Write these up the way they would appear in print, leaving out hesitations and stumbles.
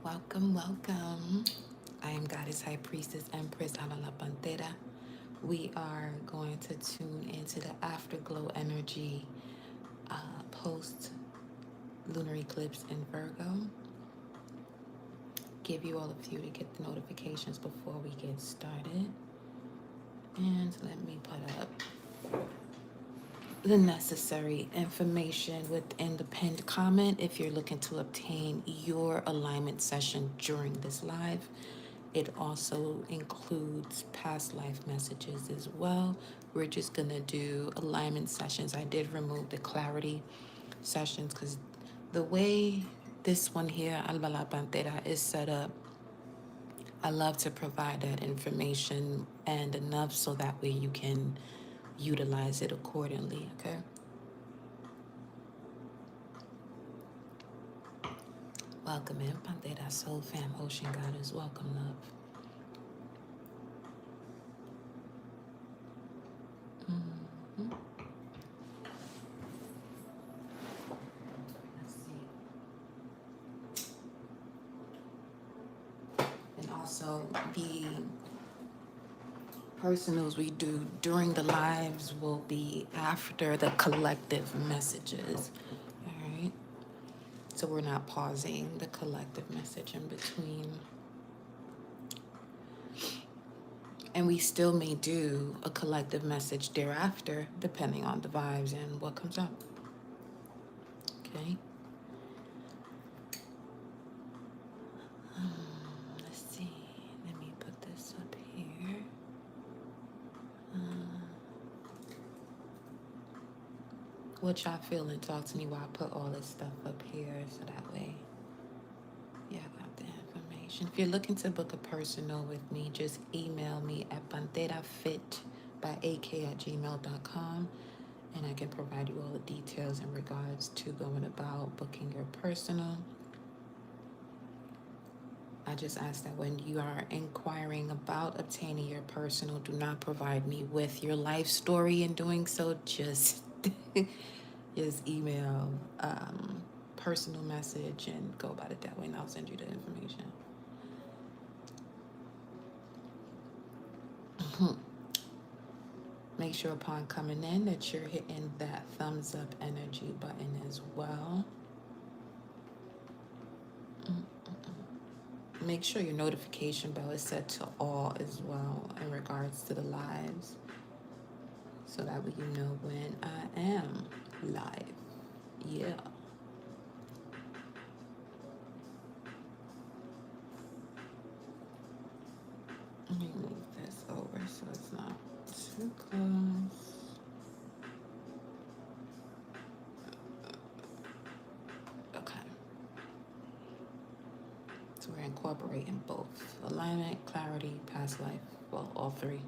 Welcome, welcome. I am Goddess High Priestess Empress Ana La Pantera. We are going to tune into the Afterglow energy post lunar eclipse in Virgo. Give you all a few to get the notifications before we get started. And let me put up the necessary information within the pinned comment if you're looking to obtain your alignment session during this live. It also includes past life messages as well. We're just gonna do alignment sessions. I did remove the clarity sessions because the way this one here, Alba La Pantera, is set up, I love to provide that information and enough so that way you can utilize it accordingly, okay? Welcome in, Pantera Soul Fam, Ocean Goddess. Welcome, love. Mhm. Let's see. And also, the personals we do during the lives will be after the collective messages. All right. So we're not pausing the collective message in between. And we still may do a collective message thereafter, depending on the vibes and what comes up. Okay. Let's see. Let me put this up here. What y'all feeling? Talk to me while I put all this stuff up here so that way, yeah, I got the information. If you're looking to book a personal with me, just email me at panterafit@gmail.com and I can provide you all the details in regards to going about booking your personal. I just ask that when you are inquiring about obtaining your personal, do not provide me with your life story. In doing so, just just email personal message and go about it that way, and I'll send you the information. Make sure upon coming in that you're hitting that thumbs up energy button as well. Make sure your notification bell is set to all as well in regards to the lives, so that way you know when I am live. Yeah. Let me move this over so it's not too close. Okay. So we're incorporating both alignment, clarity, past life. Well, all three,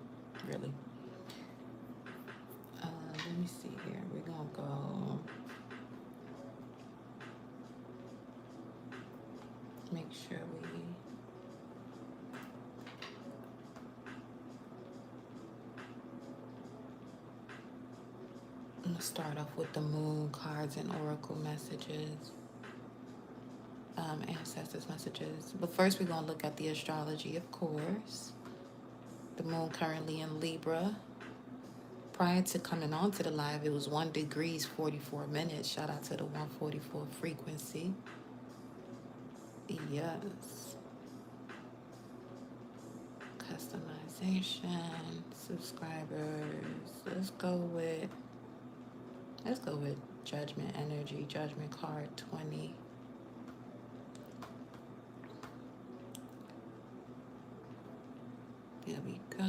really. Let me see here. We're gonna go. Make sure we. I'm gonna start off with the moon cards and oracle messages, ancestors messages. But first, we're gonna look at the astrology, of course. The moon currently in Libra. Prior to coming on to the live, it was 1 degrees 44 minutes. Shout out to the 144 frequency. Yes. Customization, subscribers. Let's go with Judgment energy, Judgment card 20. There we go.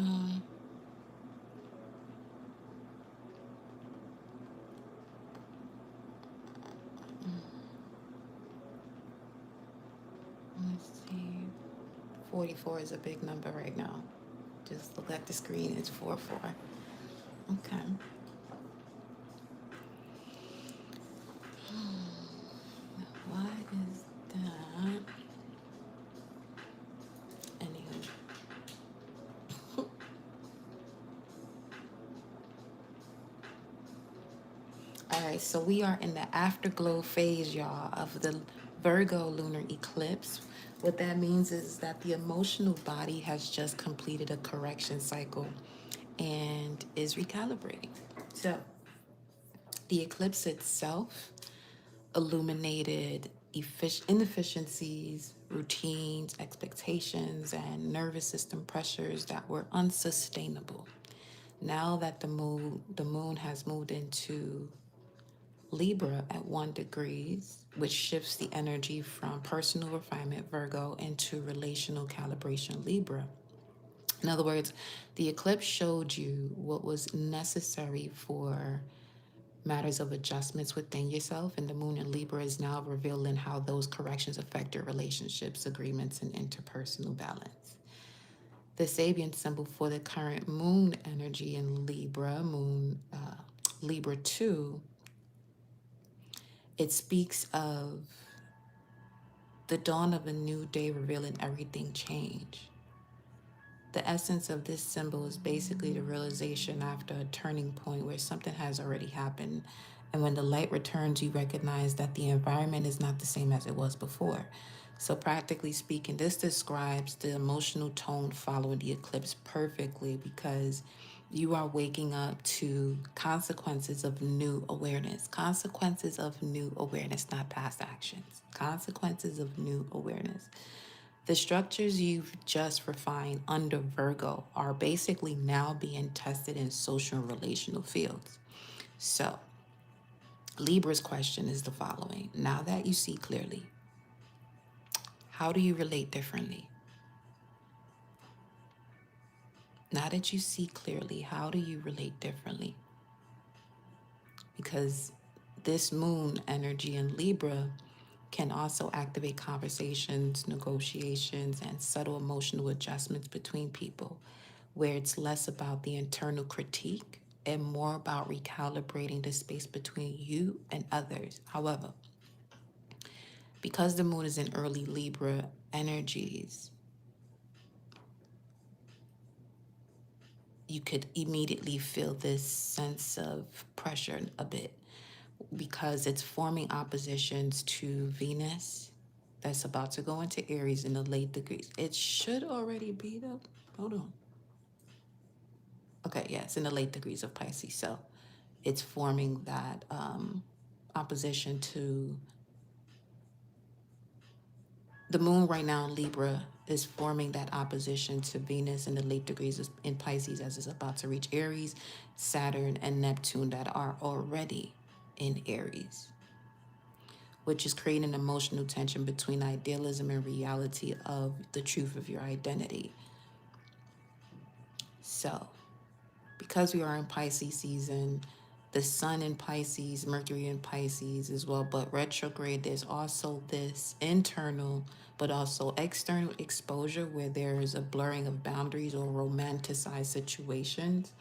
Let's see. 44 is a big number right now. Just look at the screen, it's 44. Okay. Why is that? Anywho. All right, so we are in the afterglow phase, y'all, of the Virgo lunar eclipse. What that means is that the emotional body has just completed a correction cycle and is recalibrating. So, the eclipse itself illuminated inefficiencies, routines, expectations, and nervous system pressures that were unsustainable. Now that the moon has moved into Libra at 1 degree, which shifts the energy from personal refinement Virgo into relational calibration Libra. In other words, the eclipse showed you what was necessary for matters of adjustments within yourself, and the moon in Libra is now revealing how those corrections affect your relationships, agreements, and interpersonal balance. The Sabian symbol for the current moon energy in Libra, Libra 2, it speaks of the dawn of a new day revealing everything change. The essence of this symbol is basically the realization after a turning point where something has already happened. And when the light returns, you recognize that the environment is not the same as it was before. So, practically speaking, this describes the emotional tone following the eclipse perfectly, because you are waking up to consequences of new awareness. Consequences of new awareness, not past actions. Consequences of new awareness. The structures you've just refined under Virgo are basically now being tested in social and relational fields. So, Libra's question is the following. Now that you see clearly, how do you relate differently? Now that you see clearly, how do you relate differently? Because this moon energy in Libra can also activate conversations, negotiations, and subtle emotional adjustments between people, where it's less about the internal critique and more about recalibrating the space between you and others. However, because the moon is in early Libra energies, you could immediately feel this sense of pressure a bit, because it's forming oppositions to Venus that's about to go into Aries in the late degrees. It should already be though. Hold on. Okay, yeah, it's in the late degrees of Pisces. So it's forming that opposition to the moon right now in Libra, is forming that opposition to Venus in the late degrees in Pisces as it's about to reach Aries, Saturn, and Neptune that are already in Aries, which is creating an emotional tension between idealism and reality of the truth of your identity. So, because we are in Pisces season, the sun in Pisces, Mercury in Pisces as well, but retrograde, there's also this internal but also external exposure where there is a blurring of boundaries or romanticized situations.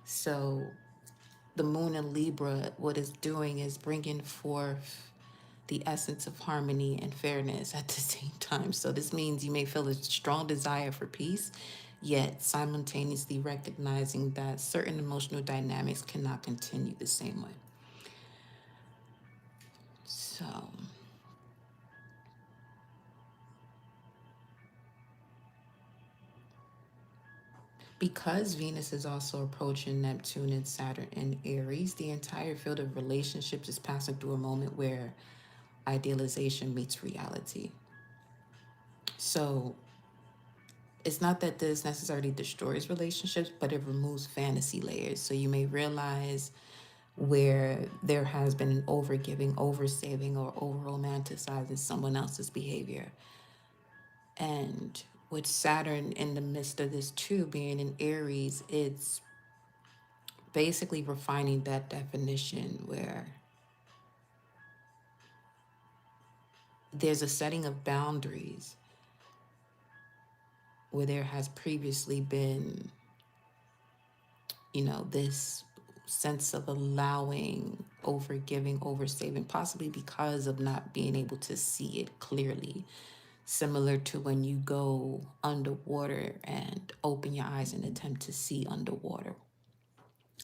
So the moon in Libra, what it's doing is bringing forth the essence of harmony and fairness at the same time. So this means you may feel a strong desire for peace, yet simultaneously recognizing that certain emotional dynamics cannot continue the same way. So, because Venus is also approaching Neptune and Saturn in Aries, the entire field of relationships is passing through a moment where idealization meets reality. So, it's not that this necessarily destroys relationships, but it removes fantasy layers. So you may realize where there has been an overgiving, oversaving, or over romanticizing someone else's behavior. And with Saturn in the midst of this too, being in Aries, it's basically refining that definition where there's a setting of boundaries where there has previously been, this sense of allowing, over giving, over saving, possibly because of not being able to see it clearly. Similar to when you go underwater and open your eyes and attempt to see underwater,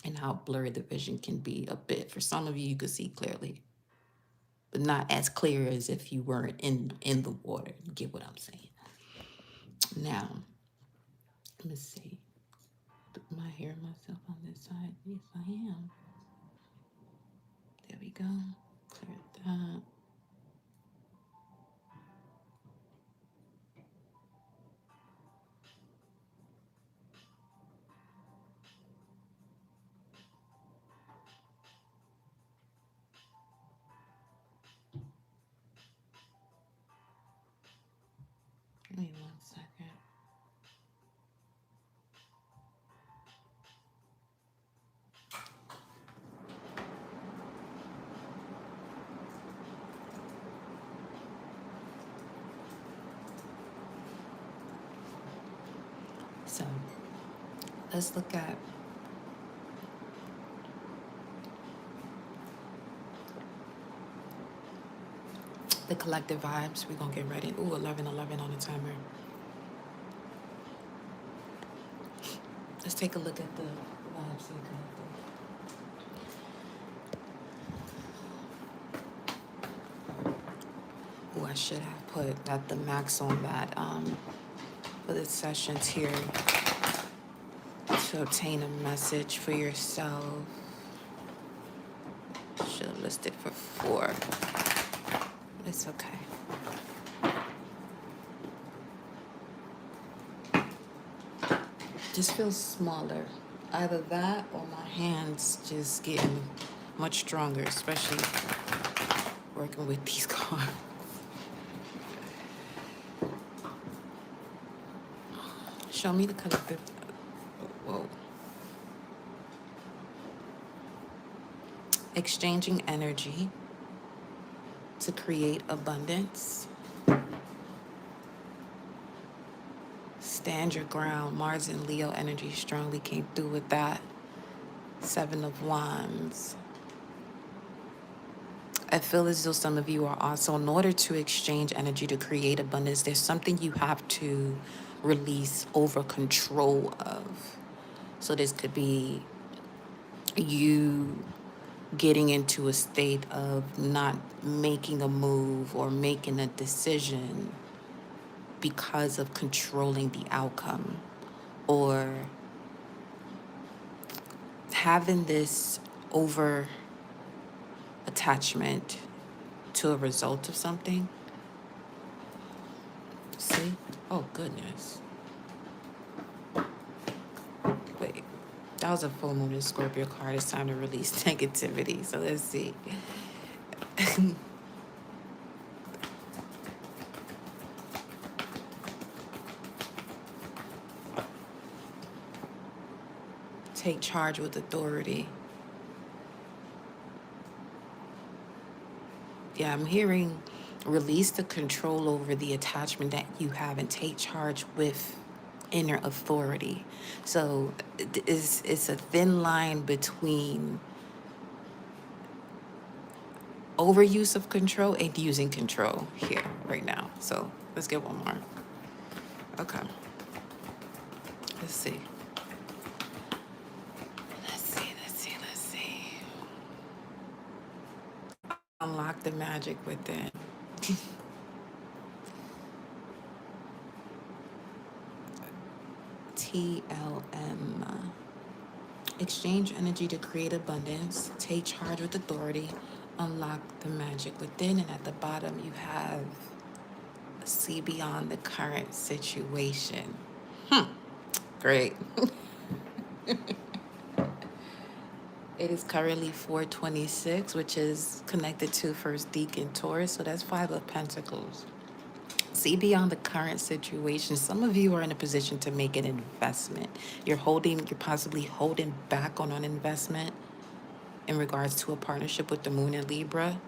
and how blurry the vision can be a bit. For some of you, you could see clearly, but not as clear as if you weren't in the water. You get what I'm saying? Now, let me see. Am I hearing myself on this side? Yes, I am. There we go. Clear that. Give me 1 second. So let's look at the collective vibes. We're going to get ready. Ooh, 11:11 on the timer. Let's take a look at the vibes of the collective. Ooh, I should have put at the max on that for the sessions here to obtain a message for yourself. Should have listed for 4. It's okay. Just feels smaller. Either that or my hands just getting much stronger, especially working with these cards. Show me the collective. Whoa. Exchanging energy to create abundance. Stand your ground. Mars and Leo energy strongly came through with that. 7 of Wands. I feel as though some of you are also, in order to exchange energy to create abundance, there's something you have to release over control of. So this could be you getting into a state of not making a move or making a decision because of controlling the outcome, or having this over attachment to a result of something. See? Oh, goodness. Wait. That was a full moon in Scorpio card. It's time to release negativity. So let's see. Take charge with authority. Yeah, I'm hearing release the control over the attachment that you have and take charge with inner authority. So it's a thin line between overuse of control and using control here right now. So let's get one more. Okay. Let's see. Let's see. Unlock the magic within. TLM. Exchange energy to create abundance. Take charge with authority. Unlock the magic within. And at the bottom, you have see beyond the current situation. Great. It is currently 4:26, which is connected to First Deacon Taurus. So that's 5 of Pentacles. See beyond the current situation. Some of you are in a position to make an investment. You're possibly holding back on an investment in regards to a partnership with the Moon in Libra.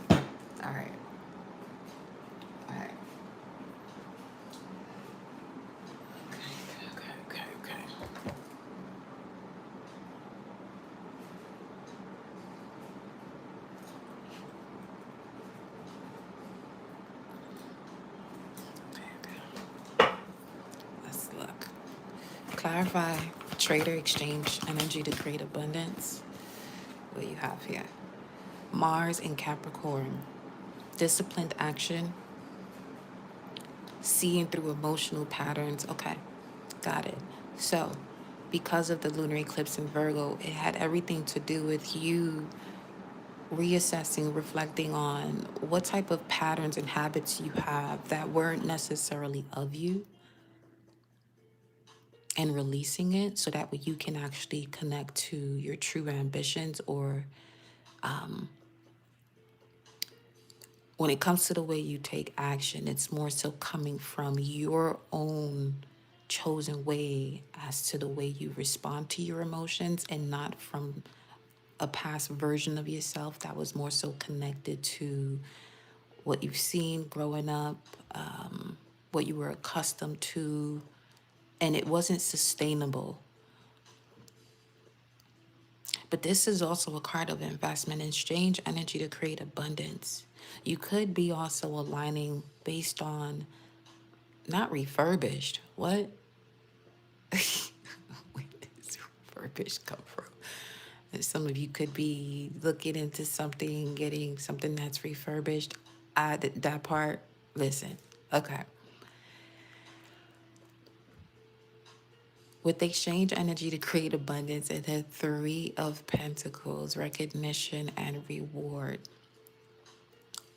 All right. Okay. Let's look. Clarify. Trader exchange energy to create abundance. what you have here. Mars in Capricorn. Disciplined action, seeing through emotional patterns. Okay, got it. So, because of the lunar eclipse in Virgo, it had everything to do with you reassessing, reflecting on what type of patterns and habits you have that weren't necessarily of you, and releasing it so that way you can actually connect to your true ambitions. Or when it comes to the way you take action, it's more so coming from your own chosen way as to the way you respond to your emotions, and not from a past version of yourself that was more so connected to what you've seen growing up, what you were accustomed to, and it wasn't sustainable. But this is also a card of investment and strange energy to create abundance. You could be also aligning based on not refurbished. What? Where does refurbished come from? And some of you could be looking into something, getting something that's refurbished. That part, listen, okay. With exchange energy to create abundance, and the Three of Pentacles, recognition and reward.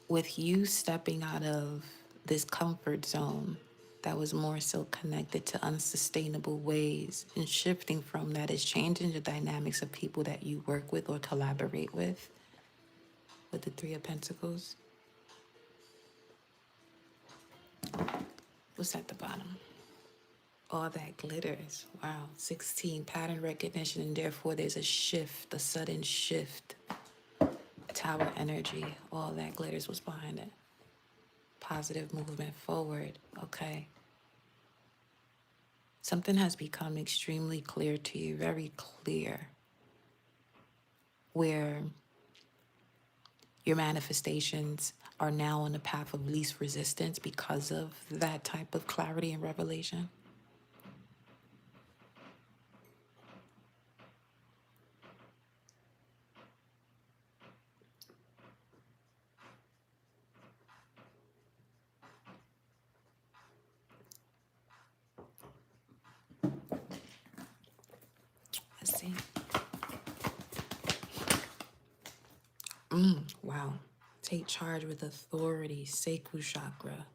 With you stepping out of this comfort zone that was more so connected to unsustainable ways, and shifting from that is changing the dynamics of people that you work with or collaborate with the Three of Pentacles. What's at the bottom? All that glitters. Wow. 16, pattern recognition, and therefore there's a shift, a sudden shift. Tower energy. All that glitters was behind it. Positive movement forward. Okay. Something has become extremely clear to you, very clear, where your manifestations are now on the path of least resistance because of that type of clarity and revelation. Let's see. Wow. Take charge with authority, Sacral chakra,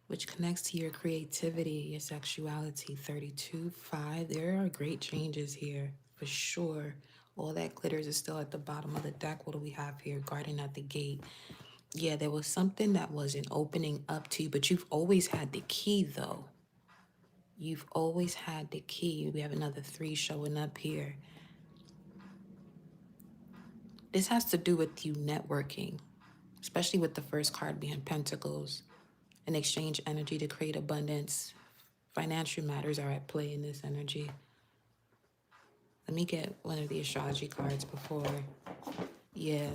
which connects to your creativity, your sexuality. 32-5. There are great changes here, for sure. All that glitters is still at the bottom of the deck. What do we have here? Guardian at the gate. Yeah, there was something that wasn't opening up to you, but you've always had the key, though. You've always had the key. We have another 3 showing up here. This has to do with you networking, especially with the first card being Pentacles, and exchange energy to create abundance. Financial matters are at play in this energy. Let me get one of the astrology cards before. Yeah,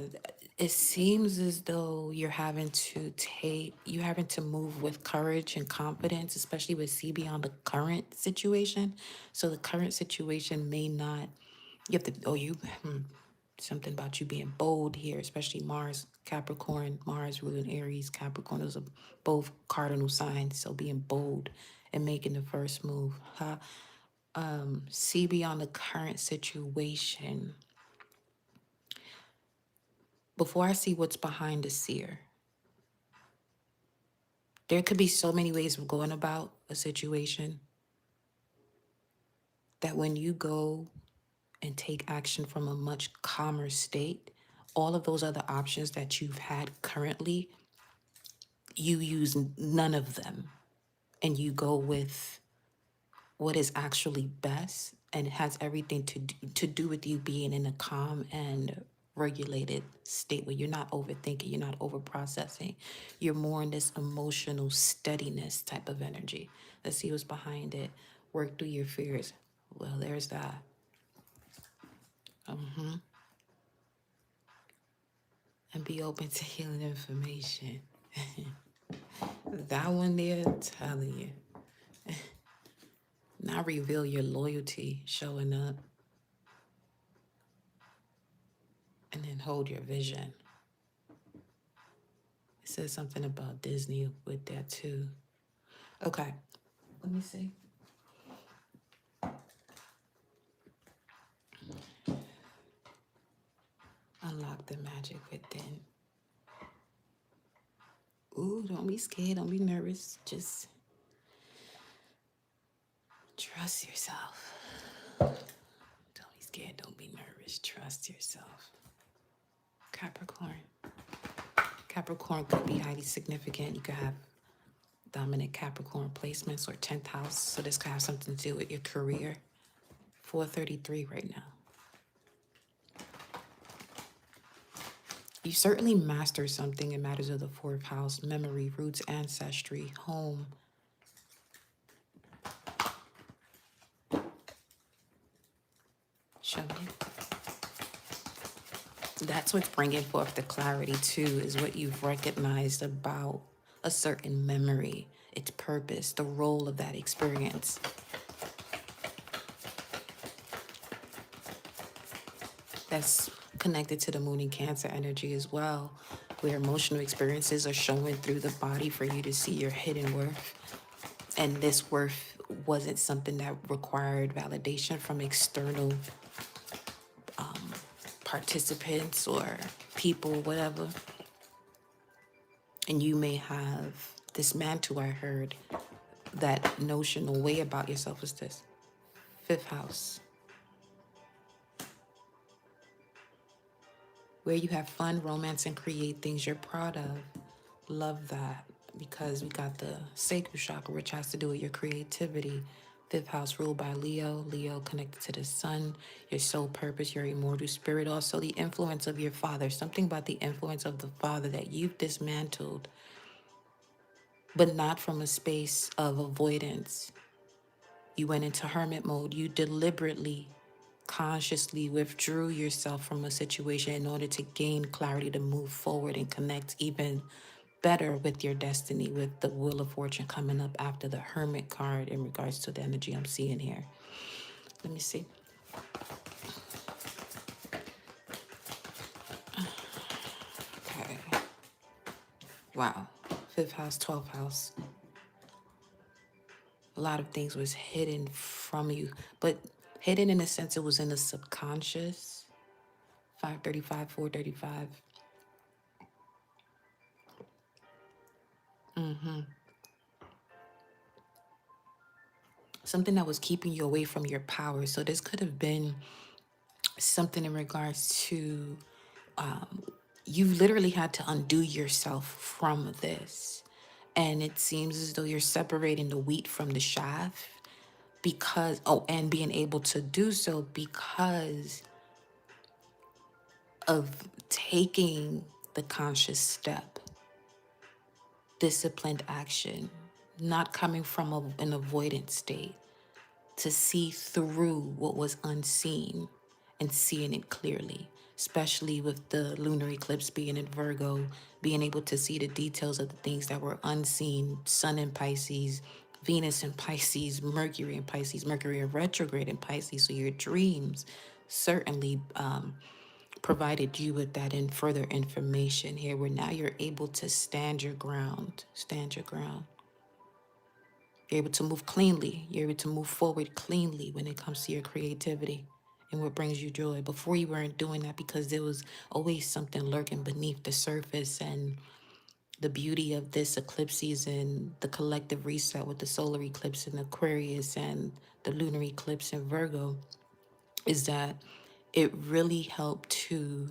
it seems as though you're having to move with courage and confidence, especially with C beyond the current situation. So the current situation may not, you have to, something about you being bold here, especially Mars, Capricorn, Mars ruling Aries, Capricorn, those are both cardinal signs. So being bold and making the first move. See beyond the current situation. Before I see what's behind the seer, there could be so many ways of going about a situation that when you go and take action from a much calmer state, all of those other options that you've had currently, you use none of them, and you go with what is actually best, and it has everything to do with you being in a calm and regulated state where you're not overthinking, you're not over processing, you're more in this emotional steadiness type of energy. Let's see what's behind it. Work through your fears. Well, there's that. And be open to healing information. That one there, I'm telling you. Now reveal your loyalty showing up, and then hold your vision. It says something about Disney with that too. Okay, let me see. Unlock the magic within. Ooh, don't be scared. Don't be nervous. Just trust yourself. Don't be scared. Don't be nervous. Trust yourself. Capricorn. Capricorn could be highly significant. You could have dominant Capricorn placements or 10th house. So this could have something to do with your career. 433 right now. You certainly master something in matters of the 4th house, memory, roots, ancestry, home. Show me. That's what's bringing forth the clarity too, is what you've recognized about a certain memory, its purpose, the role of that experience. That's connected to the moon and Cancer energy as well, where emotional experiences are showing through the body for you to see your hidden worth. And this worth wasn't something that required validation from external participants or people, whatever. And you may have this mantle, I heard, that notional way about yourself is this. 5th house. Where you have fun, romance, and create things you're proud of. Love that, because we got the sacral chakra, which has to do with your creativity. 5th house ruled by Leo. Leo connected to the sun, your soul purpose, your immortal spirit. Also the influence of your father. Something about the influence of the father that you've dismantled, but not from a space of avoidance. You went into hermit mode. You deliberately, consciously withdrew yourself from a situation in order to gain clarity to move forward and connect even better with your destiny, with the Wheel of Fortune coming up after the Hermit card in regards to the energy I'm seeing here. Let me see. Okay. Wow. 5th house, 12th house. A lot of things was hidden from you, but hidden in a sense it was in the subconscious. 535, 435. Something that was keeping you away from your power. So this could have been something in regards to you literally had to undo yourself from this. And it seems as though you're separating the wheat from the chaff because, and being able to do so because of taking the conscious step, disciplined action, not coming from an avoidant state, to see through what was unseen and seeing it clearly, especially with the lunar eclipse being in Virgo, being able to see the details of the things that were unseen. Sun in Pisces, Venus in Pisces, Mercury in retrograde in Pisces. So your dreams certainly provided you with that and further information here, where now you're able to stand your ground. You're able to move cleanly. You're able to move forward cleanly when it comes to your creativity and what brings you joy. Before, you weren't doing that because there was always something lurking beneath the surface. And the beauty of this eclipse season, the collective reset with the solar eclipse in Aquarius and the lunar eclipse in Virgo, is that it really helped to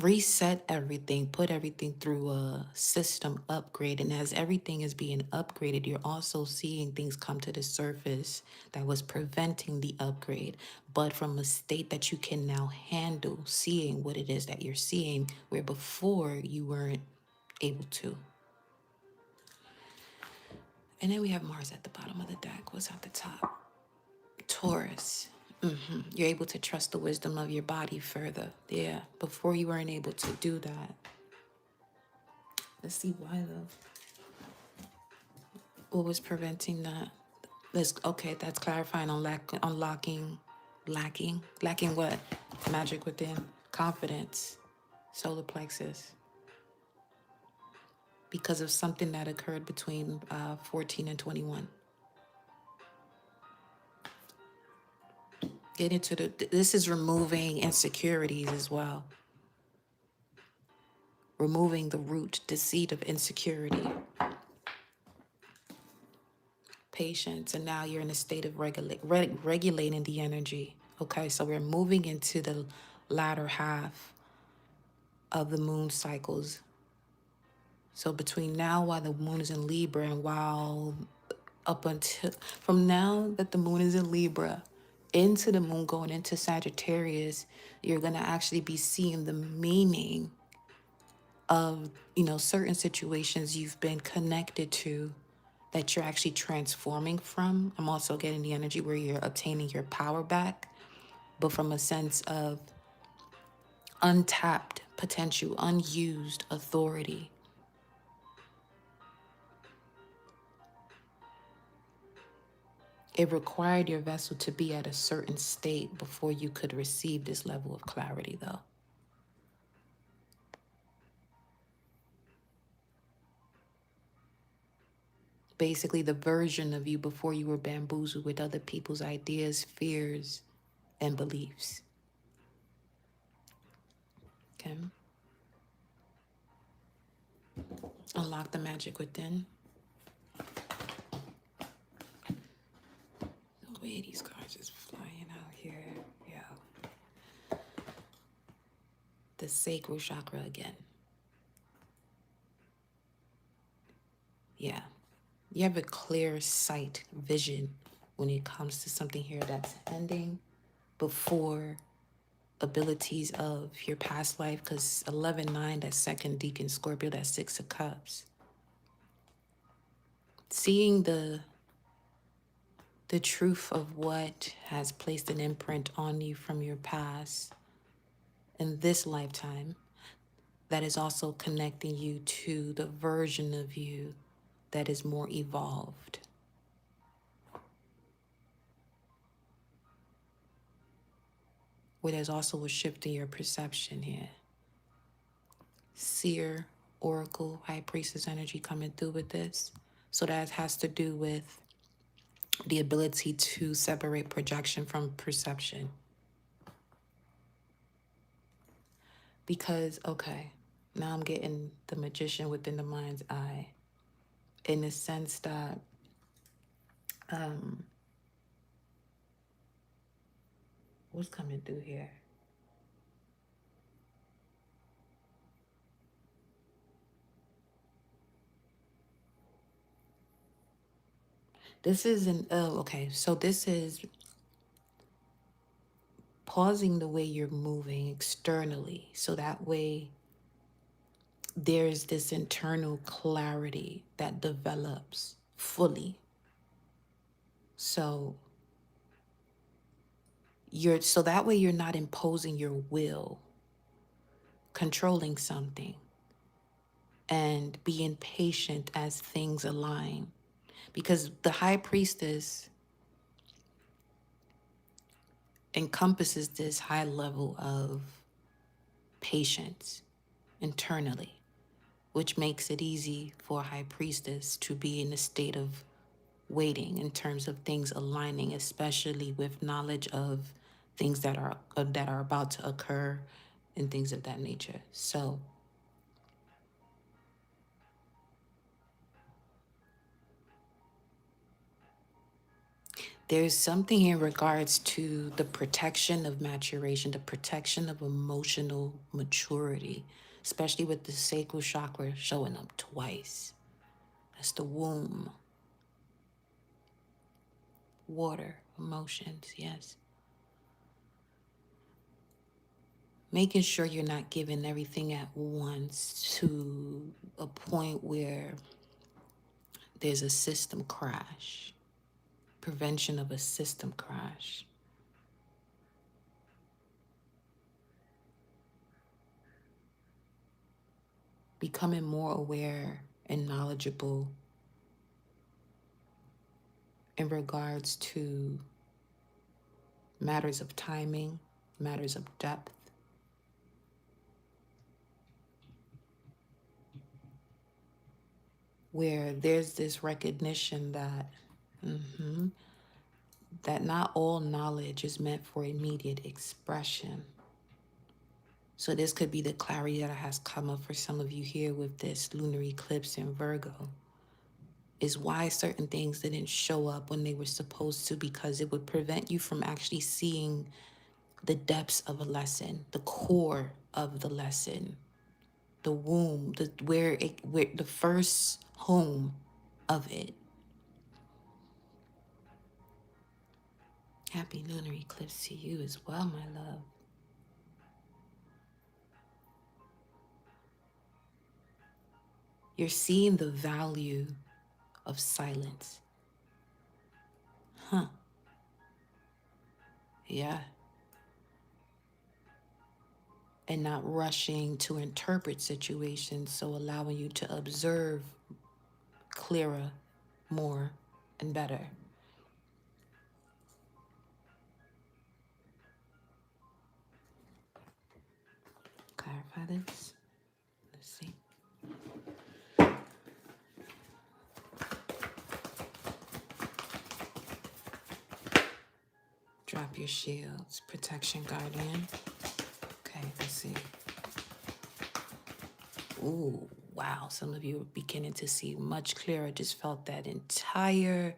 reset everything, put everything through a system upgrade. And as everything is being upgraded, you're also seeing things come to the surface that was preventing the upgrade, but from a state that you can now handle seeing what it is that you're seeing, where before you weren't able to. And then we have Mars at the bottom of the deck. What's at the top? Taurus. You're able to trust the wisdom of your body further. Yeah, before you weren't able to do that. Let's see why though. What was preventing that? Okay, that's clarifying on lacking what? Magic within, confidence, solar plexus, because of something that occurred between 14 and 21. Get into this is removing insecurities as well. Removing the root, the seed of insecurity, patience, and now you're in a state of regulating the energy. Okay, so we're moving into the latter half of the moon cycles. So between now while the moon is in Libra and while up until from now that the moon is in Libra into the moon going into Sagittarius, you're going to actually be seeing the meaning of, certain situations you've been connected to that you're actually transforming from. I'm also getting the energy where you're obtaining your power back, but from a sense of untapped potential, unused authority. It required your vessel to be at a certain state before you could receive this level of clarity, though. Basically, the version of you before you were bamboozled with other people's ideas, fears, and beliefs. Okay? Unlock the magic within. The way these cards just flying out here. Yeah. The sacral chakra again. Yeah. You have a clear sight, vision when it comes to something here that's ending before abilities of your past life, because 11-9, that second deacon Scorpio, that 6 of Cups. Seeing the truth of what has placed an imprint on you from your past in this lifetime that is also connecting you to the version of you that is more evolved. Where there's also a shift in your perception here. Seer, oracle, high priestess energy coming through with this. So that has to do with the ability to separate projection from perception. Because, okay, now I'm getting the magician within the mind's eye, in the sense that what's coming through here? This is so this is pausing the way you're moving externally, so that way there's this internal clarity that develops fully. So that way you're not imposing your will, controlling something, and being patient as things align. Because the high priestess encompasses this high level of patience internally, which makes it easy for a high priestess to be in a state of waiting in terms of things aligning, especially with knowledge of things that are about to occur and things of that nature. So there's something in regards to the protection of maturation, the protection of emotional maturity, especially with the sacral chakra showing up twice. That's the womb. Water, emotions, yes. Making sure you're not giving everything at once to a point where there's a system crash, prevention of a system crash. Becoming more aware and knowledgeable in regards to matters of timing, matters of depth. Where there's this recognition that that not all knowledge is meant for immediate expression. So this could be the clarity that has come up for some of you here with this lunar eclipse in Virgo, is why certain things didn't show up when they were supposed to, because it would prevent you from actually seeing the depths of a lesson, the core of the lesson, the womb, where the first home of it. Happy lunar eclipse to you as well, my love. You're seeing the value of silence. Huh. Yeah. And not rushing to interpret situations, so allowing you to observe clearer, more, and better. Clarify this. Let's see. Drop your shields. Protection guardian. Okay, let's see. Ooh, wow. Some of you are beginning to see much clearer. Just felt that entire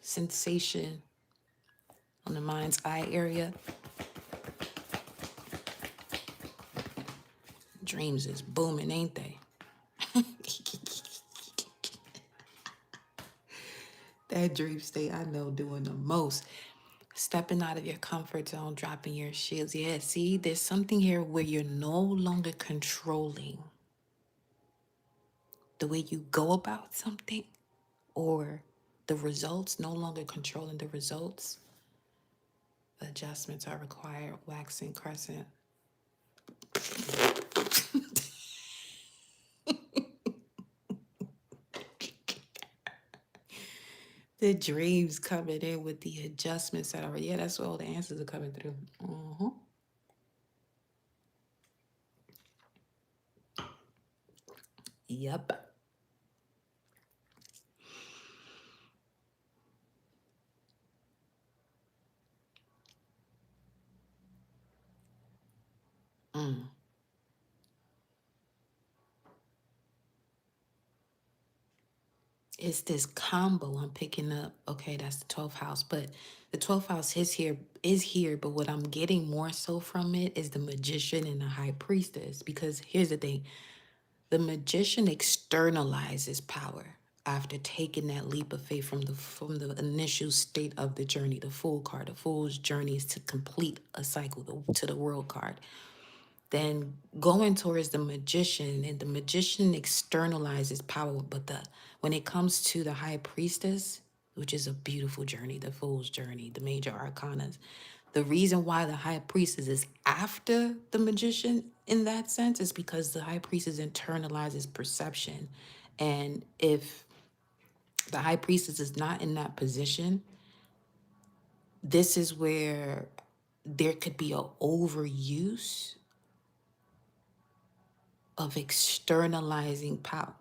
sensation on the mind's eye area. Dreams is booming, ain't they? That dream state, I know, doing the most. Stepping out of your comfort zone, dropping your shields. Yeah, see, there's something here where you're no longer controlling the way you go about something, or the results, no longer controlling the results. Adjustments are required. Waxing crescent. The dreams coming in with the adjustments that are, yeah, that's where all the answers are coming through. Yep. It's this combo I'm picking up. Okay, that's the 12th house, but the 12th house is here, but what I'm getting more so from it is the magician and the high priestess. Because here's the thing, the magician externalizes power after taking that leap of faith from the initial state of the journey. The fool card, the fool's journey is to complete a cycle, to the world card. Then going towards the magician, and the magician externalizes power, but when it comes to the high priestess, which is a beautiful journey, the fool's journey, the major arcanas, the reason why the high priestess is after the magician in that sense is because the high priestess internalizes perception. And if the high priestess is not in that position, this is where there could be an overuse of externalizing power.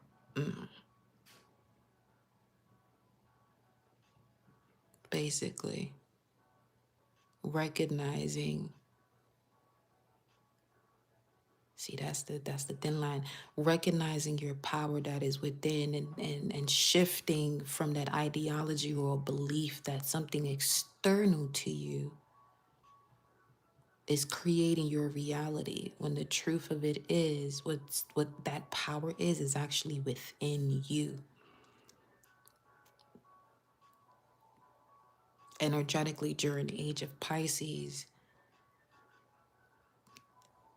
Basically, recognizing, see, that's the thin line, recognizing your power that is within, and shifting from that ideology or belief that something external to you is creating your reality, when the truth of it is, what that power is actually within you. Energetically, during the age of Pisces,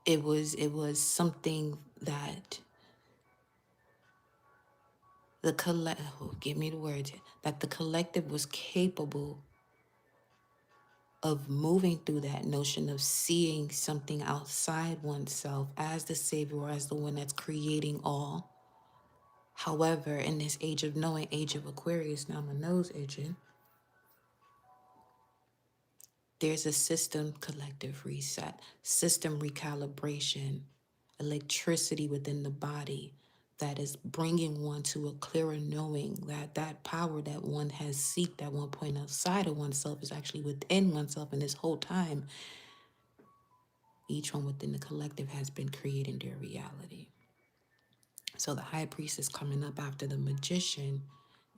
it was something that give me the words, that the collective was capable of moving through that notion of seeing something outside oneself as the savior, or as the one that's creating all. However, in this age of knowing, age of Aquarius, now my nose itching, there's a system collective reset, system recalibration, electricity within the body that is bringing one to a clearer knowing that that power that one has seeked at one point outside of oneself is actually within oneself. And this whole time, each one within the collective has been creating their reality. So the high priestess coming up after the magician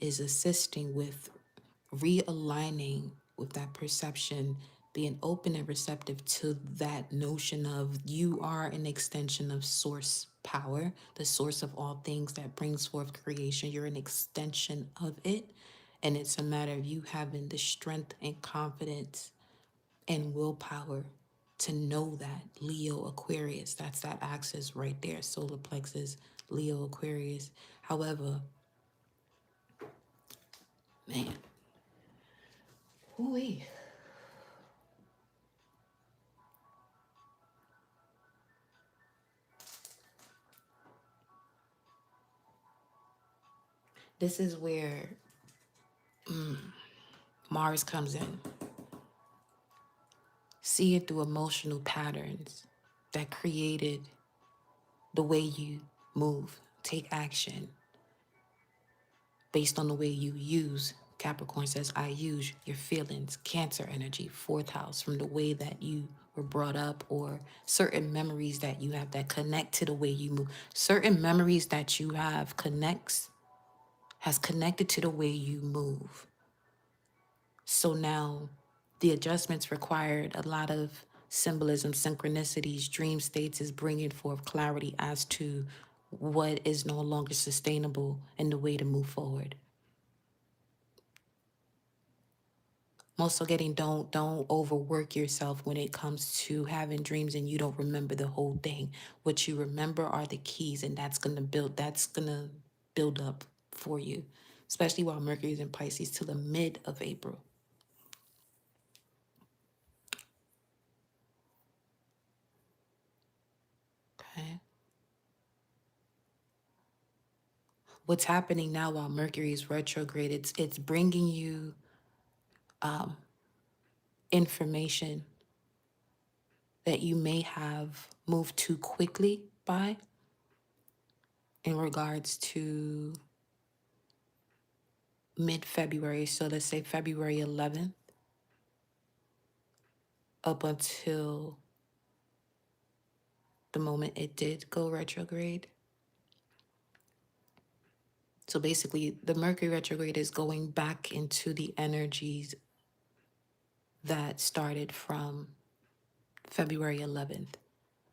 is assisting with realigning with that perception, being open and receptive to that notion of you are an extension of source power, the source of all things that brings forth creation. You're an extension of it. And it's a matter of you having the strength and confidence and willpower to know that. Leo Aquarius, that's that axis right there, solar plexus, Leo Aquarius. However, man, ooh-wee. This is where Mars comes in. See it through emotional patterns that created the way you move, take action based on the way you use. Capricorn says, I use your feelings, Cancer energy, fourth house, from the way that you were brought up or certain memories that you have that connect to the way you move. Certain memories that you have has connected to the way you move. So now the adjustments required a lot of symbolism, synchronicities, dream states is bringing forth clarity as to what is no longer sustainable and the way to move forward. Most forgetting, don't overwork yourself when it comes to having dreams and you don't remember the whole thing. What you remember are the keys, and that's gonna build up for you, especially while Mercury is in Pisces till the mid of April. Okay. What's happening now while Mercury is retrograde, it's bringing you information that you may have moved too quickly by in regards to mid-February. So let's say February 11th up until the moment it did go retrograde. So basically, the Mercury retrograde is going back into the energies that started from February 11th.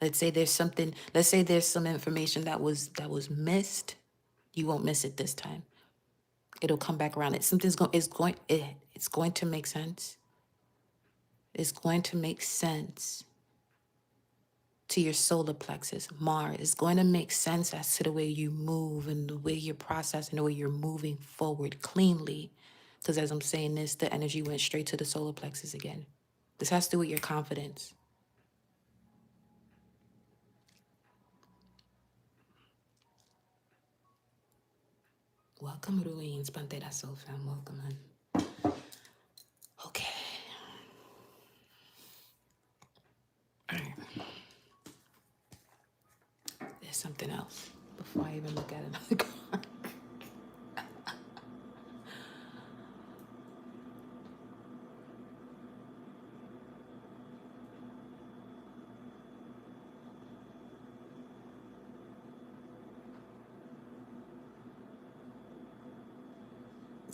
Let's say there's some information that was missed. You won't miss it this time. It'll come back around. It's going to make sense. It's going to make sense to your solar plexus, Mars. It's going to make sense as to the way you move and the way you're processing, the way you're moving forward cleanly. Because as I'm saying this, the energy went straight to the solar plexus again. This has to do with your confidence. Welcome, Ruins, Pantera Soul fam. Welcome, hun. Okay. All right. There's something else before I even look at another card.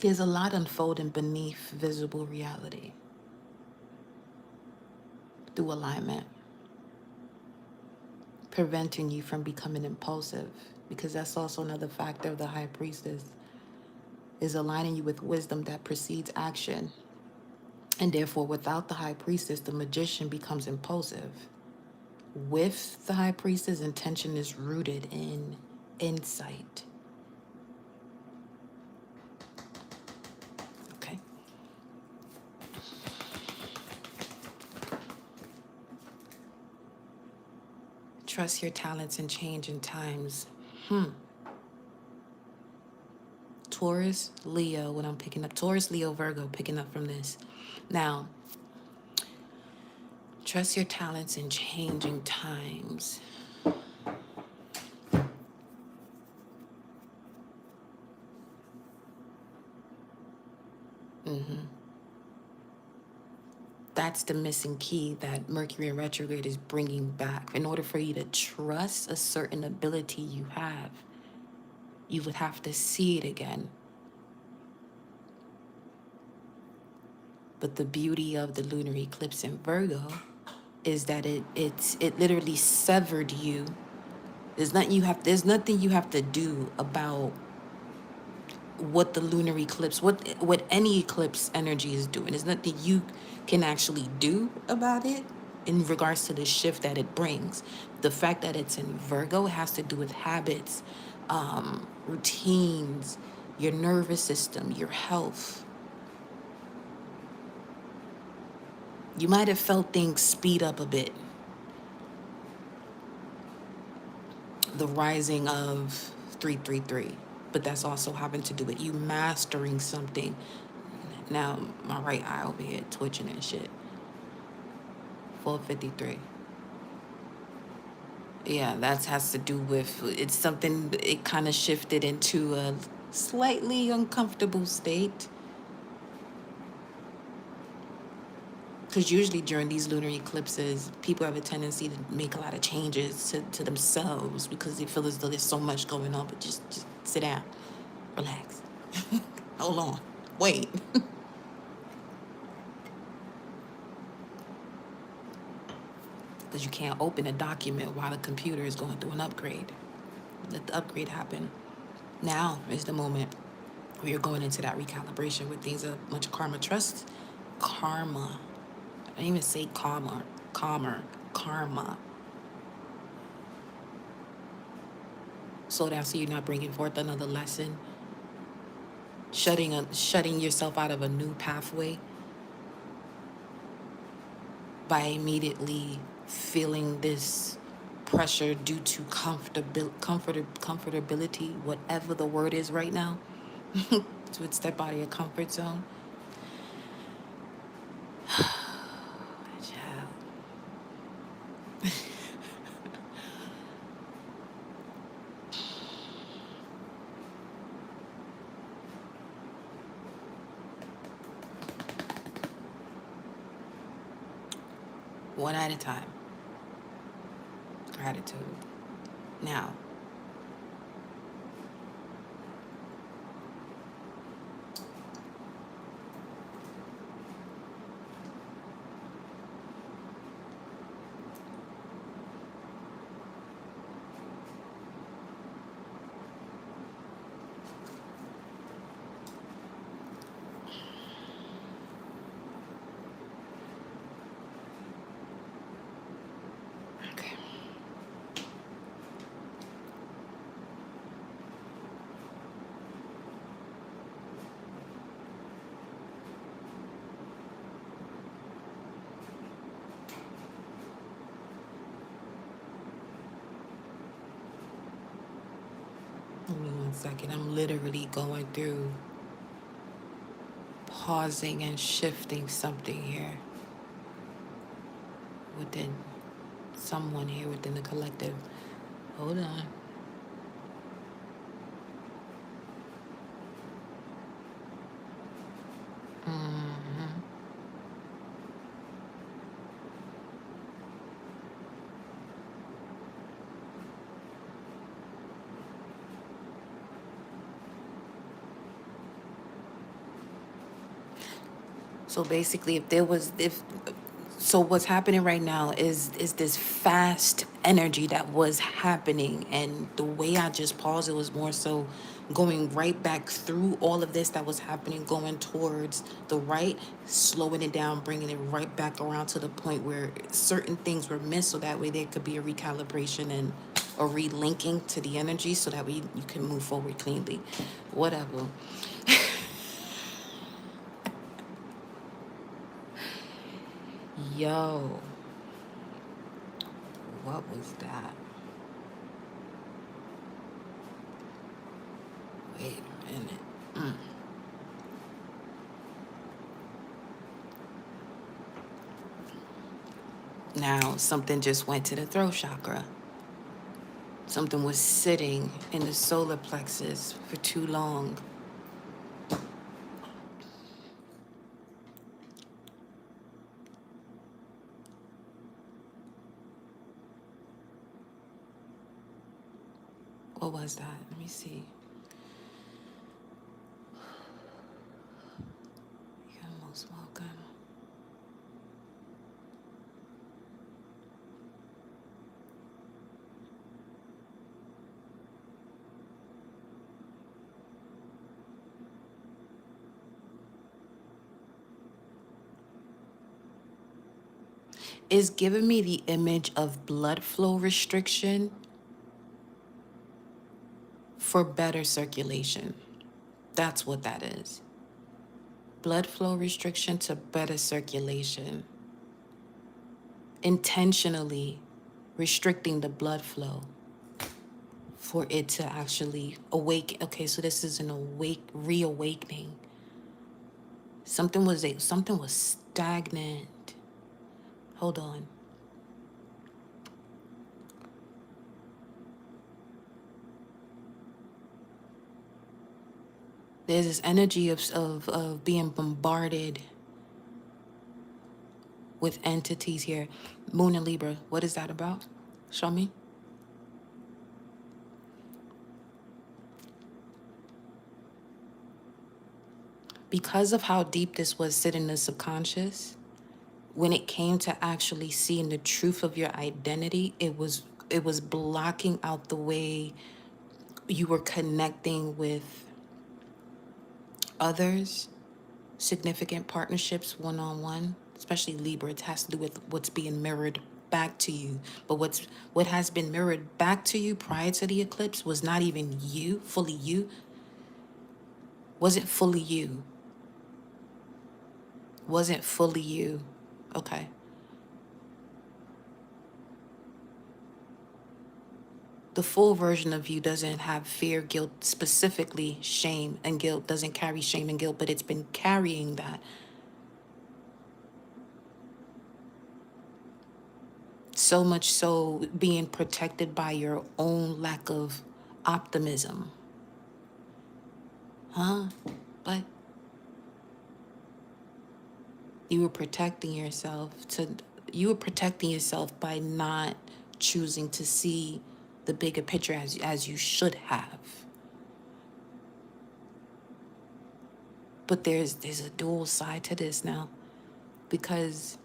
There's a lot unfolding beneath visible reality through alignment, preventing you from becoming impulsive, because that's also another factor of the high priestess, is aligning you with wisdom that precedes action. And therefore, without the high priestess, the magician becomes impulsive. With the high priestess, intention is rooted in insight. Okay. Trust your talents and change in times. Taurus, Leo, what I'm picking up. Taurus, Leo, Virgo, picking up from this. Now, Trust your talents in changing times. That's the missing key that Mercury in retrograde is bringing back. In order for you to trust a certain ability you have, you would have to see it again. But the beauty of the lunar eclipse in Virgo is that it literally severed you. There's nothing you have to do about what the lunar eclipse, what any eclipse energy is doing. There's nothing you can actually do about it in regards to the shift that it brings. The fact that it's in Virgo has to do with habits, routines, your nervous system, your health. You might have felt things speed up a bit. The rising of 333, but that's also having to do with you mastering something. Now my right eye over here twitching and shit. 453. Yeah, that has to do with, it's something, it kind of shifted into a slightly uncomfortable state. Because usually during these lunar eclipses, people have a tendency to make a lot of changes to themselves because they feel as though there's so much going on. But just sit down, relax, hold on, wait. Because you can't open a document while the computer is going through an upgrade. Let the upgrade happen. Now is the moment where you're going into that recalibration with things of much karma. Trust karma. I didn't even say karma. Karma. Slow down so you're not bringing forth another lesson. Shutting yourself out of a new pathway by immediately feeling this pressure due to comfortability, whatever the word is right now, to step out of your comfort zone. Child. One at a time. Gratitude. Now, okay. Give me 1 second. I'm literally going through pausing and shifting something here within someone here within the collective. Hold on. So basically, so what's happening right now is this fast energy that was happening, and the way I just paused, it was more so going right back through all of this that was happening, going towards the right, slowing it down, bringing it right back around to the point where certain things were missed, so that way there could be a recalibration and a relinking to the energy, so that way you can move forward cleanly. Whatever. Yo, what was that? Wait a minute. Now, something just went to the throat chakra. Something was sitting in the solar plexus for too long. What was that? Let me see. You're most welcome. It's giving me the image of blood flow restriction for better circulation. That's what that is. Blood flow restriction to better circulation. Intentionally restricting the blood flow for it to actually awake. Okay, so this is an reawakening. Something was stagnant. Hold on. There's this energy of being bombarded with entities here. Moon and Libra, what is that about? Show me. Because of how deep this was sitting in the subconscious, when it came to actually seeing the truth of your identity, it was blocking out the way you were connecting with others, significant partnerships, one-on-one, especially Libra. It has to do with what's being mirrored back to you. But what has been mirrored back to you prior to the eclipse was not even you, fully you. Wasn't fully you. Wasn't fully you. Okay. The full version of you doesn't have fear, guilt, specifically shame and guilt, doesn't carry shame and guilt, but it's been carrying that. So much so being protected by your own lack of optimism. Huh? But you were protecting yourself by not choosing to see the bigger picture as you should have. But there's a dual side to this now, because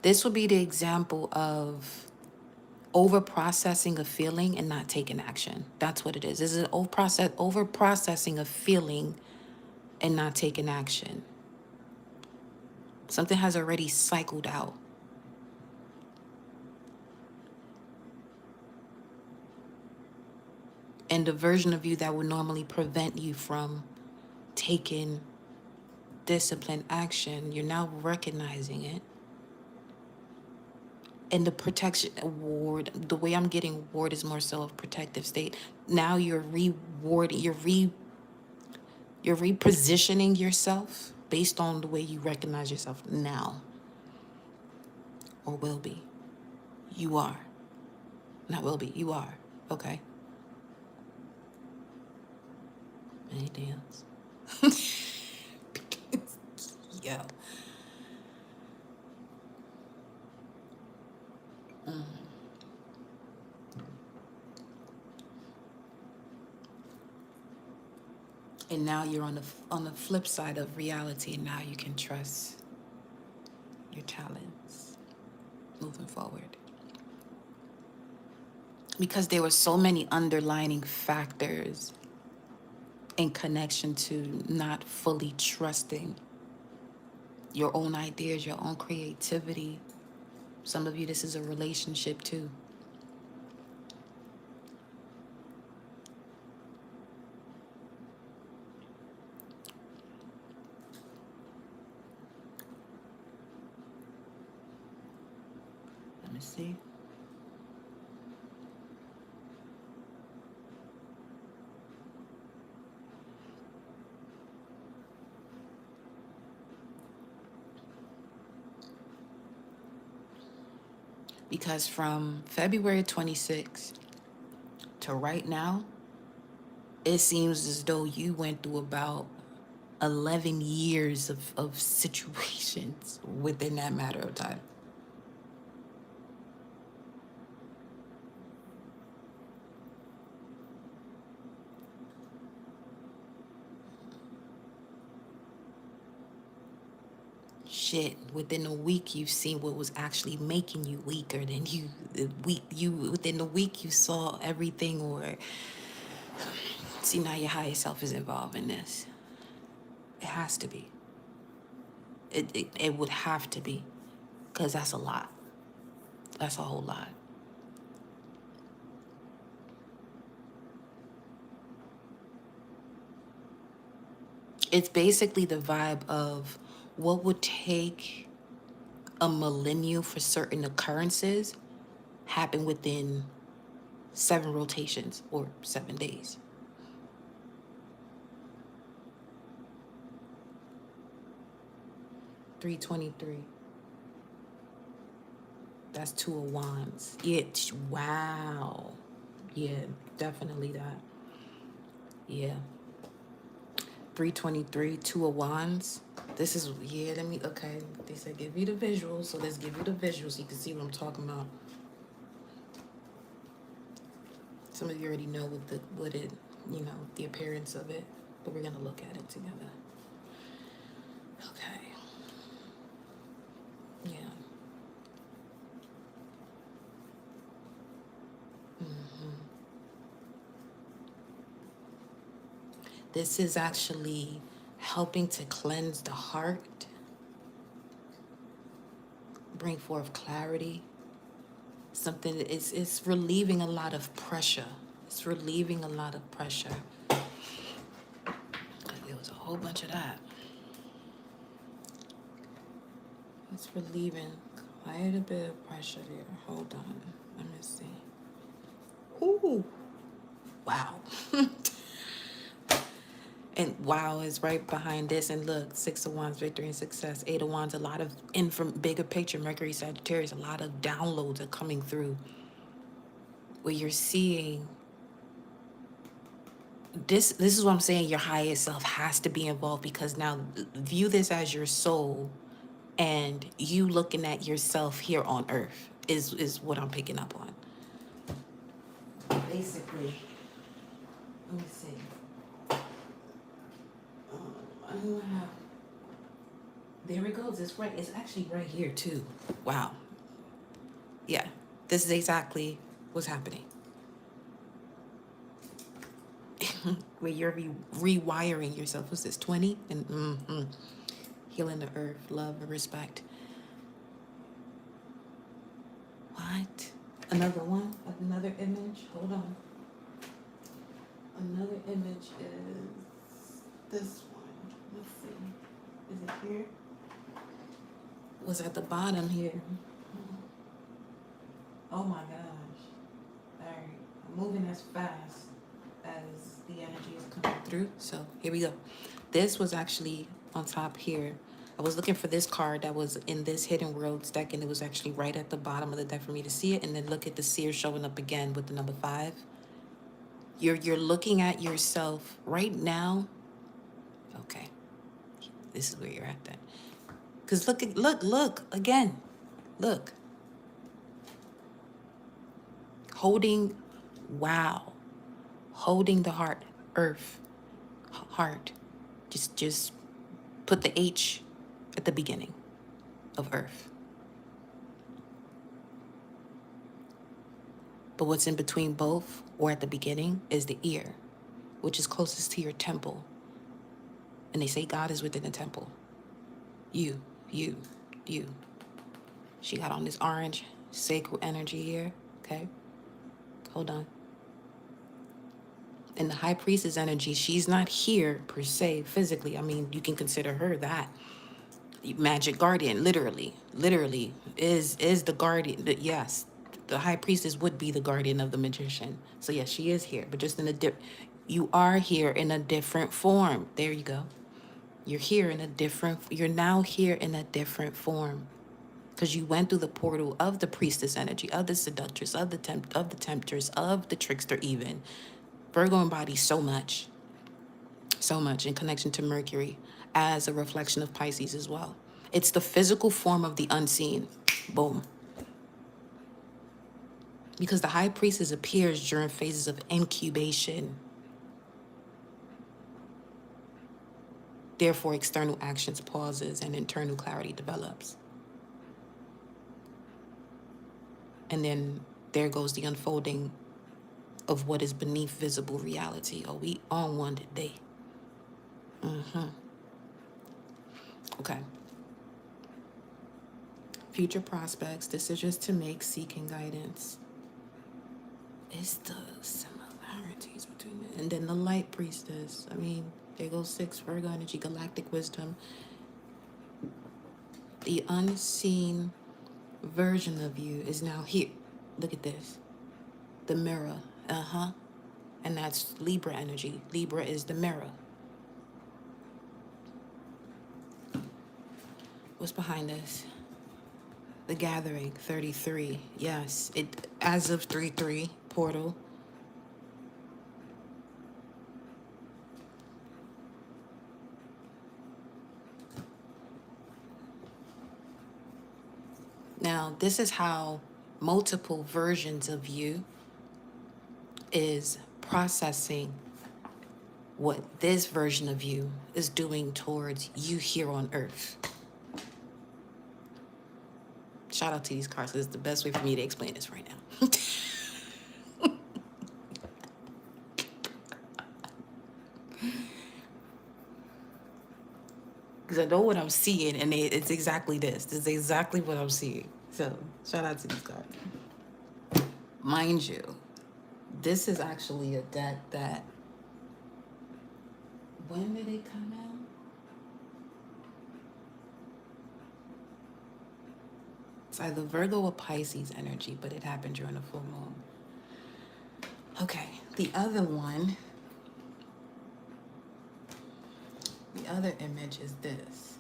this would be the example of over processing a feeling and not taking action. That's what it is. This is an over processing a feeling and not taking action. Something has already cycled out. And the version of you that would normally prevent you from taking disciplined action, you're now recognizing it. And the protection ward, the way I'm getting ward is more so of protective state. Now you're repositioning yourself based on the way you recognize yourself now, or will be. You are. Not will be, you are. Okay. Anything else? Yo. And now you're on the flip side of reality, and now you can trust your talents moving forward. Because there were so many underlining factors in connection to not fully trusting your own ideas, your own creativity. Some of you, this is a relationship too. Let me see. Because from February 26th to right now, it seems as though you went through about 11 years of situations within that matter of time. Shit, within a week you've seen what was actually making you weaker than you. Within a week you saw everything, or see, now your higher self is involved in this. It has to be. It would have to be, because that's a lot. That's a whole lot. It's basically the vibe of what would take a millennium for certain occurrences happen within 7 rotations or 7 days. $323. That's 2 of Wands. Yeah, wow. Yeah, definitely that. Yeah. 323, 2 of Wands. This is, yeah, okay. They said give you the visuals, so let's give you the visuals so you can see what I'm talking about. Some of you already know the appearance of it, but we're gonna look at it together. Okay. Yeah. This is actually helping to cleanse the heart, bring forth clarity. Something that it's relieving a lot of pressure. It's relieving a lot of pressure. There was a whole bunch of that. It's relieving quite a bit of pressure there. Hold on. Let me see. Ooh. Wow. And wow is right behind this. And look, 6 of Wands, victory and success. 8 of Wands, a lot of, from bigger picture, Mercury, Sagittarius, a lot of downloads are coming through where you're seeing this is what I'm saying. Your highest self has to be involved, because now view this as your soul and you looking at yourself here on earth is what I'm picking up on. Basically, let me see. I don't have. There it goes. It's right. It's actually right here too. Wow. Yeah, this is exactly what's happening. Where you're rewiring yourself. What's this? 20 and healing the earth, love and respect. What? Another one? Another image? Hold on. Another image is this one. Let's see. Is it here? It was at the bottom here. Oh my gosh. Alright. I'm moving as fast as the energy is coming through. So here we go. This was actually on top here. I was looking for this card that was in this Hidden Worlds deck, and it was actually right at the bottom of the deck for me to see it. And then look at the seer showing up again with the number 5. You're looking at yourself right now. Okay, this is where you're at then. Because look again. Look. Holding, wow. Holding the heart, earth, heart. Just put the H at the beginning of earth. But what's in between both, or at the beginning, is the ear, which is closest to your temple. And they say God is within the temple. You. She got on this orange sacred energy here, okay? Hold on. And the high priestess energy, she's not here per se physically. I mean, you can consider her that. Magic guardian, literally is the guardian. Yes, the high priestess would be the guardian of the magician. So yes, she is here, but just in a you are here in a different form. There you go. You're now here in a different form. because you went through the portal of the priestess energy, of the seductress, of the temptress, of the trickster even. Virgo embodies so much in connection to Mercury as a reflection of Pisces as well. It's the physical form of the unseen. Boom. Because the high priestess appears during phases of incubation. Therefore, external actions pauses and internal clarity develops. And then there goes the unfolding of what is beneath visible reality. Oh, we on one today. Okay. Future prospects, decisions to make, seeking guidance. It's the similarities between it. And then the light priestess. I mean, there goes 6, Virgo energy, galactic wisdom. The unseen version of you is now here. Look at this. The mirror. And that's Libra energy. Libra is the mirror. What's behind this? The Gathering, 33. Yes, it as of 3-3 portal. Now, this is how multiple versions of you is processing what this version of you is doing towards you here on Earth. Shout out to these cards. This is the best way for me to explain this right now. Because I know what I'm seeing, and it's exactly this. This is exactly what I'm seeing. So, shout out to these cards. Mind you, this is actually a deck that... When did it come out? It's either Virgo or Pisces energy, but it happened during a full moon. Okay, the other one, the other image is this.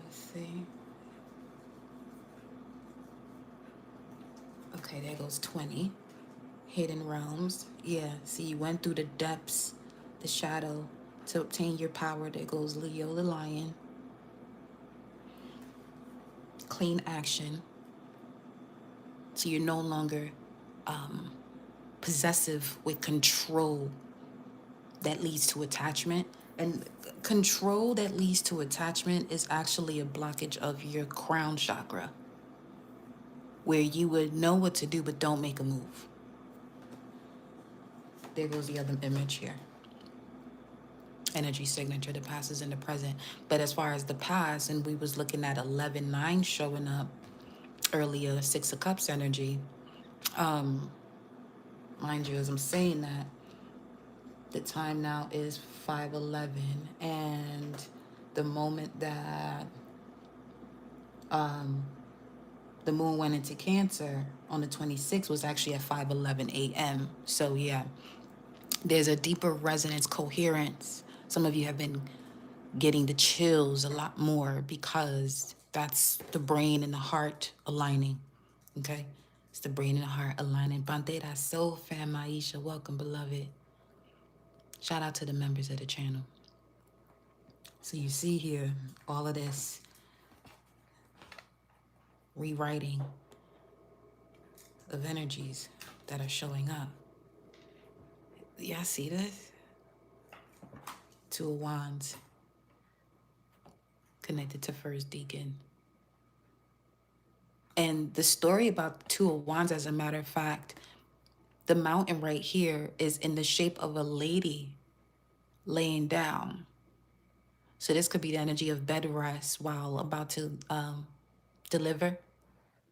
Let's see. Okay, there goes 20. Hidden realms. Yeah, see, you went through the depths, the shadow, to obtain your power. There goes Leo the lion. Clean action. So you're no longer possessive with control that leads to attachment. And control that leads to attachment is actually a blockage of your crown chakra, where you would know what to do but don't make a move. There goes the other image here. Energy signature, the past is in the present. But as far as the past, and we was looking at 11-9 showing up earlier, 6 of Cups energy. Mind you, as I'm saying that, the time now is 5:11, and the moment that the moon went into Cancer on the 26th was actually at 5:11 a.m. So yeah, there's a deeper resonance, coherence. Some of you have been getting the chills a lot more because that's the brain and the heart aligning, okay? It's the brain and the heart aligning. Pantera Soul Fam Aisha, welcome, beloved. Shout out to the members of the channel. So you see here, all of this rewriting of energies that are showing up. Y'all see this? 2 of Wands connected to First Deacon. And the story about the 2 of Wands, as a matter of fact, the mountain right here is in the shape of a lady laying down. So this could be the energy of bed rest while about to deliver,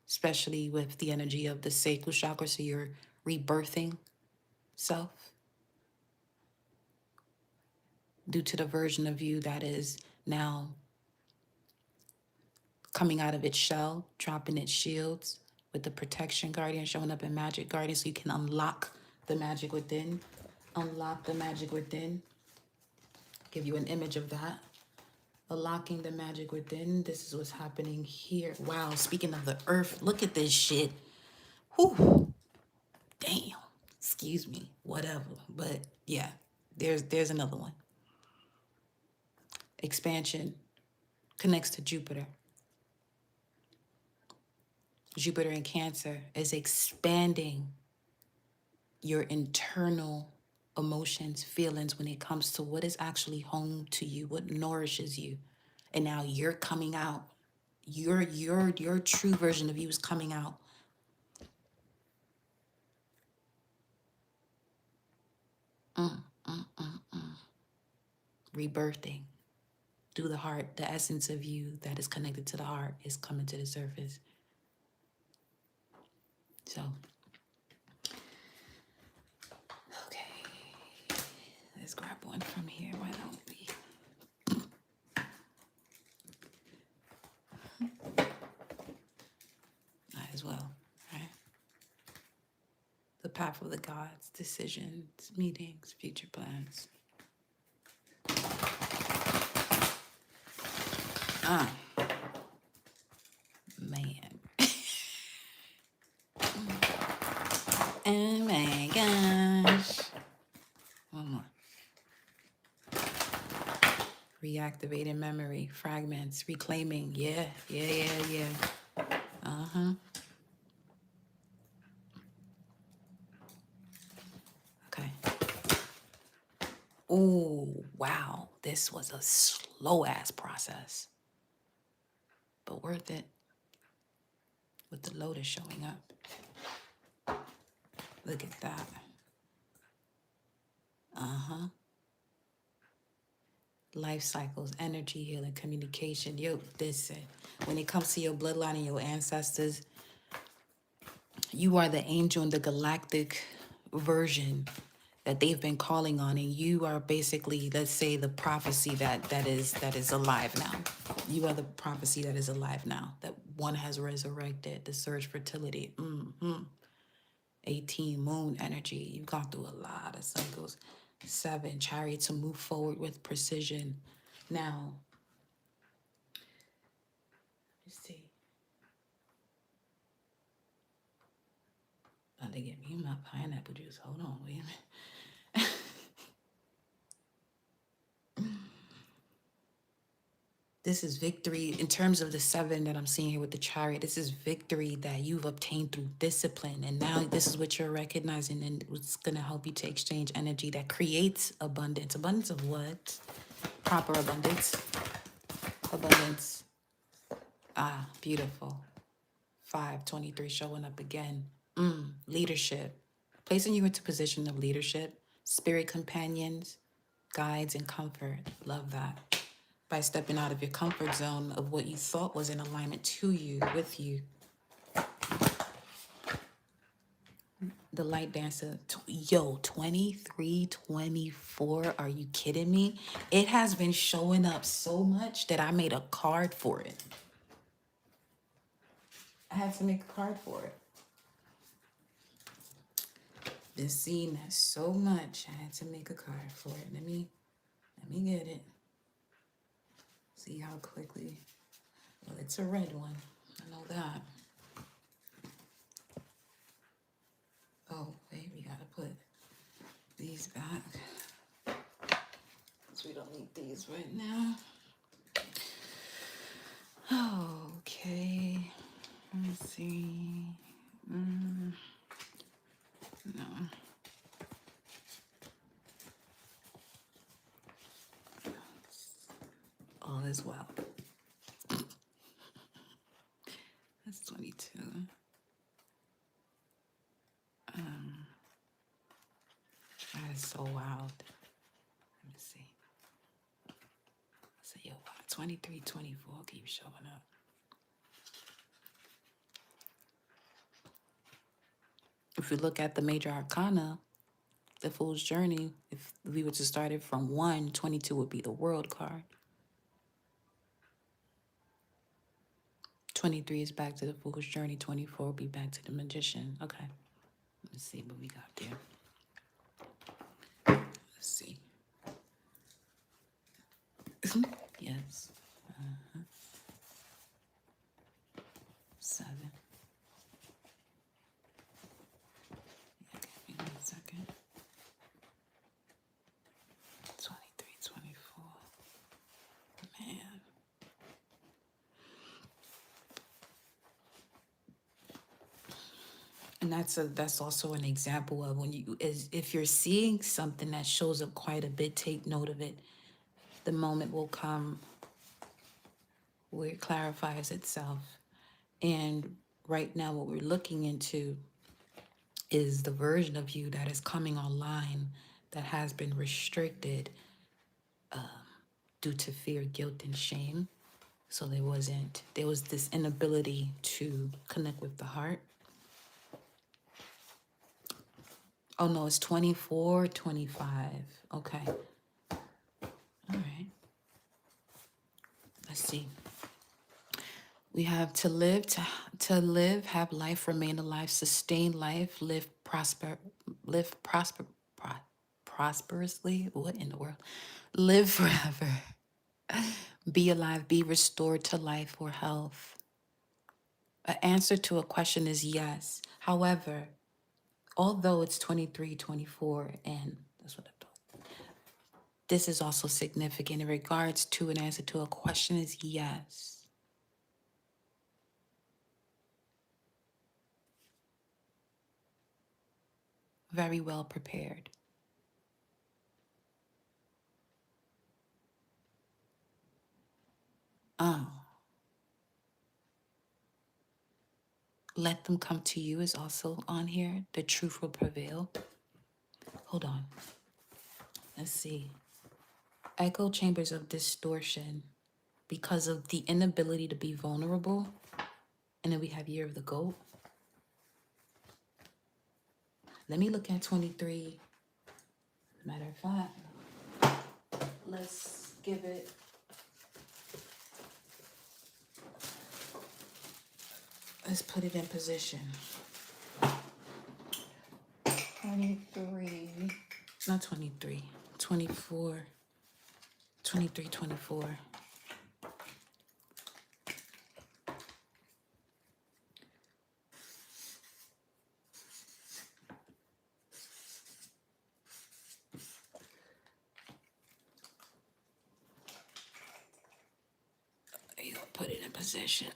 especially with the energy of the sacral chakra. So you're rebirthing self due to the version of you that is now coming out of its shell, dropping its shields with the protection guardian showing up in magic guardian, so you can unlock the magic within. Unlock the magic within. Give you an image of that. Unlocking the magic within. This is what's happening here. Wow, speaking of the earth, look at this shit. Whew. Damn. Excuse me. Whatever. But yeah, there's another one. Expansion connects to Jupiter. Jupiter in Cancer is expanding your internal emotions, feelings when it comes to what is actually home to you, what nourishes you. And now you're coming out. Your true version of you is coming out. Rebirthing through the heart. The essence of you that is connected to the heart is coming to the surface. So, okay, let's grab one from here. Why don't we? Might as well, right? The path of the gods, decisions, meetings, future plans. Man. Oh my gosh. One more. Reactivating memory, fragments, reclaiming. Yeah. Okay. Oh, wow. This was a slow ass process, but worth it with the lotus showing up. Look at that. Life cycles, energy healing, communication. Yo, listen, when it comes to your bloodline and your ancestors, you are the angel in the galactic version that they've been calling on, and you are basically, let's say, the prophecy that is alive now. You are the prophecy that is alive now, that one has resurrected. The surge fertility, 18 moon energy. You've gone through a lot of cycles. 7 chariot, to move forward with precision. Now, let's see. About to get me my pineapple juice. Hold on, wait a minute. This is victory in terms of the 7 that I'm seeing here with the chariot. This is victory that you've obtained through discipline. And now this is what you're recognizing, and it's going to help you to exchange energy that creates abundance. Abundance of what? Proper abundance. Abundance. Ah, beautiful. 523 showing up again. Leadership. Placing you into position of leadership. Spirit companions, guides, and comfort. Love that. By stepping out of your comfort zone of what you thought was in alignment to you, with you. The light dancer, 2324, are you kidding me? It has been showing up so much that I made a card for it. I had to make a card for it. Been seeing that so much, I had to make a card for it. Let me get it. See how quickly. Well, it's a red one. I know that. Oh, wait, we gotta put these back. Because we don't need these right now. Okay. Let me see. No. All is well. That's 22. That is so wild. Let me see. So, 23, 24 keep showing up. If we look at the major arcana, the Fool's Journey, if we were to start it from 1, 22 would be the World card. 23 is back to the Fool's Journey. 24 will be back to the Magician. Okay. Let's see what we got there. Let's see. Yes. 7. Okay, give me 1 second. 23, 24. Man. And that's also an example of when you is if you're seeing something that shows up quite a bit, take note of it. The moment will come where it clarifies itself. And right now what we're looking into is the version of you that is coming online that has been restricted due to fear, guilt, and shame. So there was this inability to connect with the heart. Oh no, it's 24, 25. Okay. All right. Let's see. We have to live, have life, remain alive, sustain life, prosperously. What in the world? Live forever. Be alive, be restored to life or health. An answer to a question is yes. However, although it's 23, 24, and that's what I thought, this is also significant in regards to an answer to a question is yes. Very well prepared. Oh, let them come to you is also on here. The truth will prevail. Hold on. Let's see. Echo chambers of distortion because of the inability to be vulnerable. And then we have Year of the Goat. Let me look at 23. Matter of fact, let's give it. Let's put it in position. 23. Not 23. 24. 23, 24. You put it in position.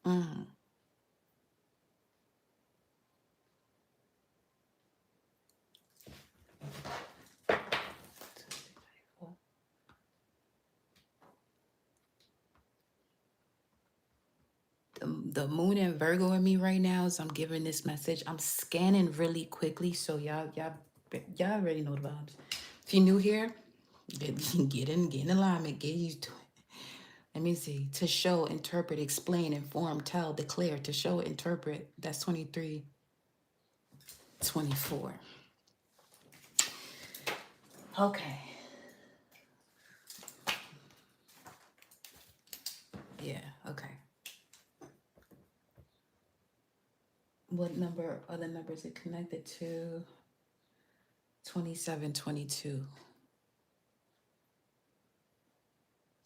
Mm. The moon and Virgo in me right now, so I'm giving this message. I'm scanning really quickly, so y'all already know the vibes. If you're new here, get in alignment, get used to it. Let me see. To show, interpret, explain, inform, tell, declare. To show, interpret. That's 23, 24. Okay. Yeah, okay. What number, other numbers it connected to? 27, 22.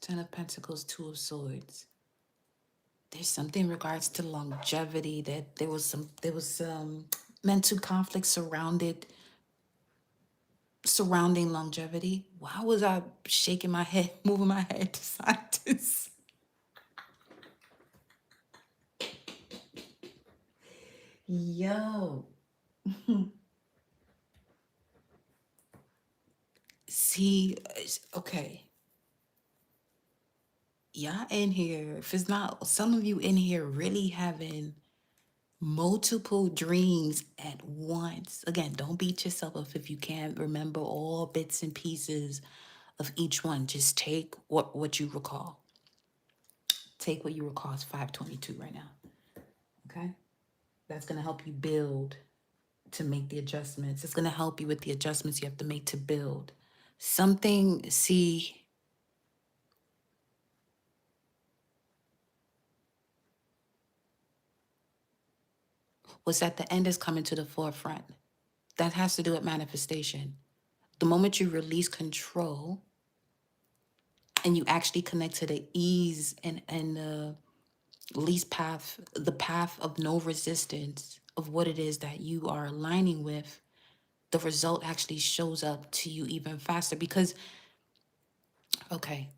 10 of Pentacles, 2 of Swords. There's something in regards to longevity that there was some mental conflict surrounding longevity. Why was I shaking my head, moving my head to side to side? Yo. See, okay. Y'all in here, if it's not, some of you in here really having multiple dreams at once. Again, don't beat yourself up if you can't remember all bits and pieces of each one. Just take what you recall. Take what you recall. It's 522 right now. Okay? That's going to help you build to make the adjustments. It's going to help you with the adjustments you have to make to build. Something, see, what's at the end is coming to the forefront. That has to do with manifestation. The moment you release control and you actually connect to the ease and the least path, the path of no resistance of what it is that you are aligning with, the result actually shows up to you even faster. Because, okay,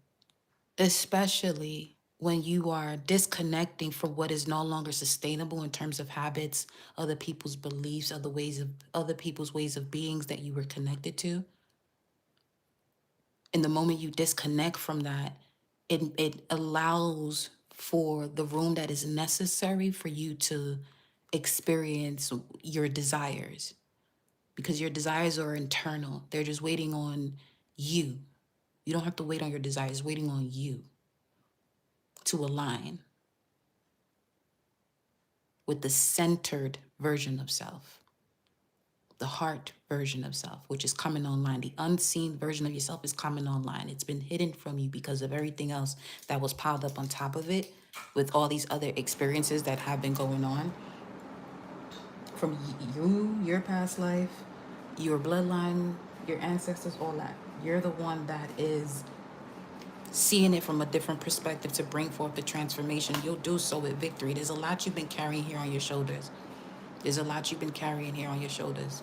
especially when you are disconnecting from what is no longer sustainable in terms of habits, other people's beliefs, other people's ways of beings that you were connected to. And the moment you disconnect from that, it allows for the room that is necessary for you to experience your desires, because your desires are internal. They're just waiting on you. You don't have to wait on your desires, waiting on you to align with the centered version of self, the heart version of self, which is coming online. The unseen version of yourself is coming online. It's been hidden from you because of everything else that was piled up on top of it, with all these other experiences that have been going on from you, your past life, your bloodline, your ancestors, all that. You're the one that is seeing it from a different perspective to bring forth the transformation. You'll do so with victory. There's a lot you've been carrying here on your shoulders. There's a lot you've been carrying here on your shoulders.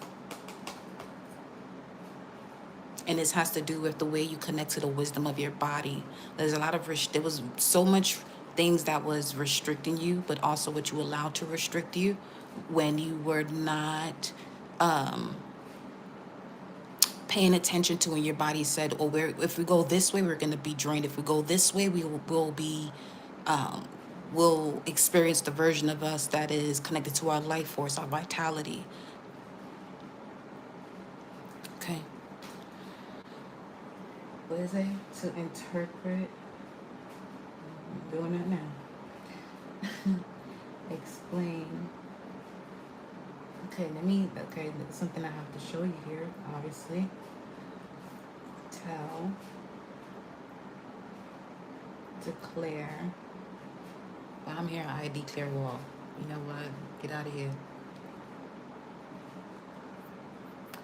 And this has to do with the way you connect to the wisdom of your body. There's a lot of, there was so much things that was restricting you, but also what you allowed to restrict you when you were not paying attention to, when your body said, oh, if we go this way, we're going to be drained. If we go this way, we'll experience the version of us that is connected to our life force, our vitality. Okay. What is it? To interpret. I'm doing it now. Explain. Okay, something I have to show you here, obviously. Tell. Declare. Well, I'm here, I declare wall. You know what? Get out of here.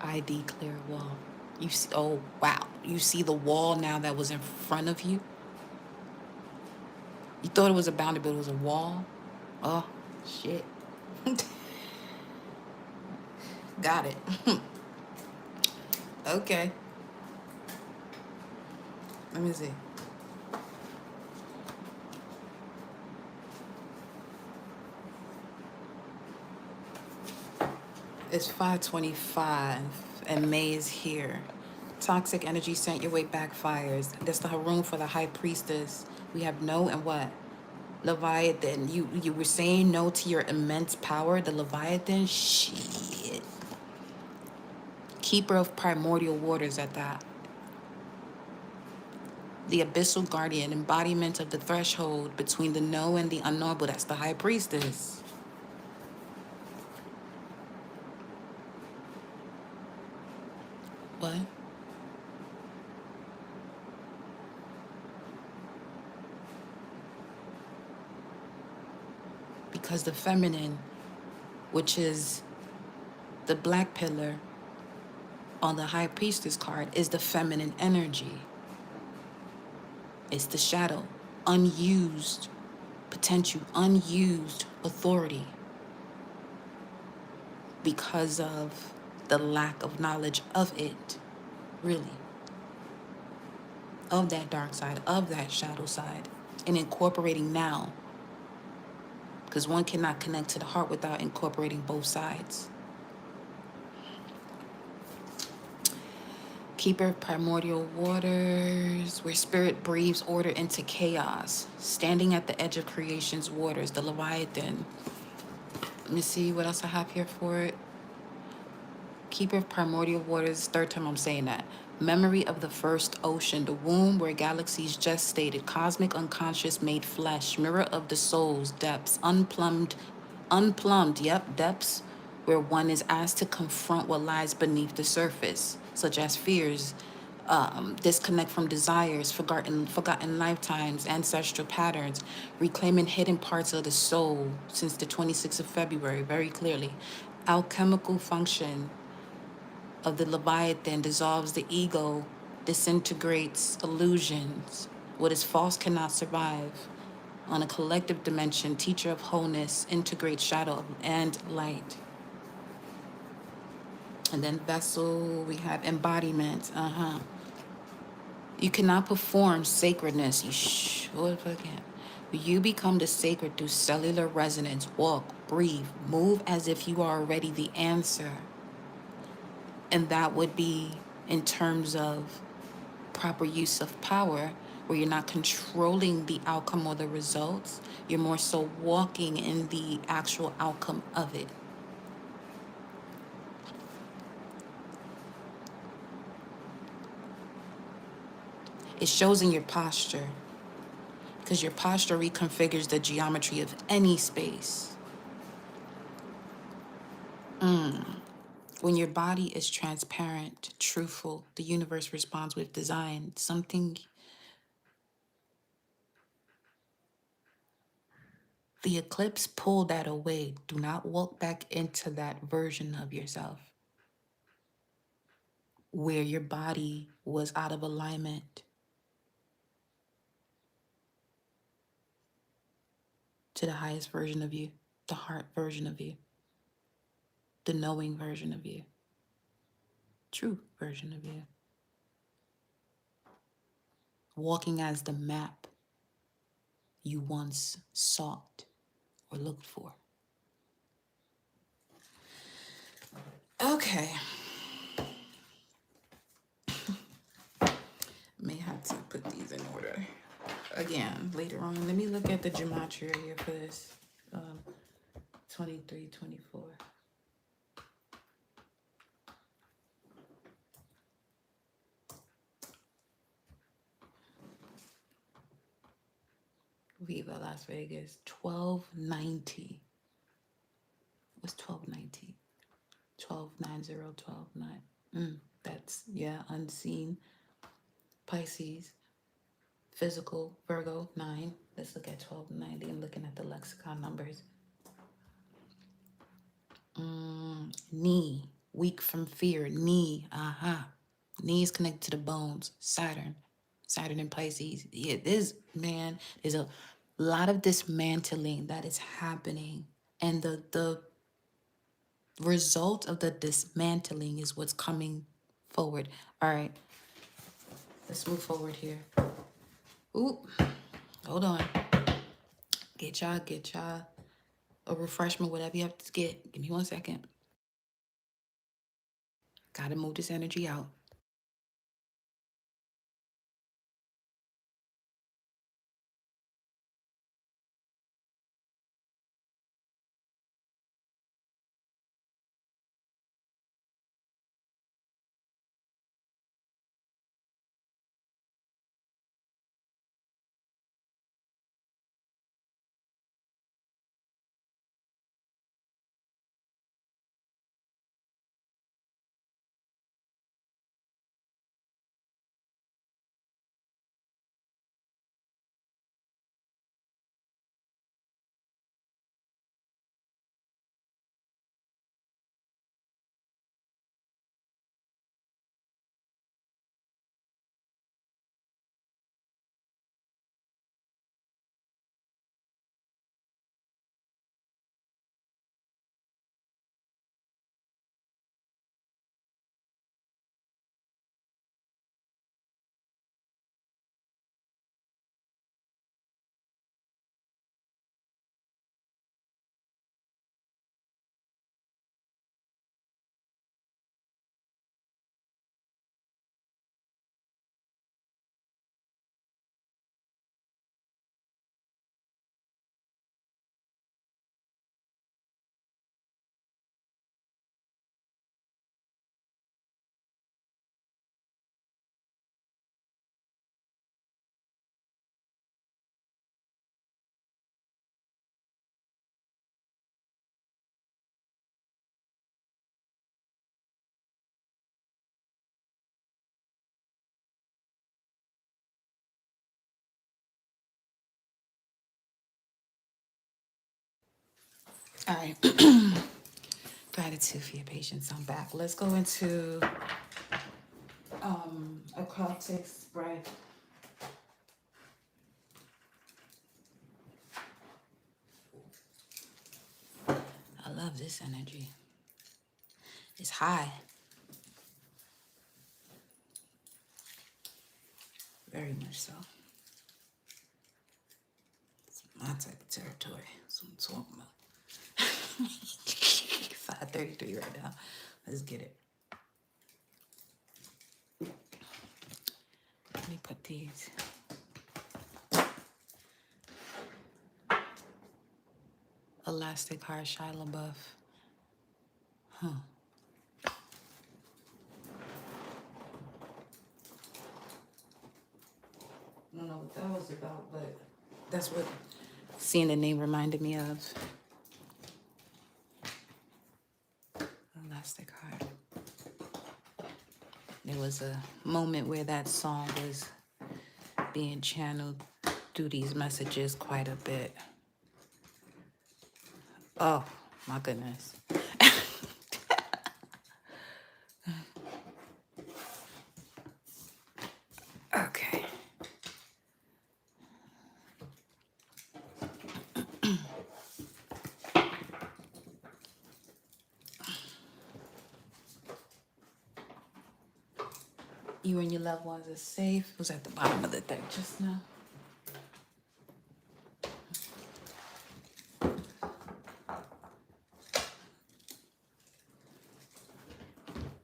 I declare wall. You see, oh, wow. You see the wall now that was in front of you? You thought it was a boundary, but it was a wall? Oh, shit. Got it. Okay. Let me see. It's 5:25 and May is here. Toxic energy sent your way backfires. That's the room for the high priestess. We have no and what? Leviathan. You were saying no to your immense power. The Leviathan? Shit. Keeper of primordial waters at that. The abyssal guardian, embodiment of the threshold between the know and the unknowable. That's the high priestess. What? Because the feminine, which is the black pillar on the high priestess card, is the feminine energy. It's the shadow, unused potential, unused authority, because of the lack of knowledge of it, really, of that dark side, of that shadow side, and incorporating now, because one cannot connect to the heart without incorporating both sides. Keeper of primordial waters, where spirit breathes order into chaos, standing at the edge of creation's waters, the Leviathan. Let me see what else I have here for it. Keeper of primordial waters, third time I'm saying that. Memory of the first ocean, the womb where galaxies gestated, cosmic unconscious made flesh, mirror of the soul's depths, unplumbed, yep, depths, where one is asked to confront what lies beneath the surface, such as fears, disconnect from desires, forgotten lifetimes, ancestral patterns, reclaiming hidden parts of the soul since the 26th of February, very clearly. Alchemical function, of the Leviathan dissolves the ego, disintegrates illusions. What is false cannot survive. On a collective dimension, teacher of wholeness, integrates shadow and light. And then vessel, we have embodiment. You cannot perform sacredness. You sure can't. You become the sacred through cellular resonance. Walk, breathe, move as if you are already the answer. And that would be in terms of proper use of power, where you're not controlling the outcome or the results. You're more so walking in the actual outcome of it. It shows in your posture, because your posture reconfigures the geometry of any space. When your body is transparent, truthful, the universe responds with design. Something, the eclipse pulled that away. Do not walk back into that version of yourself where your body was out of alignment to the highest version of you, the heart version of you, the knowing version of you, true version of you. Walking as the map you once sought or looked for. Okay. May have to put these in order again later on. Let me look at the gematria here for this 23, 24. Viva Las Vegas, 1290. What's 1290? 1290, 129. That's, yeah, unseen. Pisces, physical, Virgo, 9. Let's look at 1290. I'm looking at the lexicon numbers. Knee, weak from fear. Knee, Knee is connected to the bones. Saturn in Pisces. Yeah, there's a lot of dismantling that is happening. And the result of the dismantling is what's coming forward. All right, let's move forward here. Ooh, hold on. Get y'all a refreshment, whatever you have to get. Give me 1 second. Gotta move this energy out. All right. Gratitude for your patience. I'm back. Let's go into occultic spread. I love this energy. It's high. Very much so. It's my type of territory. That's what I'm talking about. 5:33 right now. Let's get it. Let me put these. Elastic Heart, Shia LaBeouf. Huh. I don't know what that was about, but that's what seeing the name reminded me of. Elastic Heart. There was a moment where that song was being channeled through these messages quite a bit. Oh, my goodness. Okay. You and your loved ones are safe. Who's at the bottom of the deck just now?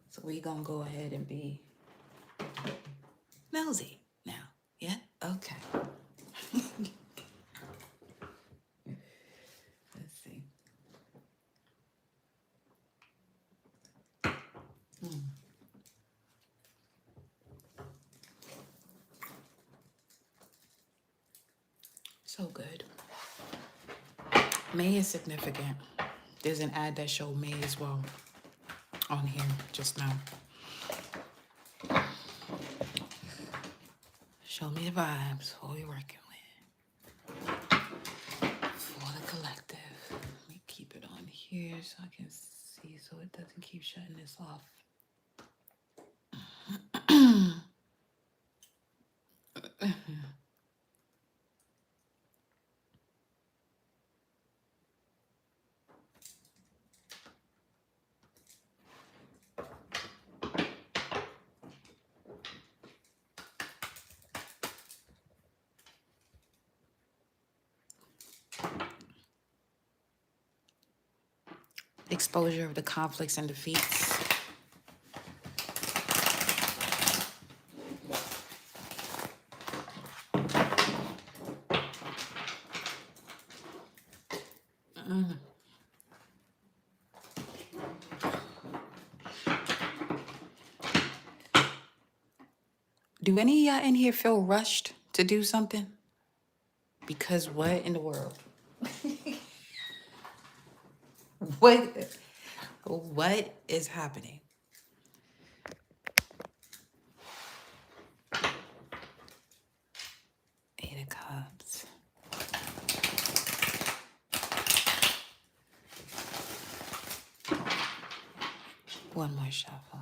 So we gonna go ahead and be nosy now. Yeah? Okay. Let's see. So good. May is significant. There's an ad that showed May as well on here just now. Show me the vibes. What we working with for the collective. Let me keep it on here so I can see so it doesn't keep shutting this off. Exposure of the conflicts and defeats. Do any of y'all in here feel rushed to do something? Because what in the world? What is happening? Eight of Cups. One more shuffle.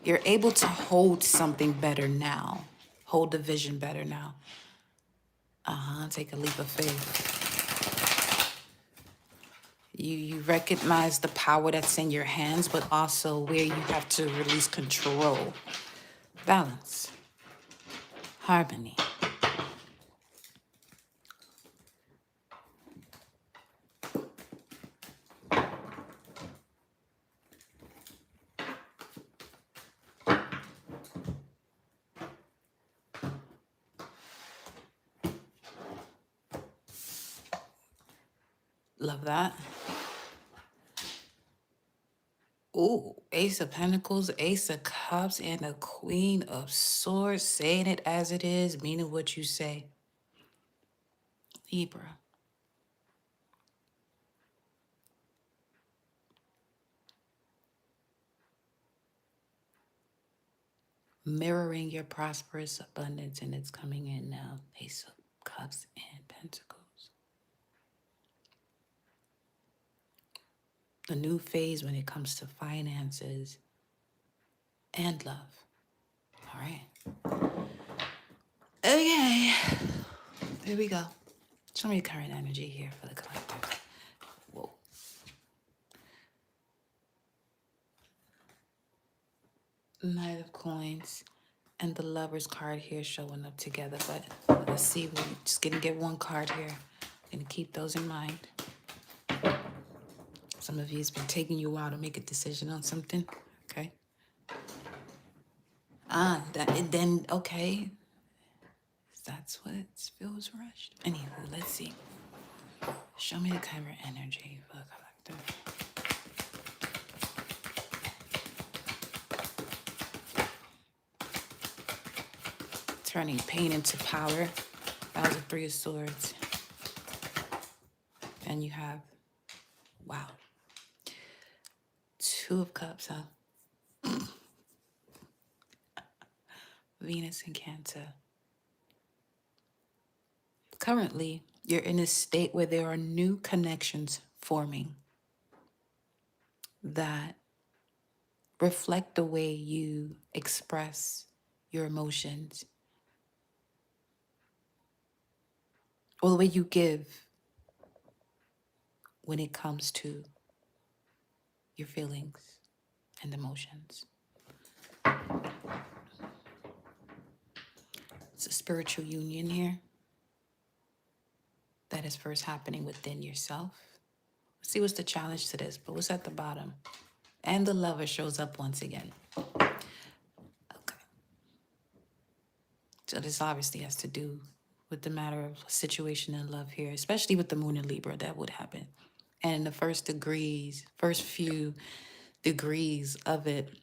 You're able to hold something better now. Hold the vision better now. Take a leap of faith. You recognize the power that's in your hands, but also where you have to release control. Balance. Harmony. Love that. Ooh, Ace of Pentacles, Ace of Cups, and the Queen of Swords. Saying it as it is, meaning what you say. Libra. Mirroring your prosperous abundance, and it's coming in now. Ace of Cups and Pentacles. A new phase when it comes to finances and love. All right. Okay. Here we go. Show me current energy here for the collective. Whoa. Knight of Coins and the Lover's card here showing up together. But let's see. We're just going to get one card here. Going to keep those in mind. Some of you, it's been taking you a while to make a decision on something. Okay. Okay. That's what it feels rushed. Anywho, let's see. Show me the current energy for the collective. Turning pain into power. That was a 3 of Swords. And you have, wow, 2 of Cups, huh? Venus and Cancer. Currently, you're in a state where there are new connections forming that reflect the way you express your emotions or the way you give when it comes to your feelings and emotions. It's a spiritual union here that is first happening within yourself. Let's see what's the challenge to this, but what's at the bottom? And the Lover shows up once again. Okay. So this obviously has to do with the matter of situation in love here, especially with the Moon in Libra, that would happen. And in the first few degrees of it,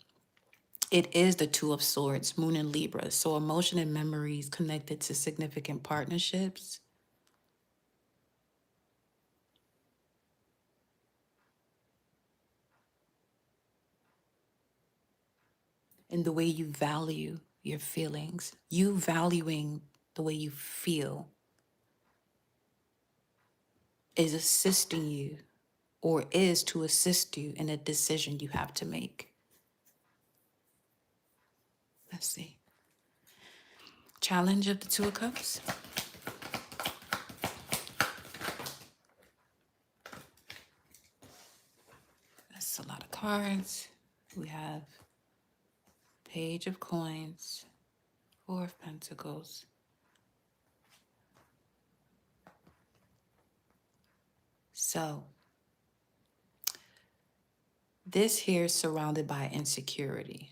it is the 2 of Swords, Moon in Libra. So emotion and memories connected to significant partnerships. And the way you value your feelings, you valuing the way you feel is assisting you or is to assist you in a decision you have to make. Let's see. Challenge of the 2 of Cups. That's a lot of cards. We have Page of Coins, 4 of Pentacles. So, this here is surrounded by insecurity.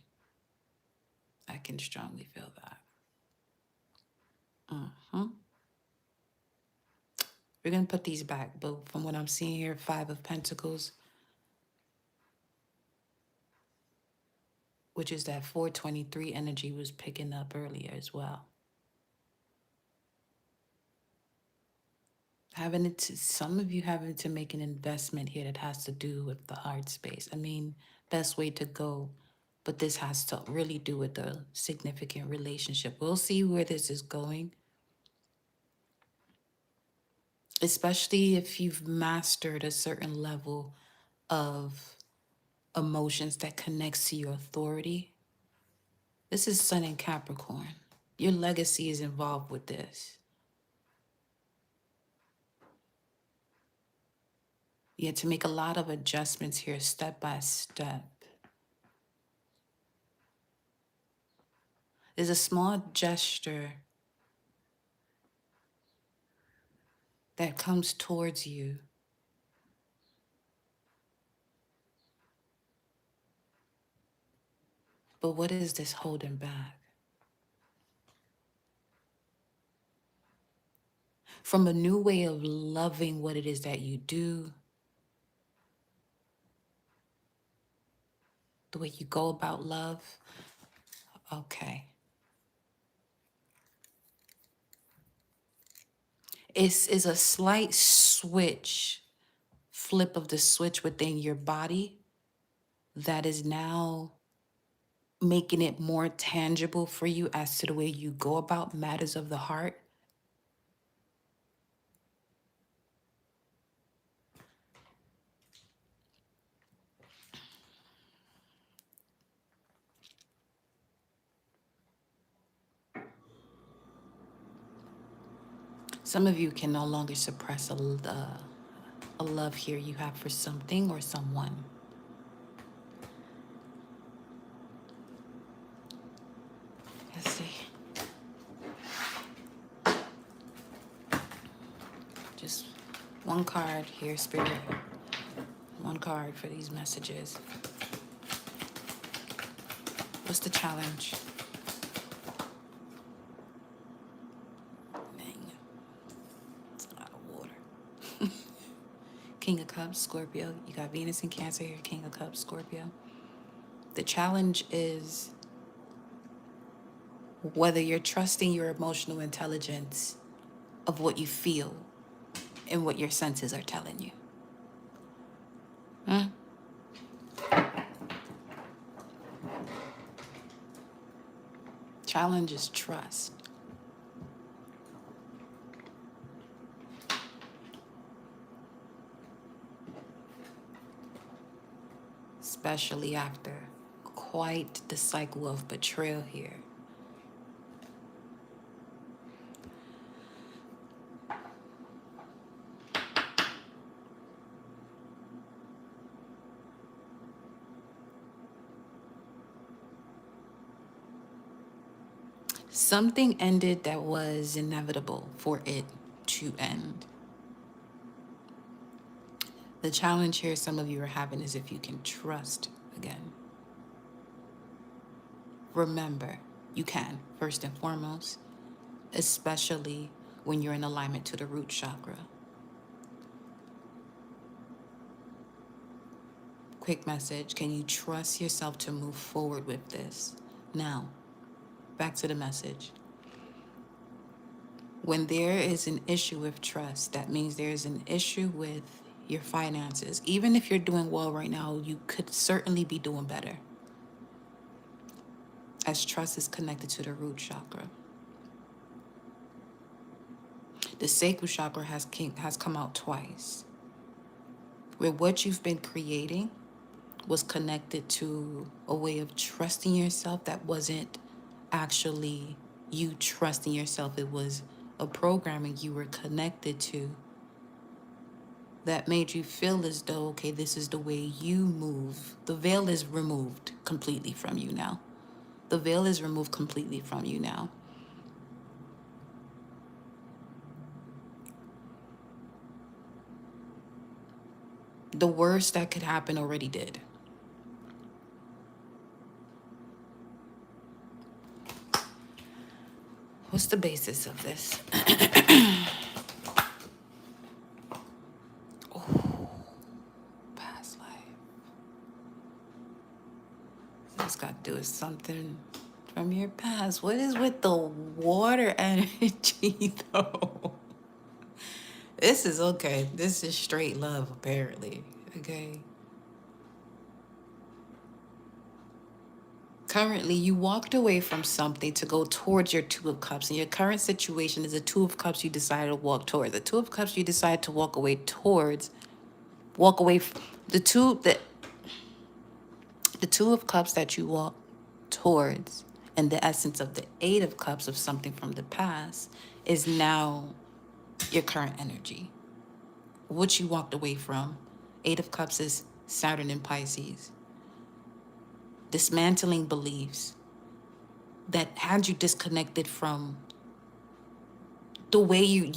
I can strongly feel that. We're going to put these back, but from what I'm seeing here, 5 of Pentacles, which is that 423 energy was picking up earlier as well. Some of you having to make an investment here that has to do with the heart space. I mean, best way to go, but this has to really do with the significant relationship. We'll see where this is going, especially if you've mastered a certain level of emotions that connects to your authority. This is Sun in Capricorn. Your legacy is involved with this. You have to make a lot of adjustments here, step by step. There's a small gesture that comes towards you. But what is this holding back? From a new way of loving what it is that you do, the way you go about love. Okay. It's a slight switch, flip of the switch within your body that is now making it more tangible for you as to the way you go about matters of the heart. Some of you can no longer suppress a love here you have for something or someone. Let's see. Just one card here, Spirit. One card for these messages. What's the challenge? Dang. It's a lot of water. King of Cups, Scorpio. You got Venus in Cancer here, King of Cups, Scorpio. The challenge is whether you're trusting your emotional intelligence of what you feel and what your senses are telling you. Challenge is trust. Especially after quite the cycle of betrayal here. Something ended that was inevitable for it to end. The challenge here some of you are having is if you can trust again. Remember, you can, first and foremost, especially when you're in alignment to the root chakra. Quick message, can you trust yourself to move forward with this? Now, back to the message. When there is an issue with trust, that means there is an issue with your finances. Even if you're doing well right now, you could certainly be doing better, as trust is connected to the root chakra. The sacral chakra has come out twice, where what you've been creating was connected to a way of trusting yourself that wasn't actually you trusting yourself. It was a programming you were connected to that made you feel as though, okay, this is the way you move. The veil is removed completely from you now. The veil is removed completely from you now. The worst that could happen already did. What's the basis of this? Oh, past life. It's got to do with something from your past. What is with the water energy, though? This is okay. This is straight love, apparently. Okay. Currently, you walked away from something to go towards your Two of Cups. And your current situation is a Two of Cups you decided to walk towards. The Two of Cups you decided to walk away towards. Walk away from the Two of Cups that you walk towards, and the essence of the Eight of Cups of something from the past is now your current energy. What you walked away from. Eight of Cups is Saturn in Pisces. Dismantling beliefs that had you disconnected from the way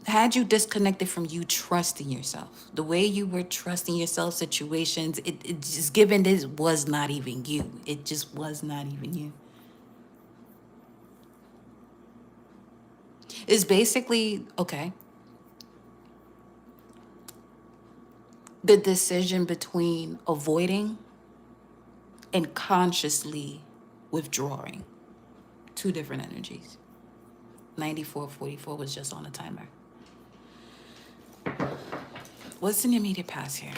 had you disconnected from you trusting yourself. The way you were trusting yourself, situations, it just given this was not even you. It just was not even you. It's basically, okay, the decision between avoiding and consciously withdrawing. Two different energies. 9444 was just on a timer. What's in the immediate past here?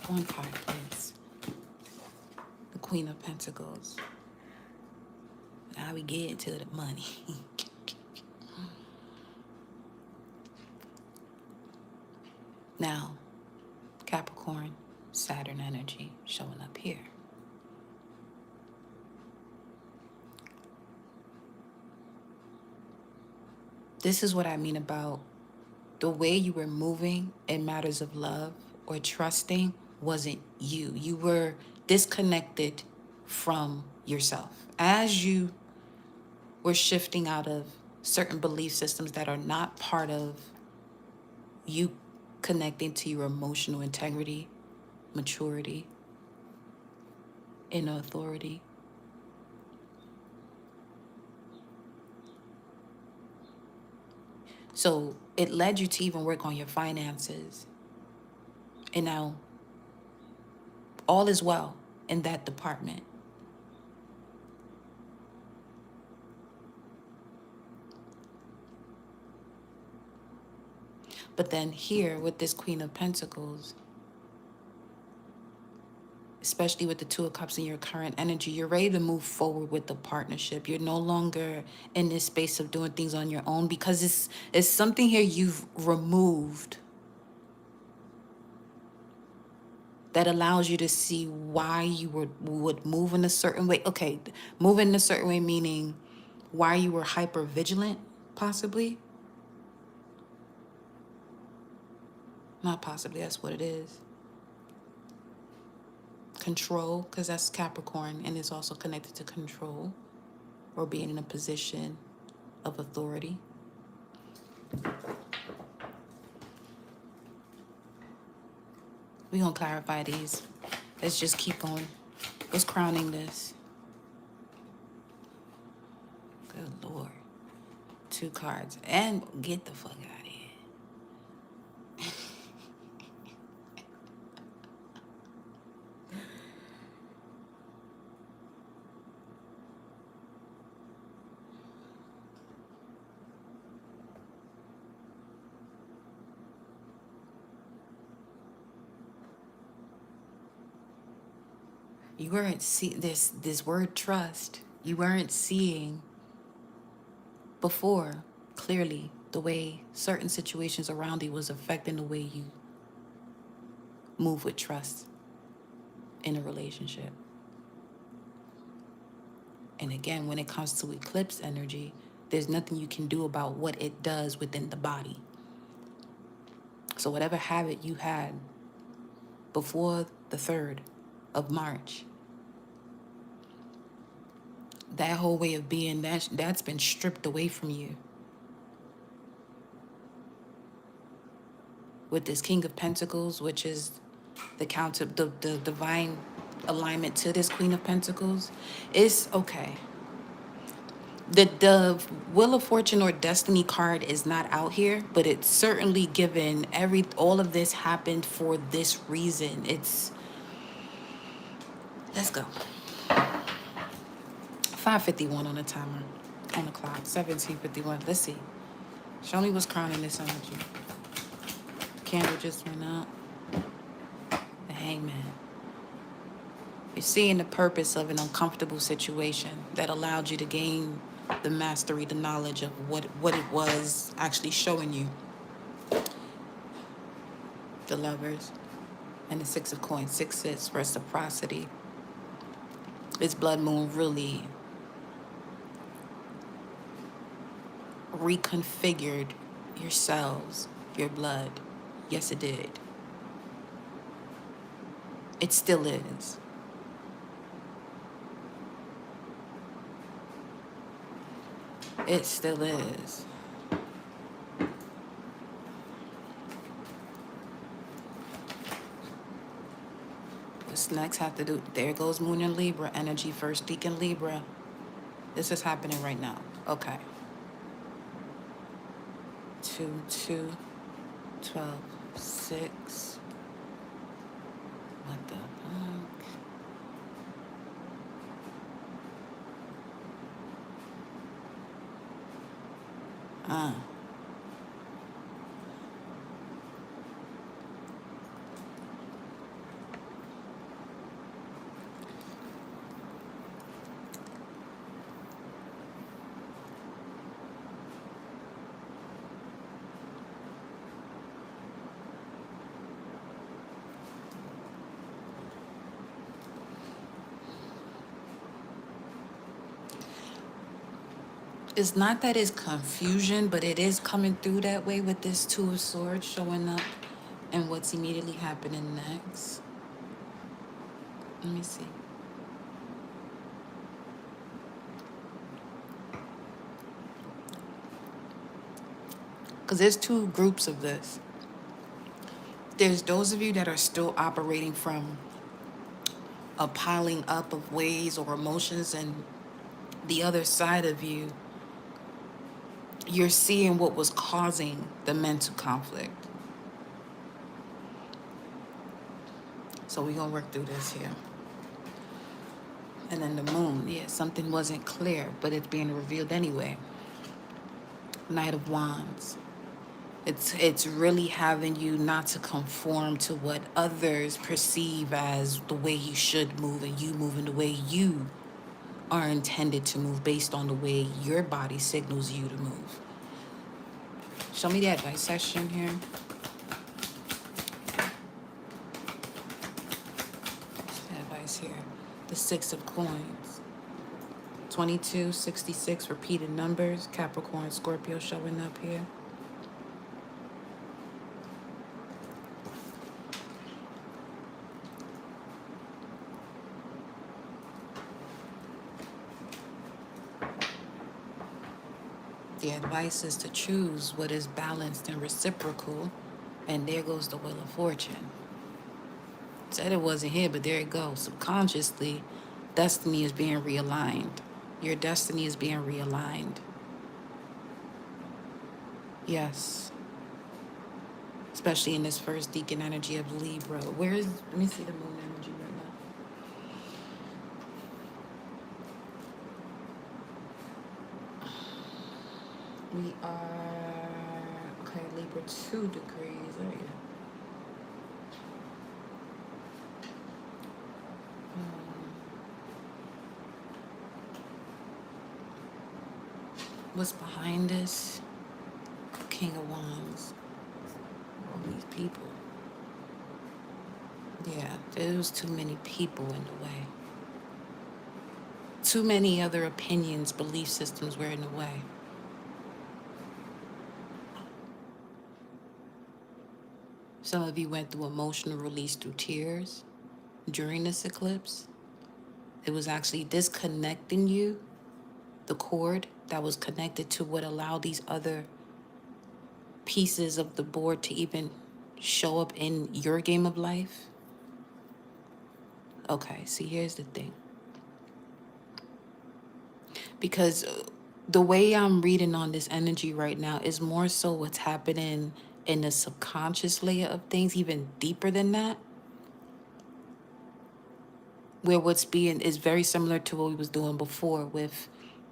One card, please. The Queen of Pentacles. Now we get into the money. Now, Capricorn, Saturn energy showing up here. This is what I mean about the way you were moving in matters of love or trusting wasn't you. You were disconnected from yourself. As you were shifting out of certain belief systems that are not part of you connecting to your emotional integrity, maturity, inner authority. So it led you to even work on your finances. And now all is well in that department. But then here with this Queen of Pentacles, especially with the Two of Cups in your current energy, you're ready to move forward with the partnership. You're no longer in this space of doing things on your own, because it's something here you've removed that allows you to see why you would move in a certain way. Okay, move in a certain way meaning why you were hyper vigilant, possibly. Not possibly, that's what it is. Control, because that's Capricorn, and it's also connected to control or being in a position of authority. We're going to clarify these. Let's just keep going. What's crowning this? Good Lord. 2 cards. And get the fuck out of here. You weren't seeing this word trust. You weren't seeing before clearly the way certain situations around you was affecting the way you move with trust in a relationship. And again, when it comes to eclipse energy, there's nothing you can do about what it does within the body. So whatever habit you had before the 3rd of March, that whole way of being, that's been stripped away from you. With this King of Pentacles, which is the counter, the divine alignment to this Queen of Pentacles, it's okay. The Wheel of Fortune or Destiny card is not out here, but it's certainly given all of this happened for this reason. Let's go. 5:51 on the timer, on the clock, 17:51. Let's see. Show me what's crowning this energy. Candle just went out. The Hangman. You're seeing the purpose of an uncomfortable situation that allowed you to gain the mastery, the knowledge of what it was actually showing you. The Lovers and the 6 of Coins. 6 is reciprocity. This blood moon really reconfigured your cells, your blood. Yes, it did. It still is. It still is. What's next have to do? There goes Moon in Libra energy, first week in Libra. This is happening right now. Okay. 2, 2, 12, 6. What the fuck? It's not that it's confusion, but it is coming through that way with this Two of Swords showing up and what's immediately happening next. Let me see. Because there's two groups of this. There's those of you that are still operating from a piling up of ways or emotions, and the other side of you, you're seeing what was causing the mental conflict. So we're going to work through this here. And then the moon, yeah, something wasn't clear, but it's being revealed anyway. Knight of Wands. It's really having you not to conform to what others perceive as the way you should move, and you moving the way you are intended to move based on the way your body signals you to move. Show me the advice session here. Advice here. The Six of Coins. 22, 66, repeated numbers. Capricorn, Scorpio showing up here. The advice is to choose what is balanced and reciprocal. And there goes the Wheel of Fortune. Said it wasn't here, but there it goes. Subconsciously, destiny is being realigned. Your destiny is being realigned. Yes. Especially in this first deacon energy of Libra. Let me see the moon energy right now. We are, okay, Libra 2 degrees. There you go. What's behind this? King of Wands. All these people. Yeah, there was too many people in the way. Too many other opinions, belief systems were in the way. Some of you went through emotional release through tears during this eclipse. It was actually disconnecting you, the cord that was connected to what allowed these other pieces of the board to even show up in your game of life. Okay, see, here's the thing. Because the way I'm reading on this energy right now is more so what's happening in the subconscious layer of things, even deeper than that. Where what's being is very similar to what we was doing before with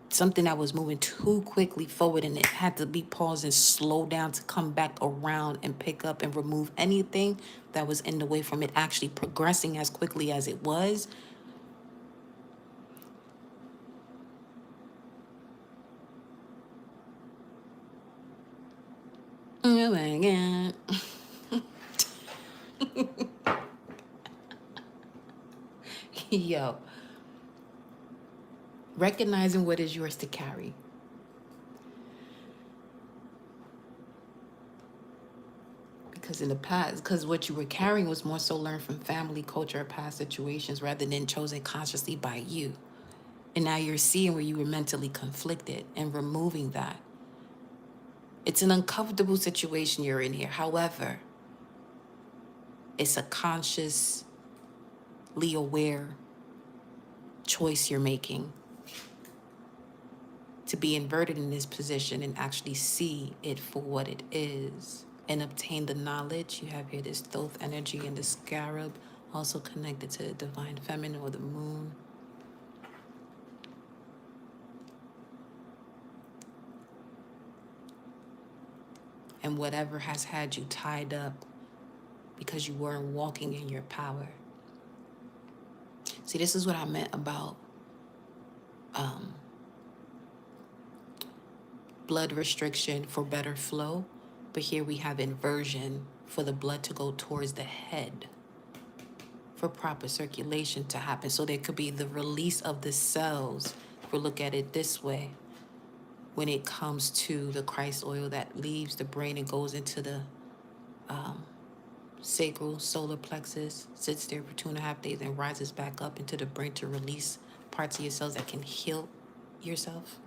something that was moving too quickly forward, and it had to be paused and slow down to come back around and pick up and remove anything that was in the way from it actually progressing as quickly as it was. Oh my God. Yo. Recognizing what is yours to carry. Because in the past, because what you were carrying was more so learned from family, culture, or past situations rather than chosen consciously by you. And now you're seeing where you were mentally conflicted and removing that. It's an uncomfortable situation you're in here. However, it's a consciously aware choice you're making to be inverted in this position and actually see it for what it is and obtain the knowledge. You have here this Thoth energy and the scarab, also connected to the divine feminine or the moon. And whatever has had you tied up because you weren't walking in your power. See, this is what I meant about blood restriction for better flow. But here we have inversion for the blood to go towards the head for proper circulation to happen. So there could be the release of the cells, if we look at it this way, when it comes to the Christ oil that leaves the brain and goes into the sacral solar plexus, sits there for 2.5 days, and rises back up into the brain to release parts of yourselves that can heal yourself,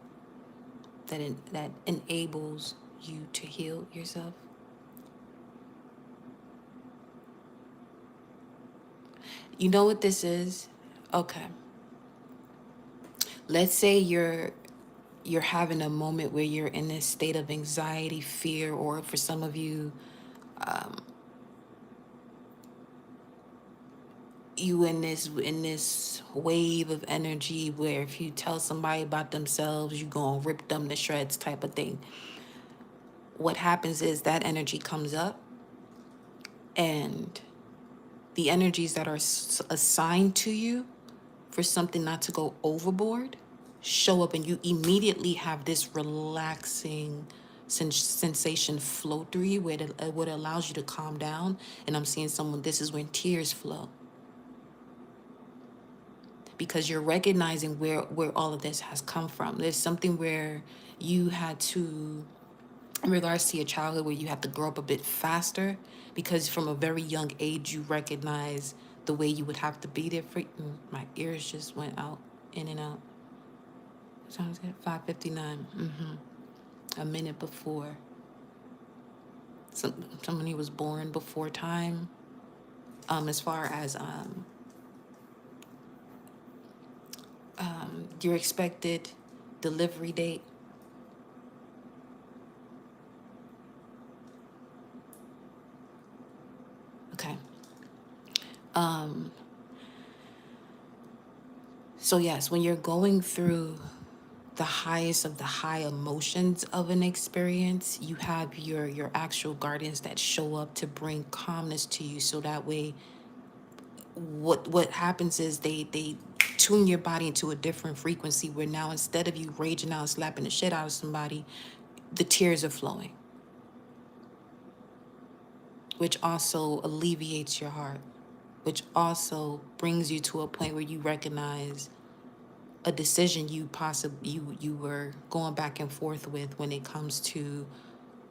that enables you to heal yourself. You know what this is? Okay. Let's say you're having a moment where you're in this state of anxiety, fear, or for some of you, you in this wave of energy where if you tell somebody about themselves, you gonna rip them to shreds type of thing. What happens is that energy comes up, and the energies that are assigned to you for something not to go overboard show up, and you immediately have this relaxing sensation flow through you where what allows you to calm down. And I'm seeing someone, this is when tears flow, because you're recognizing where all of this has come from. There's something where you had to, in regards to your childhood, where you have to grow up a bit faster, because from a very young age you recognize the way you would have to be there for. My ears just went out, in and out. Sounds good. 5:59. A minute before. Somebody was born before time. As far as your expected delivery date. Okay. So yes, when you're going through the highest of the high emotions of an experience, you have your actual guardians that show up to bring calmness to you. So that way, what happens is they tune your body into a different frequency, where now instead of you raging out and slapping the shit out of somebody, the tears are flowing, which also alleviates your heart, which also brings you to a point where you recognize a decision you were going back and forth with when it comes to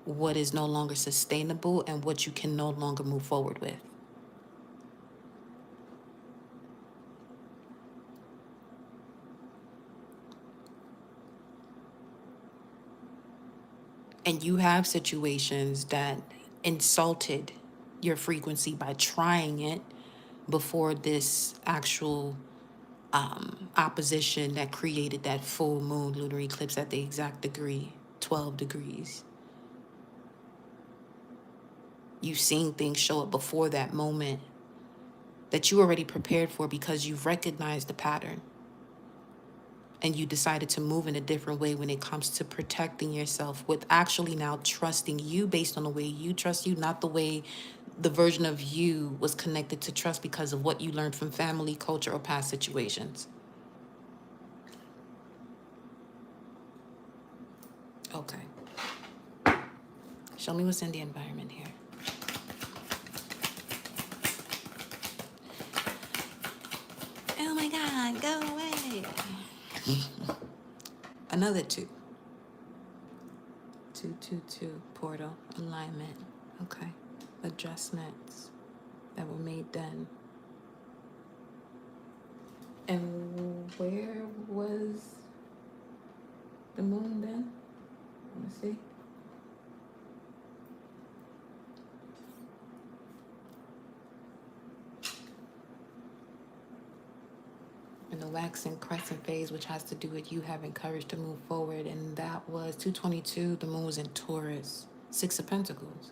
what is no longer sustainable and what you can no longer move forward with. And you have situations that insulted your frequency by trying it before this actual opposition that created that full moon lunar eclipse at the exact degree, 12 degrees. You've seen things show up before that moment that you already prepared for, because you've recognized the pattern. And you decided to move in a different way when it comes to protecting yourself, with actually now trusting you based on the way you trust you, not the way the version of you was connected to trust because of what you learned from family, culture, or past situations. Okay. Show me what's in the environment here. Oh my God, go away. Another 2. 222 portal alignment. Okay. Adjustments that were made then. And where was the moon then? Let's see. In the waxing crescent phase, which has to do with you having courage to move forward. And that was 222. The moon was in Taurus. 6 of Pentacles.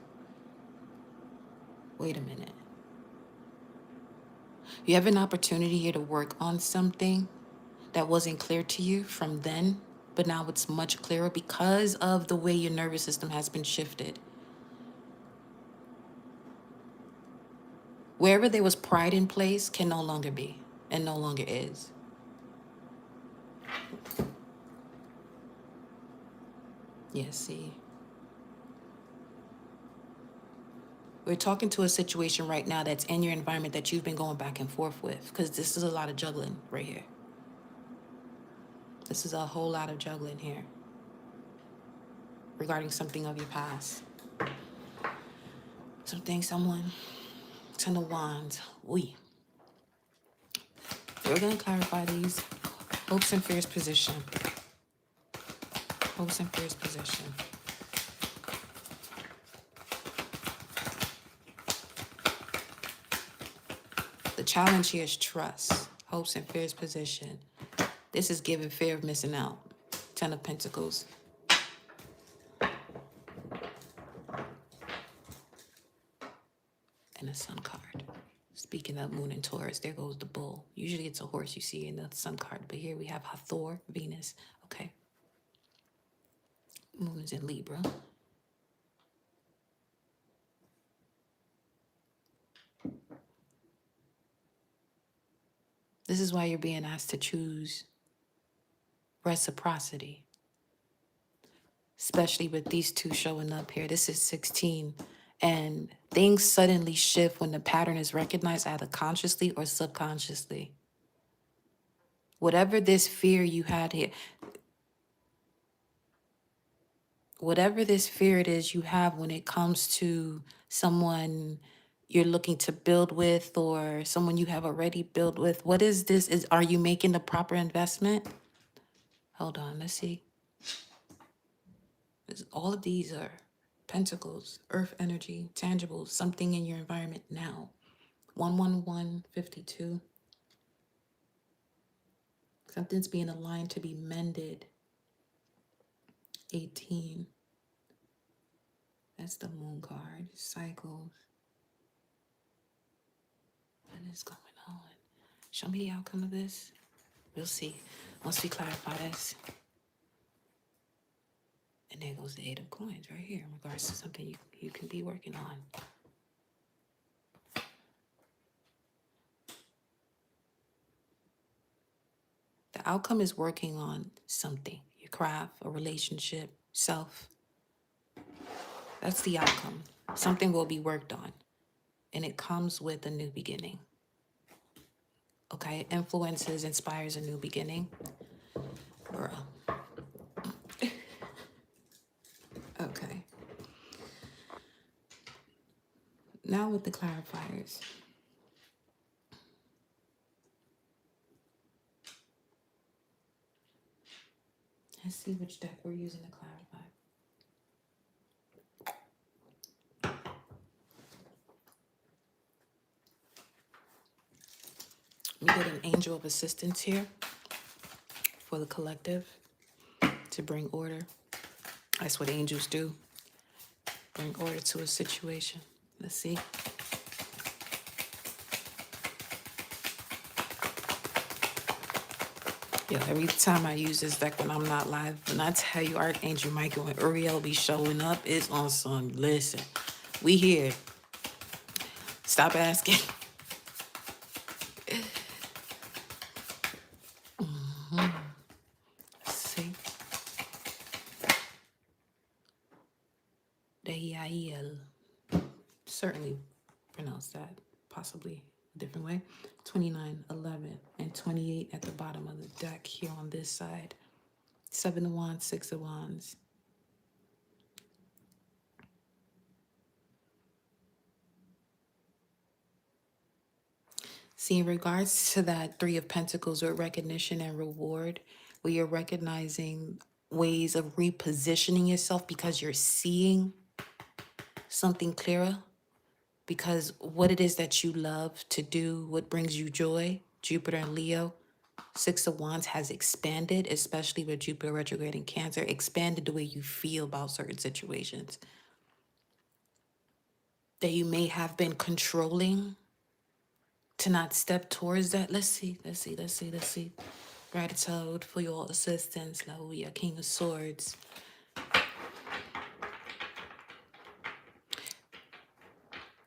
Wait a minute. You have an opportunity here to work on something that wasn't clear to you from then, but now it's much clearer because of the way your nervous system has been shifted. Wherever there was pride in place can no longer be, and no longer is. Yeah, see. We're talking to a situation right now that's in your environment that you've been going back and forth with, because this is a lot of juggling right here. This is a whole lot of juggling here. regarding something of your past. Something, someone, Ten of Wands. We're going to clarify these. Hopes and fears position. Hopes and fears position. The challenge here is trust. Hopes and fears position. This is giving fear of missing out. Ten of Pentacles. And a Sun card. Speaking of Moon and Taurus, there goes the bull. Usually it's a horse you see in the Sun card, but here we have Hathor, Venus. Okay. Moon's in Libra. This is why you're being asked to choose reciprocity. Especially with these two showing up here. This is 16. And things suddenly shift when the pattern is recognized either consciously or subconsciously. Whatever this fear you had here, whatever this fear it is you have when it comes to someone you're looking to build with or someone you have already built with, what is this? Are you making the proper investment? Hold on, let's see. All of these are Pentacles, Earth energy, tangible, something in your environment now. 11152. Something's being aligned to be mended. 18. That's the Moon card. Cycles. What is going on? Show me the outcome of this. We'll see once we clarify this. And there goes the Eight of Coins right here in regards to something you can be working on. The outcome is working on something. Your craft, a relationship, self. That's the outcome. Something will be worked on. And it comes with a new beginning. Okay? Influences, inspires a new beginning. Girl. Okay. Now with the clarifiers. Let's see which deck we're using to clarify. We get an angel of assistance here for the collective to bring order. That's what angels do. Bring order to a situation. Let's see. Yo, every time I use this deck when I'm not live, when I tell you Archangel Michael and Uriel be showing up, it's on some, listen, we here. Stop asking. Let's see. Dehiel. Certainly pronounce that possibly a different way. 29, 11, and 28 at the bottom of the deck here on this side. 7 of Wands, 6 of Wands. See, in regards to that 3 of Pentacles with recognition and reward, where you're recognizing ways of repositioning yourself because you're seeing something clearer, because what it is that you love to do, what brings you joy, Jupiter and Leo, 6 of Wands has expanded, especially with Jupiter retrograde in Cancer, expanded the way you feel about certain situations that you may have been controlling to not step towards that. Let's see. Gratitude for your assistance, Hallelujah. King of Swords.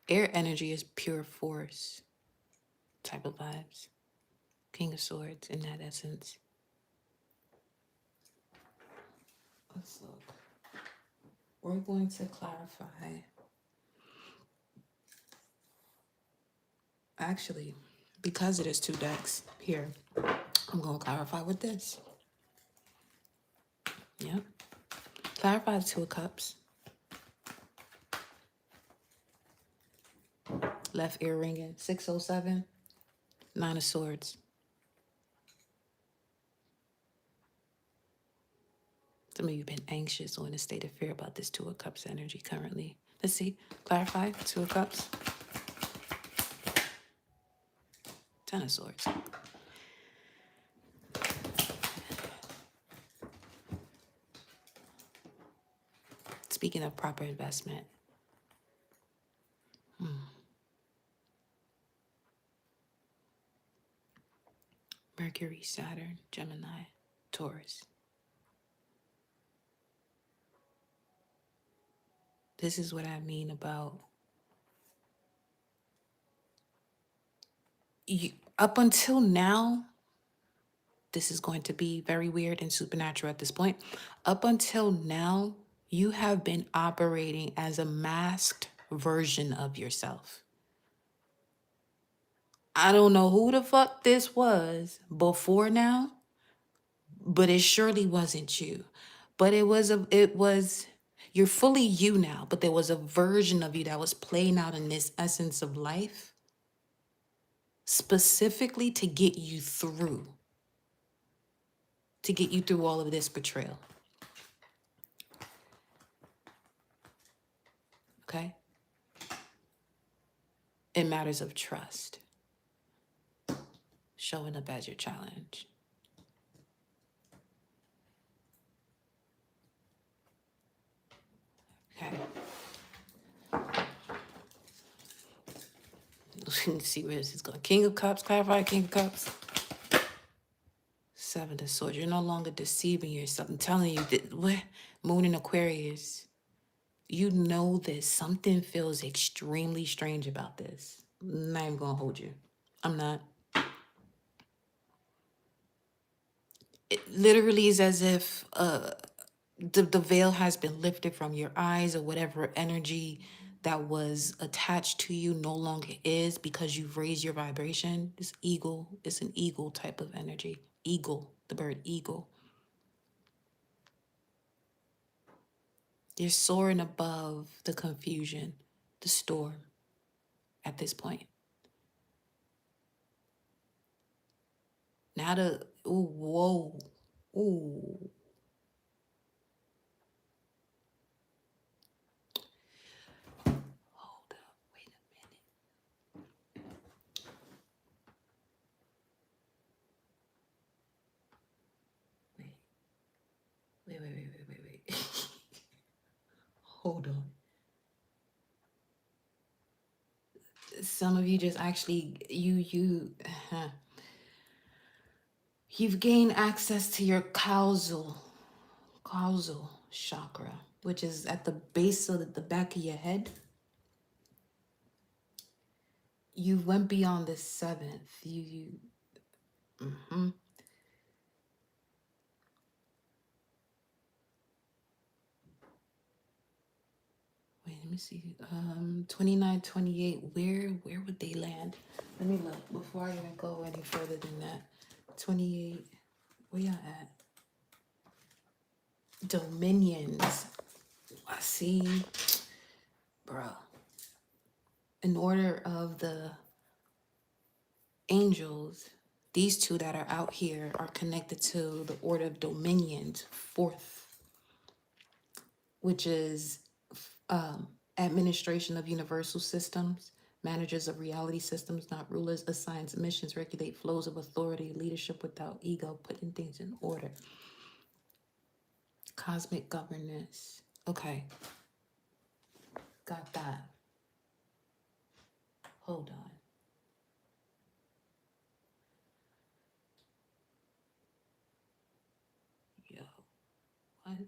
Air energy is pure force type of vibes. King of Swords in that essence. Let's look. We're going to clarify. Actually, because it is 2 decks here, I'm going to clarify with this. Yep. Clarify the Two of Cups. Left ear ringing. 607. Nine of Swords. Some of you have been anxious or in a state of fear about this Two of Cups energy currently. Let's see. Clarify. Two of Cups. Ten of Swords. Speaking of proper investment. Mercury, Saturn, Gemini, Taurus. This is what I mean about you. Up until now, this is going to be very weird and supernatural at this point. Up until now, you have been operating as a masked version of yourself. I don't know who the fuck this was before now, but it surely wasn't you. But you're fully you now, but there was a version of you that was playing out in this essence of life specifically to get you through all of this betrayal. Okay? In matters of trust. Showing up as your challenge. Okay. Let's see where this is going. King of Cups, clarify King of Cups. Seven of Swords. You're no longer deceiving yourself. I'm telling you that Moon in Aquarius. You know this. Something feels extremely strange about this. I'm not even gonna hold you. I'm not. It literally is as if the veil has been lifted from your eyes, or whatever energy that was attached to you no longer is, because you've raised your vibration. This eagle, it's an eagle type of energy. Eagle, the bird eagle. You're soaring above the confusion, the storm at this point. Now whoa, ooh. Hold up, wait a minute. Wait. Hold on. Some of you just actually, you've gained access to your causal chakra, which is at the base of the back of your head. You went beyond the seventh. Wait, let me see. 29, 28. Where would they land? Let me look before I even go any further than that. 28. Where y'all at? Dominions. I see, bro. In order of the angels, these two that are out here are connected to the order of dominions, fourth, which is administration of universal systems, managers of reality systems, not rulers, assigns missions, regulate flows of authority, leadership without ego, putting things in order. Cosmic governance. Okay. Got that. Hold on. Yo, what?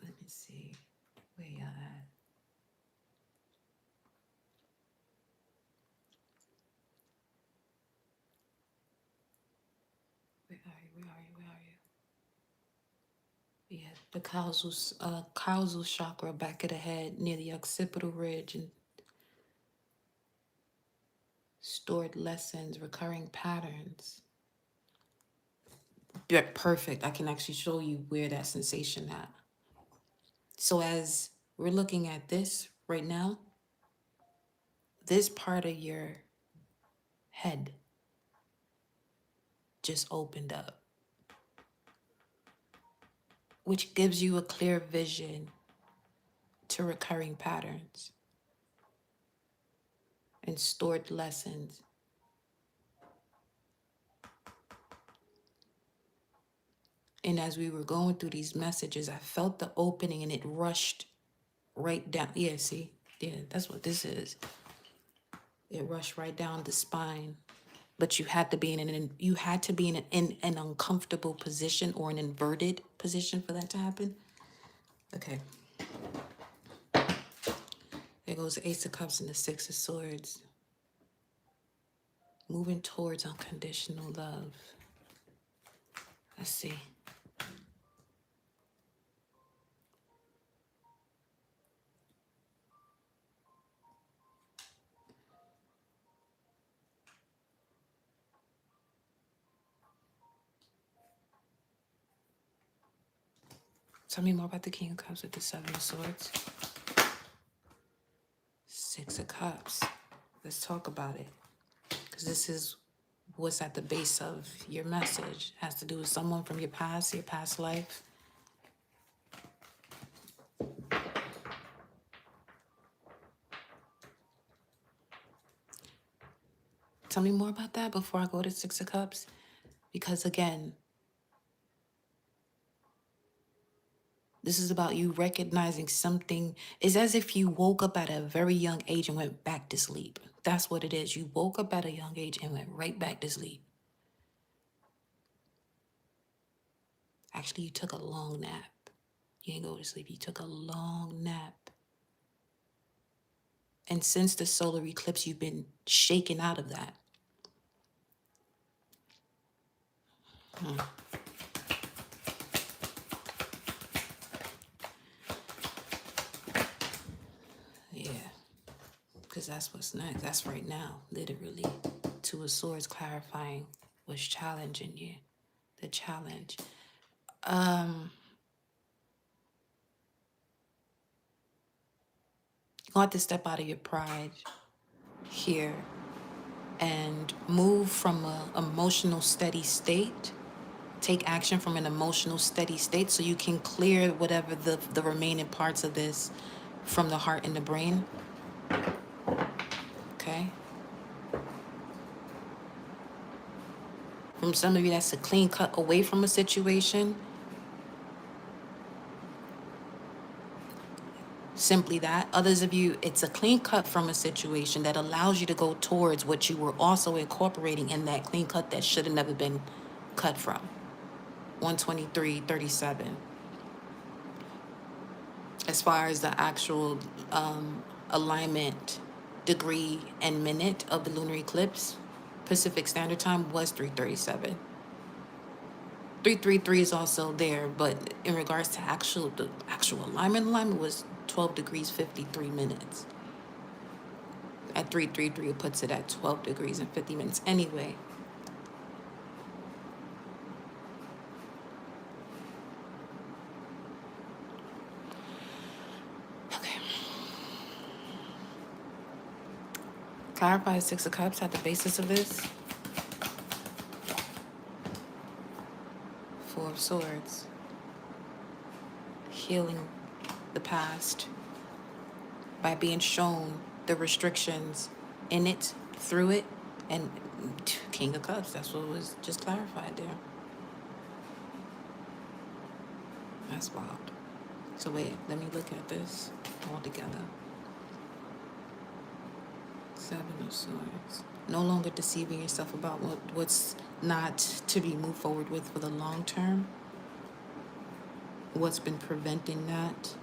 Let me see. Where y'all at? Where are you? Yeah, the causal chakra, back of the head, near the occipital ridge, and stored lessons, recurring patterns. You're perfect. I can actually show you where that sensation at. So as we're looking at this right now, this part of your head just opened up, which gives you a clear vision to recurring patterns and stored lessons. And as we were going through these messages, I felt the opening and it rushed right down. Yeah, see? Yeah, that's what this is. It rushed right down the spine. But you had to be in an uncomfortable position or an inverted position for that to happen. Okay. There goes the Ace of Cups and the Six of Swords. Moving towards unconditional love. Let's see. Tell me more about the King of Cups with the Seven of Swords. Six of Cups. Let's talk about it. Because this is what's at the base of your message. It has to do with someone from your past life. Tell me more about that before I go to Six of Cups. Because again, this is about you recognizing something. It's as if you woke up at a very young age and went back to sleep. That's what it is. You woke up at a young age and went right back to sleep. Actually, you took a long nap. You didn't go to sleep. You took a long nap. And since the solar eclipse, you've been shaken out of that. Yeah, because that's what's next. That's right now, literally. Two of Swords clarifying what's challenging you. The challenge. You have to step out of your pride here and move from an emotional steady state. Take action from an emotional steady state so you can clear whatever the remaining parts of this from the heart and the brain. Okay? From some of you, that's a clean cut away from a situation. Simply that. Others of you, it's a clean cut from a situation that allows you to go towards what you were also incorporating in that clean cut that should have never been cut from. 123:37. As far as the actual alignment degree and minute of the lunar eclipse, Pacific Standard Time was 3:37. 333 is also there, but in regards to the actual alignment was 12 degrees 53 minutes. At 333, it puts it at 12 degrees and 50 minutes anyway. Okay. Clarify Six of Cups at the basis of this. Four of Swords. Healing the past by being shown the restrictions in it, through it, and King of Cups. That's what was just clarified there. That's wild. So wait, let me look at this all together. Seven of Swords. No longer deceiving yourself about what's not to be moved forward with for the long term. What's been preventing that,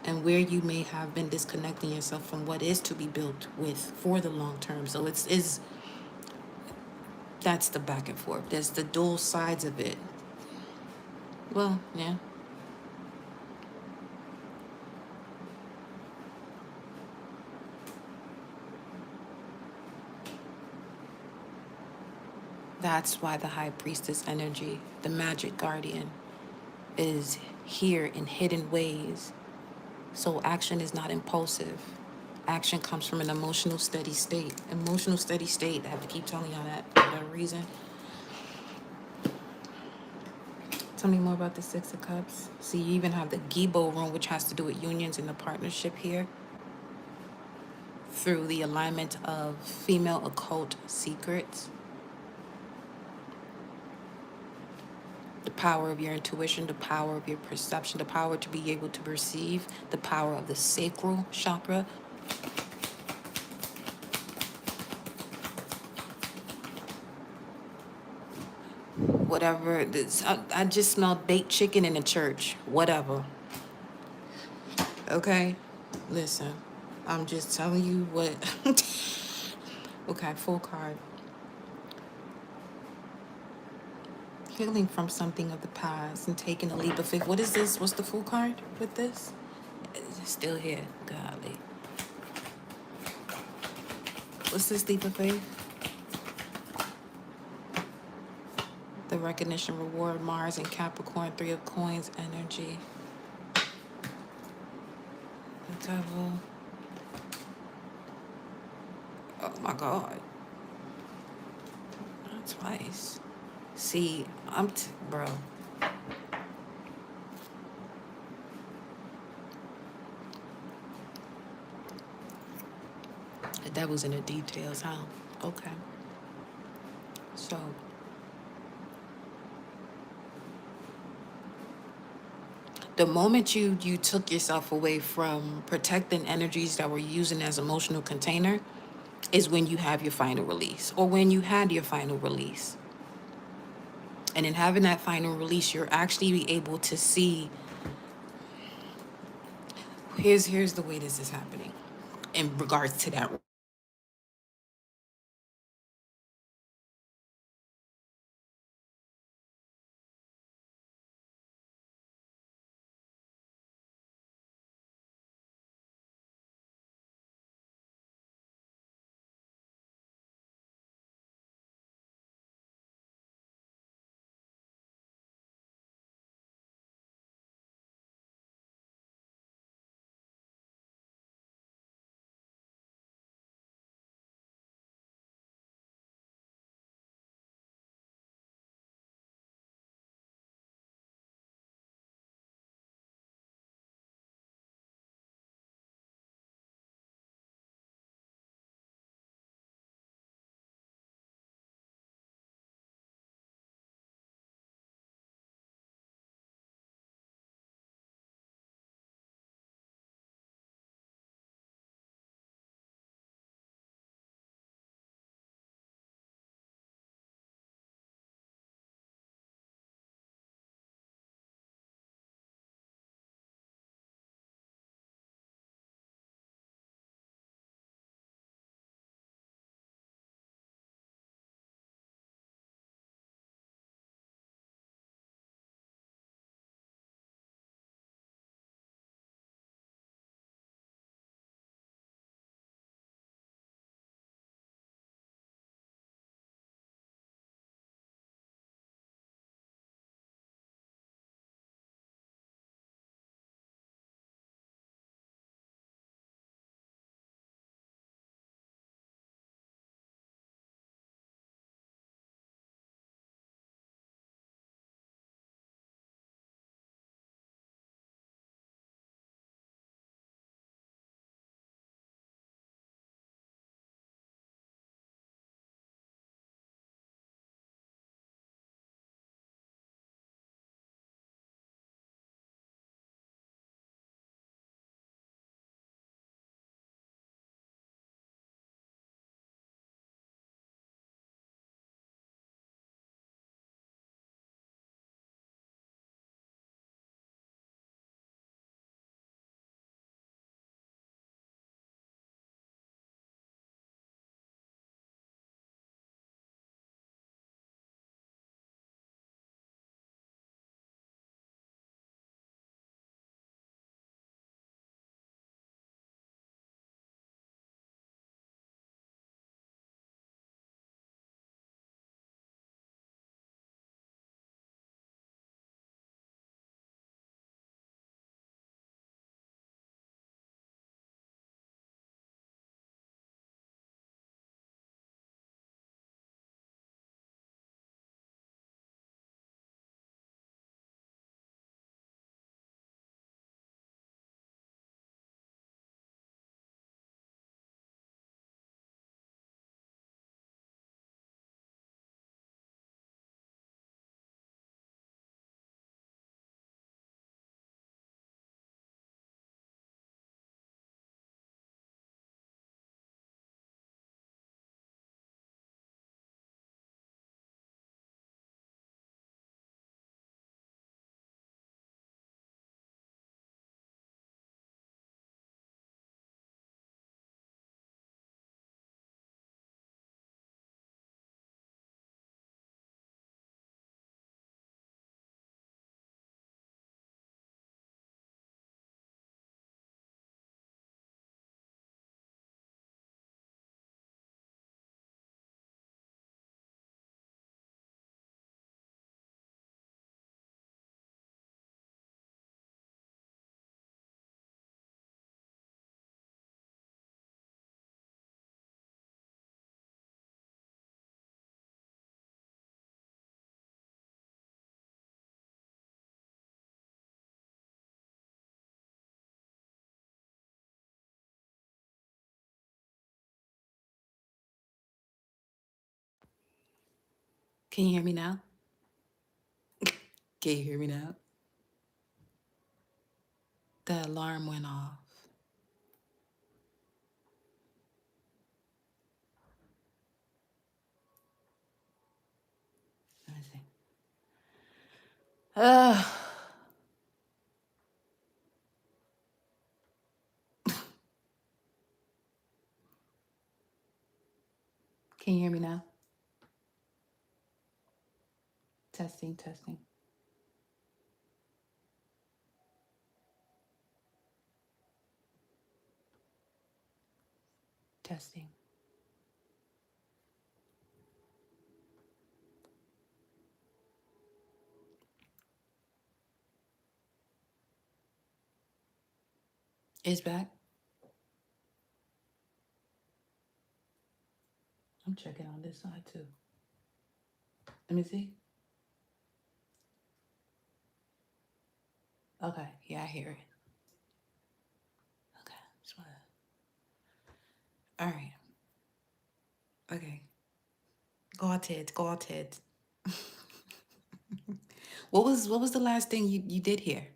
and where you may have been disconnecting yourself from what is to be built with for the long term. So that's the back and forth. There's the dual sides of it. Well, yeah. That's why the high priestess energy, the magic guardian, is here in hidden ways. So action is not impulsive. Action comes from an emotional steady state. Emotional steady state, I have to keep telling y'all that for whatever reason. Tell me more about the Six of Cups. See, you even have the Gibo room, which has to do with unions and the partnership here through the alignment of female occult secrets. The power of your intuition, the power of your perception, the power to be able to perceive, the power of the sacral chakra. Whatever. I just smelled baked chicken in the church. Whatever. Okay? Listen, I'm just telling you what. Okay, full card. Healing from something of the past and taking a leap of faith. What is this? What's the full card with this? It's still here. Golly. What's this leap of faith? The recognition, reward, Mars and Capricorn, Three of Coins energy. The devil. Oh my God. Not twice. See, bro. The devil's in the details, huh? Okay. So, the moment you took yourself away from protecting energies that were using as emotional container is when you have your final release, or when you had your final release. And in having that final release, you're actually able to see, here's the way this is happening in regards to that. Can you hear me now? Can you hear me now? The alarm went off. Let me see. Uh, can you hear me now? Testing, testing, testing. It's back. I'm checking on this side too. Let me see. Okay, yeah, I hear it. Okay, just wanna. All right. Okay. Got it. Got it. What was the last thing you did here?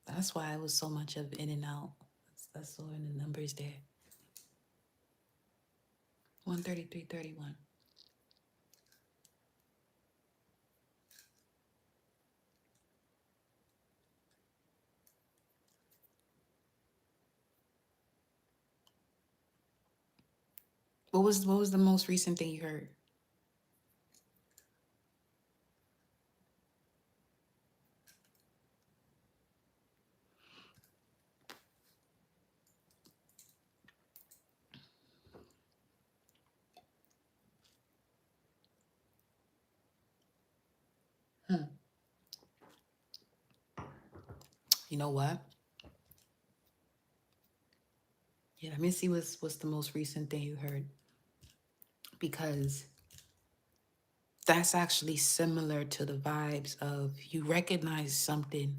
That's why it was so much of in and out. That's all in the numbers there. 133.31. What was the most recent thing you heard? Hmm. You know what? Yeah, let me see what's the most recent thing you heard, because that's actually similar to the vibes of you recognize something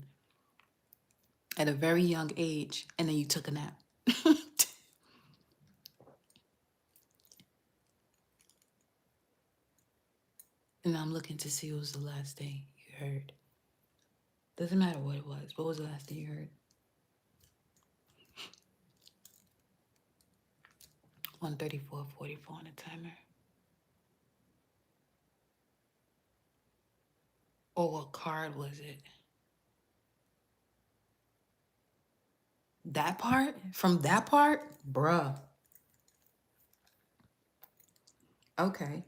at a very young age and then you took a nap. And I'm looking to see what was the last thing you heard. Doesn't matter what it was. What was the last thing you heard? 134.44 on the timer. Or what card was it? That part? From that part? Bruh. Okay.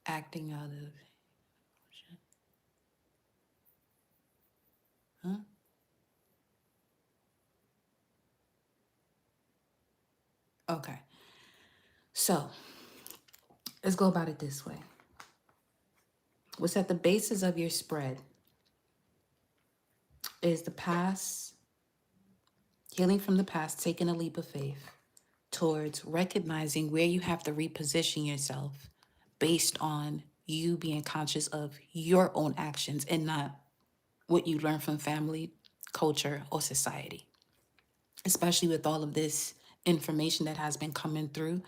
Acting out of. Huh? Okay. So let's go about it this way. What's at the basis of your spread is the past, healing from the past, taking a leap of faith towards recognizing where you have to reposition yourself based on you being conscious of your own actions and not what you learn from family, culture, or society. Especially with all of this information that has been coming through.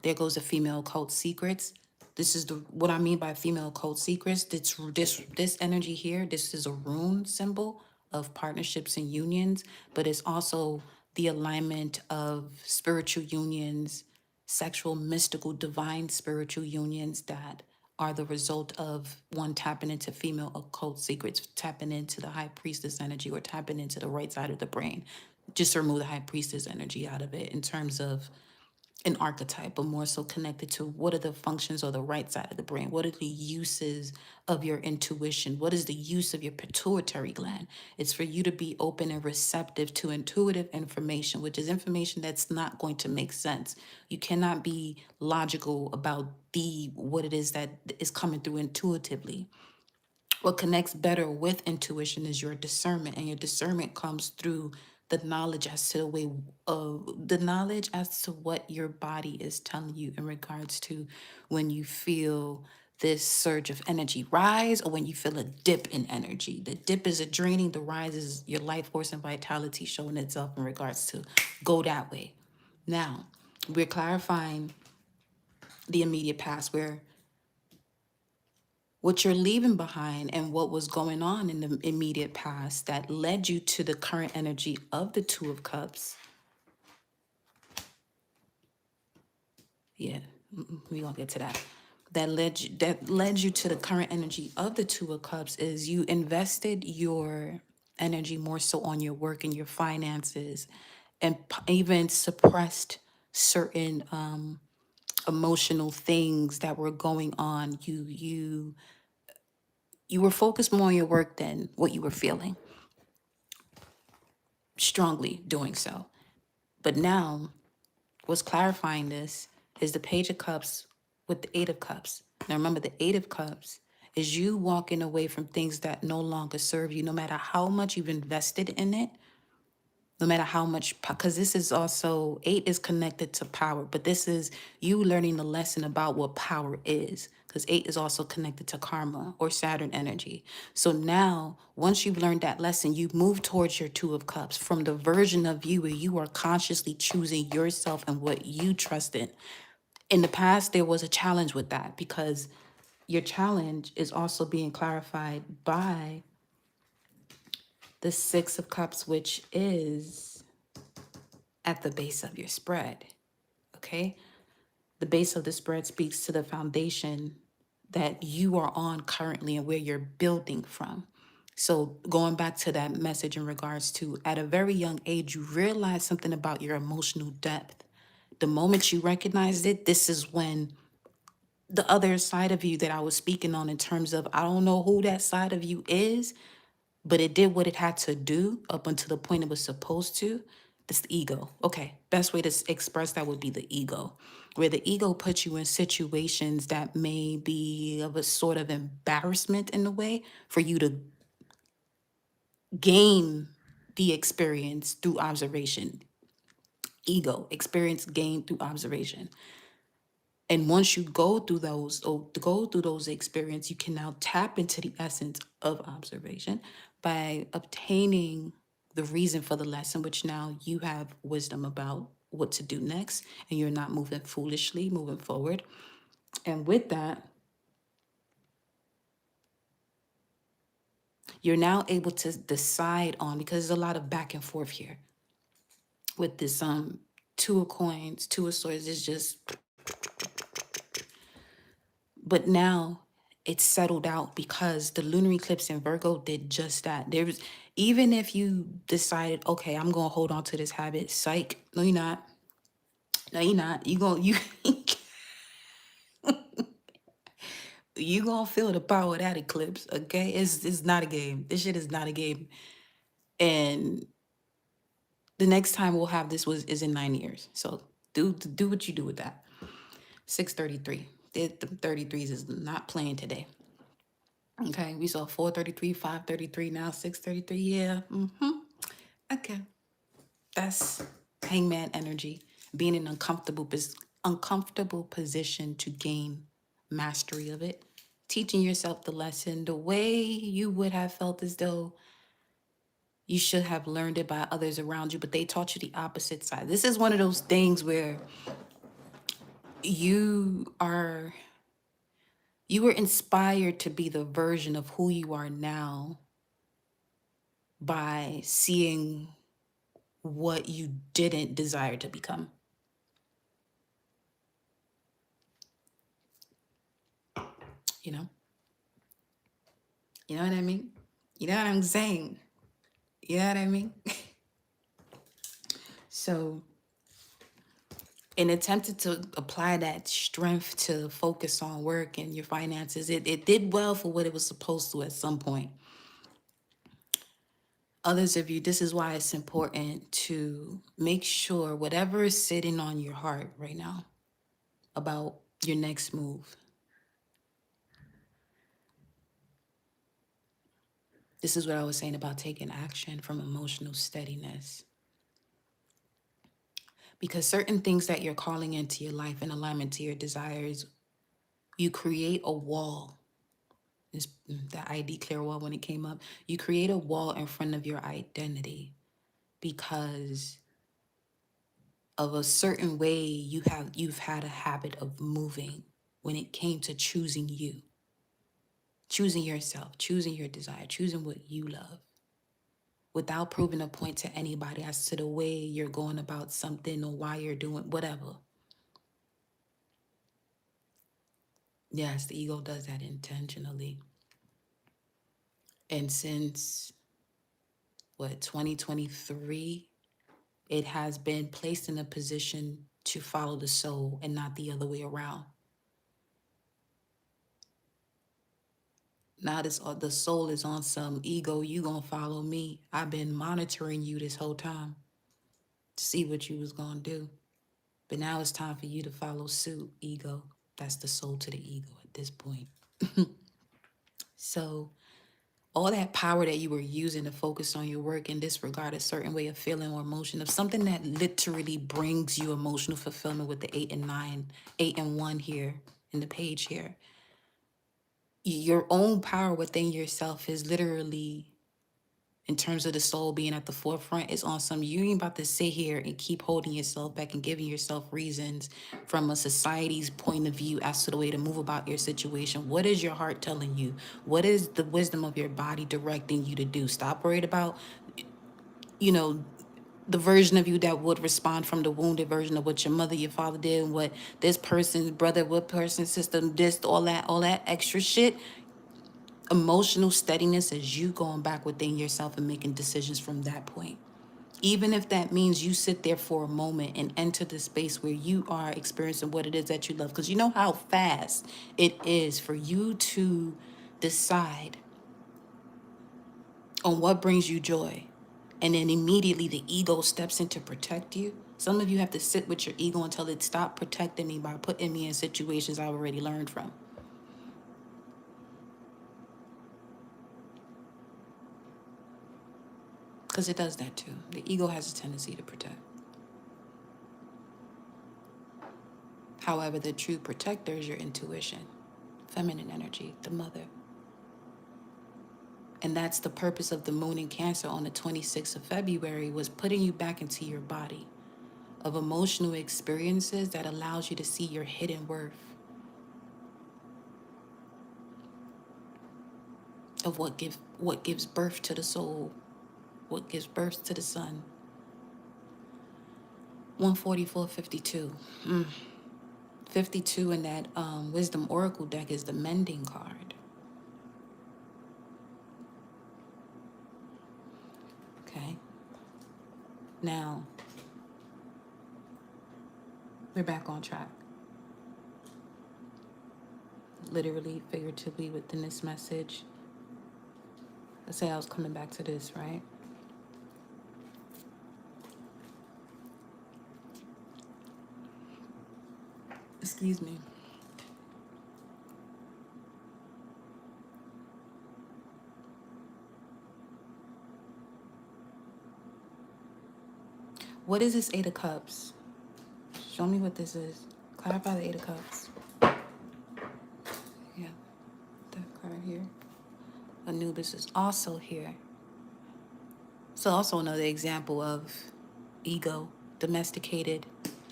There goes the female cult secrets. This is what I mean by female cult secrets. This energy here, this is a rune symbol of partnerships and unions, but it's also the alignment of spiritual unions, sexual, mystical, divine spiritual unions that are the result of one tapping into female occult secrets, tapping into the high priestess energy, or tapping into the right side of the brain. Just to remove the high priestess energy out of it in terms of an archetype, but more so connected to what are the functions or the right side of the brain? What are the uses of your intuition? What is the use of your pituitary gland? It's for you to be open and receptive to intuitive information, which is information that's not going to make sense. You cannot be logical about what it is that is coming through intuitively. What connects better with intuition is your discernment, and your discernment comes through the knowledge as to the knowledge as to what your body is telling you in regards to when you feel this surge of energy rise, or when you feel a dip in energy. The dip is a draining, the rise is your life force and vitality showing itself in regards to go that way. Now, we're clarifying the immediate past, where what you're leaving behind and what was going on in the immediate past that led you to the current energy of the Two of Cups. Yeah, we gonna get to that. That led you to the current energy of the Two of Cups is you invested your energy more so on your work and your finances, and even suppressed certain emotional things that were going on. You were focused more on your work than what you were feeling, strongly doing so. But now, what's clarifying this is the Page of Cups with the Eight of Cups. Now, remember, the Eight of Cups is you walking away from things that no longer serve you, no matter how much you've invested in it, no matter how much, because this is also, eight is connected to power, but this is you learning the lesson about what power is, because eight is also connected to karma or Saturn energy. So now, once you've learned that lesson, you move towards your Two of Cups from the version of you where you are consciously choosing yourself and what you trust in. In the past, there was a challenge with that, because your challenge is also being clarified by the Six of Cups, which is at the base of your spread. Okay? The base of the spread speaks to the foundation that you are on currently and where you're building from. So, going back to that message in regards to at a very young age, you realize something about your emotional depth. The moment you recognized it, this is when the other side of you that I was speaking on, in terms of, I don't know who that side of you is, but it did what it had to do up until the point it was supposed to. That's the ego. Okay, best way to express that would be the ego, where the ego puts you in situations that may be of a sort of embarrassment in a way for you to gain the experience through observation. Ego, experience gained through observation. And once you go through those, or go through those experiences, you can now tap into the essence of observation by obtaining the reason for the lesson, which now you have wisdom about what to do next, and you're not moving foolishly, moving forward. And with that, you're now able to decide on, because there's a lot of back and forth here with this Two of Coins, Two of Swords is just, but now it's settled out because the lunar eclipse in Virgo did just that. There's, even if you decided, okay, I'm gonna hold on to this habit, psych. No, you're not. No, you're not. You gonna feel the power of that eclipse. Okay, it's not a game. This shit is not a game. And the next time we'll have this is in 9 years. So do what you do with that. 633. The 33s is not playing today. Okay, we saw 433, 533, now 633. Yeah. Okay. That's hangman energy. Being in an uncomfortable position to gain mastery of it. Teaching yourself the lesson the way you would have felt as though you should have learned it by others around you, but they taught you the opposite side. This is one of those things where you are you were inspired to be the version of who you are now by seeing what you didn't desire to become. You know? You know what I mean? You know what I'm saying? You know what I mean? So, in attempting to apply that strength to focus on work and your finances, it did well for what it was supposed to at some point. Others of you, this is why it's important to make sure whatever is sitting on your heart right now about your next move. This is what I was saying about taking action from emotional steadiness. Because certain things that you're calling into your life in alignment to your desires You create a wall. It's the I declare wall when it came up. You create a wall in front of your identity because of a certain way you've had a habit of moving when it came to choosing you, choosing yourself, choosing your desire, choosing what you love, without proving a point to anybody as to the way you're going about something or why you're doing whatever. Yes, the ego does that intentionally. And since 2023, it has been placed in a position to follow the soul and not the other way around. Now the soul is on some ego, you gonna follow me. I've been monitoring you this whole time to see what you was gonna do. But now it's time for you to follow suit, ego. That's the soul to the ego at this point. So all that power that you were using to focus on your work and disregard a certain way of feeling or emotion of something that literally brings you emotional fulfillment with the 8 and 9, 8 and 1 here in the page here. Your own power within yourself is literally, in terms of the soul being at the forefront, is on some, you ain't about to sit here and keep holding yourself back and giving yourself reasons from a society's point of view as to the way to move about your situation. What is your heart telling you? What is the wisdom of your body directing you to do? Stop worried about, the version of you that would respond from the wounded version of what your mother, your father did, and what this person's brother, what person's sister, this, all that extra shit. Emotional steadiness is you going back within yourself and making decisions from that point. Even if that means you sit there for a moment and enter the space where you are experiencing what it is that you love. Because you know how fast it is for you to decide on what brings you joy. And then immediately the ego steps in to protect you. Some of you have to sit with your ego until it stops protecting me by putting me in situations I've already learned from. Because it does that too. The ego has a tendency to protect. However, the true protector is your intuition, feminine energy, the mother. And that's the purpose of the moon in Cancer on the 26th of February, was putting you back into your body of emotional experiences that allows you to see your hidden worth of what gives birth to the soul, what gives birth to the sun. 144.52. 52 in that Wisdom Oracle deck is the mending card. Okay. Now, we're back on track. Literally, figuratively within this message. Let's say I was coming back to this, right? Excuse me. What is this Eight of Cups? Show me what this is. Clarify the Eight of Cups. Yeah, that card here. Anubis is also here. So also another example of ego, domesticated,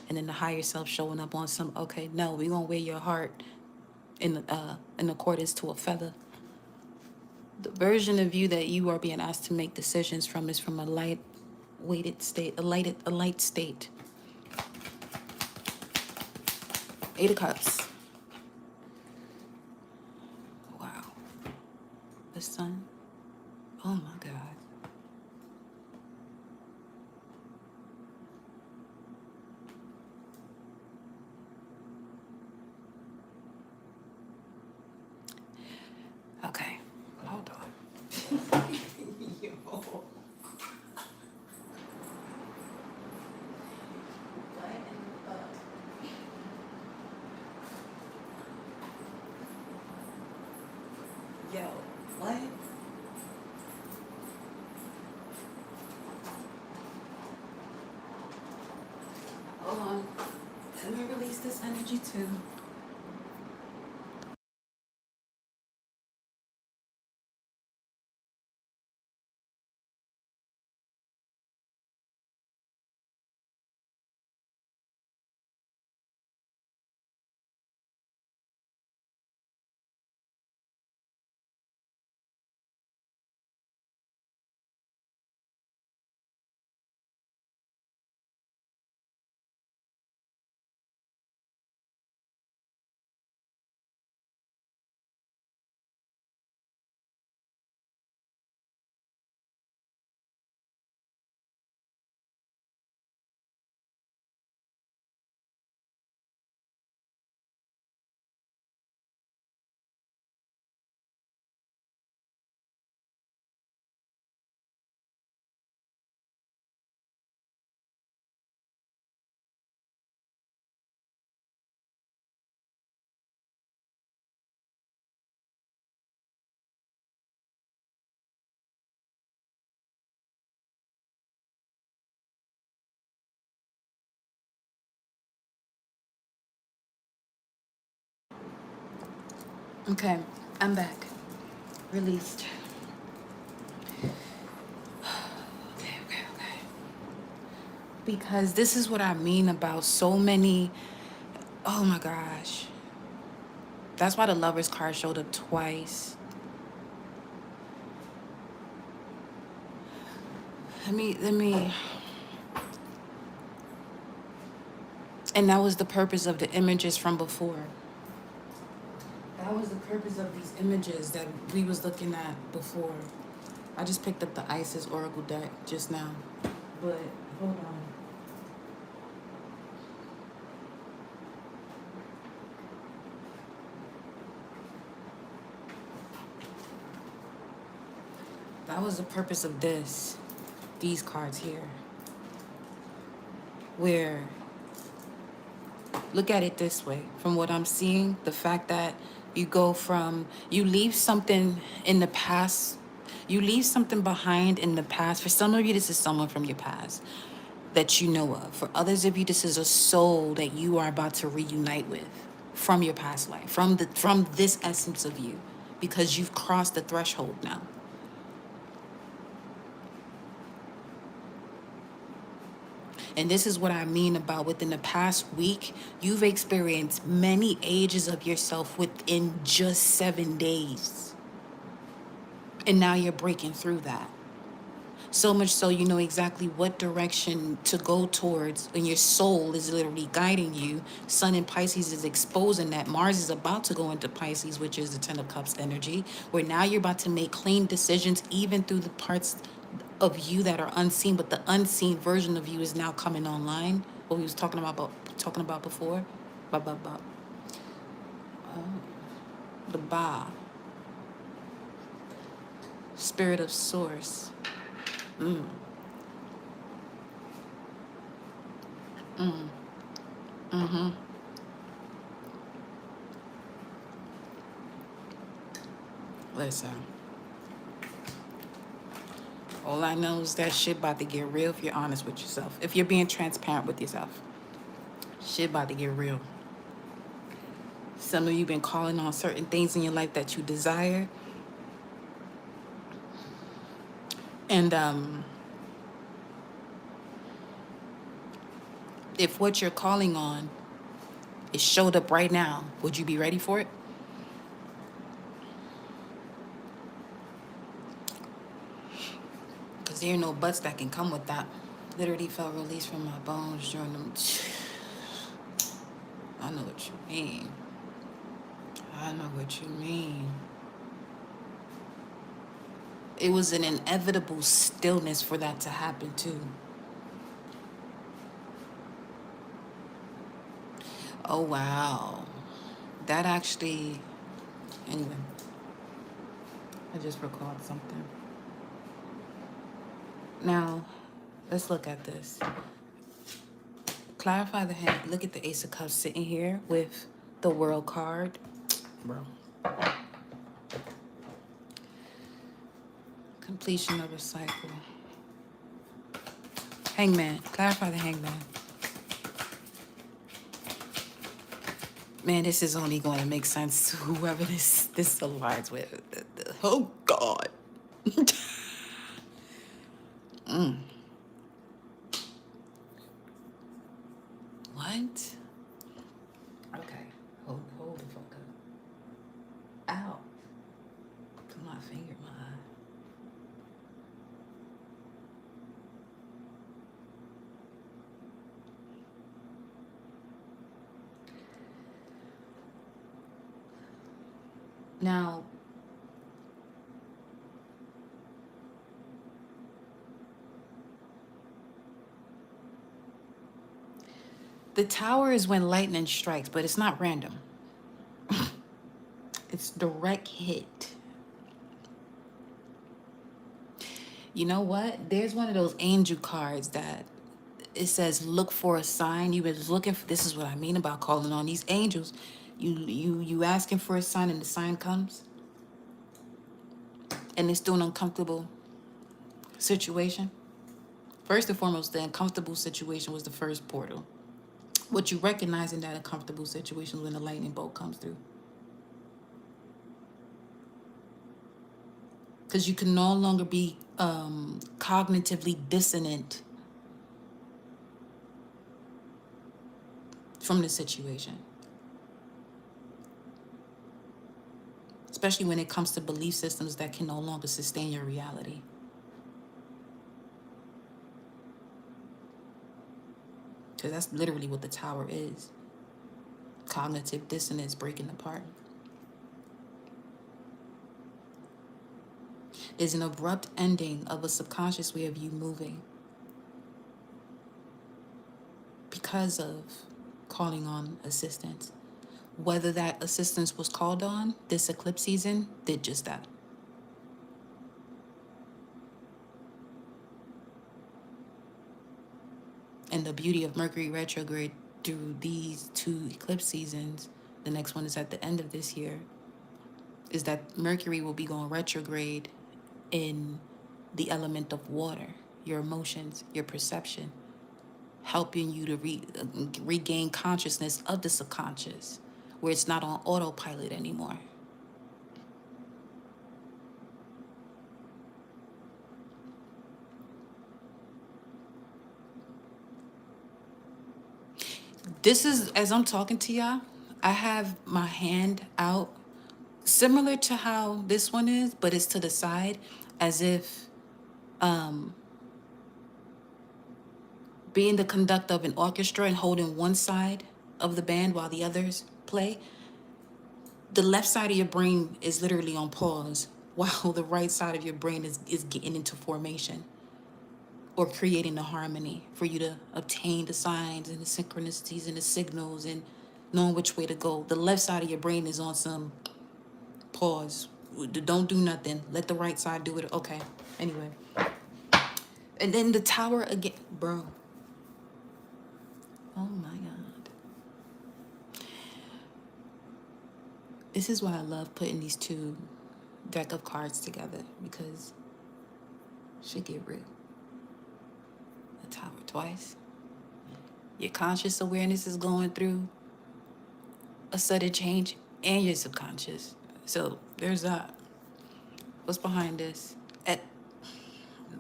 and then the higher self showing up on some, okay, no, we're going to wear your heart in accordance to a feather. The version of you that you are being asked to make decisions from is from a light-weighted state, a light state. Eight of Cups. Wow. The sun. Oh my God. Okay, hold on. Yo, what? Hold on. Let me release this energy too. Okay, I'm back. Released. Okay. Because this is what I mean about so many. Oh my gosh. That's why the Lovers card showed up twice. Let me. And that was the purpose of the images from before. That was the purpose of these images that we was looking at before. I just picked up the Isis Oracle deck just now. But, hold on. That was the purpose of these cards here. Where, look at it this way. From what I'm seeing, the fact that you leave something in the past. You leave something behind in the past. For some of you, this is someone from your past that you know of. For others of you, this is a soul that you are about to reunite with from your past life, from this essence of you, because you've crossed the threshold now. And this is what I mean about within the past week, you've experienced many ages of yourself within just 7 days. And now you're breaking through that. So much so you know exactly what direction to go towards, and your soul is literally guiding you. Sun in Pisces is exposing that. Mars is about to go into Pisces, which is the Ten of Cups energy, where now you're about to make clean decisions even through the parts of you that are unseen, but the unseen version of you is now coming online. What we was talking about before. The Ba. Spirit of Source. Listen. All I know is that shit about to get real if you're honest with yourself. If you're being transparent with yourself. Shit about to get real. Some of you been calling on certain things in your life that you desire. And if what you're calling on is showed up right now, would you be ready for it? Because there are no buts that can come with that. Literally felt released from my bones during them. I know what you mean. I know what you mean. It was an inevitable stillness for that to happen too. Oh, wow. That actually, anyway, I just recalled something. Now, let's look at this. Clarify the hand. Look at the Ace of Cups sitting here with the World card. Bro. Completion of a cycle. Hangman. Clarify the Hangman. Man, this is only going to make sense to whoever this aligns with. Oh, God. What? Okay. Hold the fuck up. Ow. Put my finger in my eye. Now, the Tower is when lightning strikes, but it's not random. It's direct hit. You know what? There's one of those angel cards that it says look for a sign. You've been looking for, this is what I mean about calling on these angels. You asking for a sign and the sign comes. And it's still an uncomfortable situation. First and foremost, the uncomfortable situation was the first portal. What you recognize in that uncomfortable situation when the lightning bolt comes through. because you can no longer be cognitively dissonant from the situation. Especially when it comes to belief systems that can no longer sustain your reality. Because that's literally what the Tower is. Cognitive dissonance breaking apart. Is an abrupt ending of a subconscious way of you moving because of calling on assistance. Whether that assistance was called on, this eclipse season did just that. And the beauty of Mercury retrograde through these 2 eclipse seasons, the next one is at the end of this year, is that Mercury will be going retrograde in the element of water, your emotions, your perception, helping you to regain consciousness of the subconscious, where it's not on autopilot anymore. This is, as I'm talking to y'all, I have my hand out, similar to how this one is, but it's to the side, as if being the conductor of an orchestra and holding one side of the band while the others play. The left side of your brain is literally on pause while the right side of your brain is getting into formation or creating the harmony for you to obtain the signs and the synchronicities and the signals and knowing which way to go. The left side of your brain is on some pause. Don't do nothing. Let the right side do it. Okay. Anyway. And then the Tower again. Bro. Oh my God. This is why I love putting these 2 deck of cards together, because shit get real. The Tower twice. Your conscious awareness is going through a sudden change, and your subconscious. So there's that. What's behind this?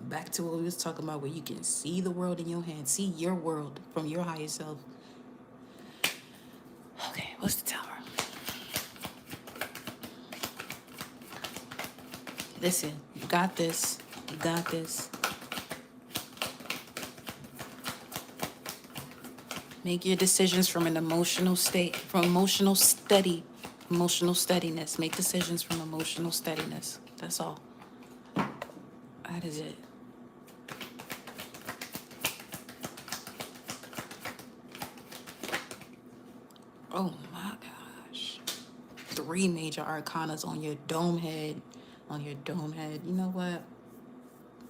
Back to what we was talking about, where you can see the world in your hand, see your world from your higher self. Okay, what's the Tower? Listen, you got this. You got this. Make your decisions from an emotional state, from emotional steadiness. Make decisions from emotional steadiness. That's all. That is it. Oh my gosh. 3 major arcanas on your dome head. On your dome head. You know what?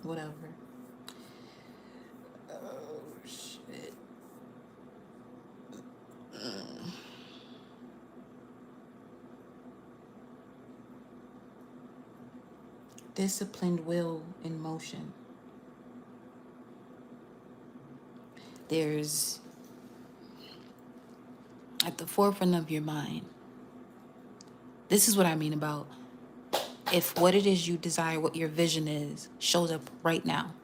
Whatever. Oh, shit. Disciplined will in motion. There's, at the forefront of your mind, this is what I mean about if what it is you desire, what your vision is, shows up right now.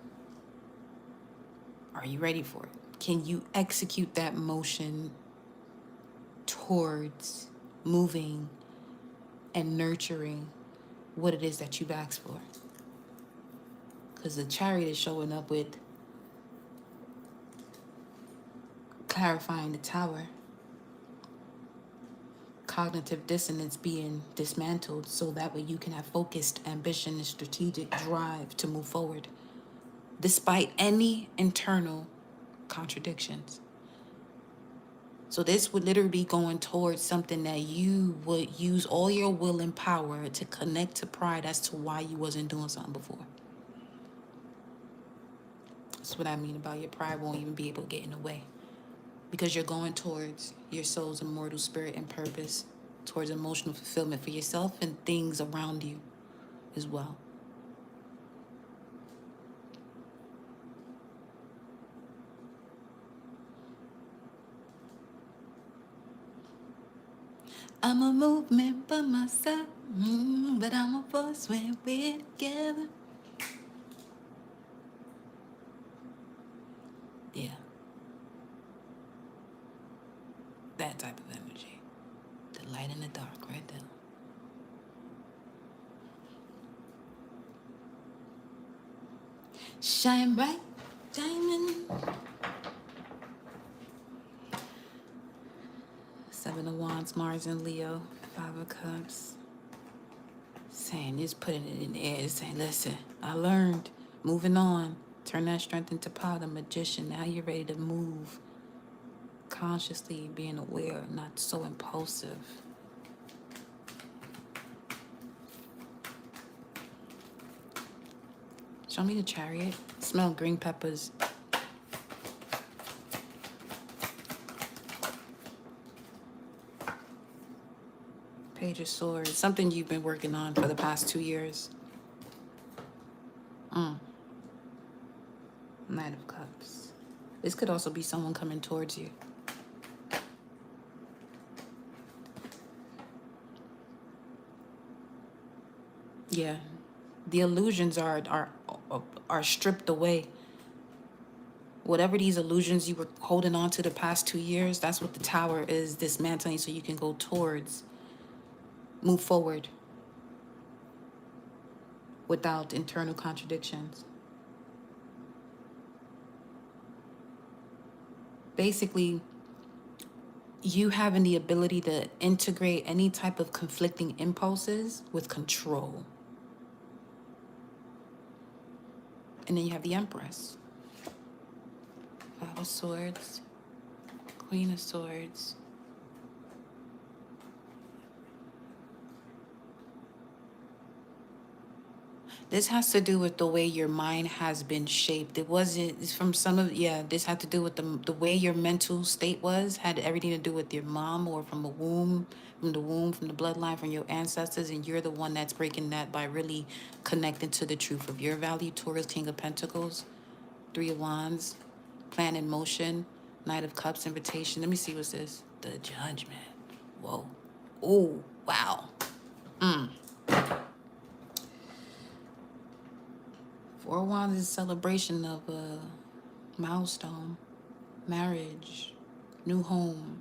Are you ready for it? Can you execute that motion towards moving and nurturing what it is that you've asked for? Because the Chariot is showing up with clarifying the Tower. Cognitive dissonance being dismantled, so that way you can have focused ambition and strategic drive to move forward despite any internal contradictions. So this would literally be going towards something that you would use all your will and power to connect to pride as to why you wasn't doing something before. That's what I mean about your pride won't even be able to get in the way, because you're going towards your soul's immortal spirit and purpose, towards emotional fulfillment for yourself and things around you as well. I'm a movement by myself, but I'm a force when we're together. Yeah, that type of energy. The light and the dark right there. Shine bright, diamond. Seven of Wands, Mars and Leo, Five of Cups. Saying, just putting it in the air, saying, listen, I learned. Moving on. Turn that strength into power, the magician. Now you're ready to move. Consciously being aware, not so impulsive. Show me the Chariot. Smell green peppers. Page of Swords. Something you've been working on for the past 2 years. Knight of Cups. This could also be someone coming towards you. Yeah. The illusions are stripped away. Whatever these illusions you were holding on to the past 2 years, that's what the Tower is dismantling so you can go towards, move forward without internal contradictions. Basically, you having the ability to integrate any type of conflicting impulses with control. And then you have the Empress. Five of Swords, Queen of Swords. This has to do with the way your mind has been shaped. It wasn't, it's from some of, yeah, this had to do with the way your mental state was, had everything to do with your mom or from the womb, from the bloodline, from your ancestors, and you're the one that's breaking that by really connecting to the truth of your value. Taurus, King of Pentacles, Three of Wands, Plan in Motion, Knight of Cups, Invitation. Let me see what's this. The Judgment. Whoa. Oh, wow. Four of Wands is a celebration of a milestone, marriage, new home.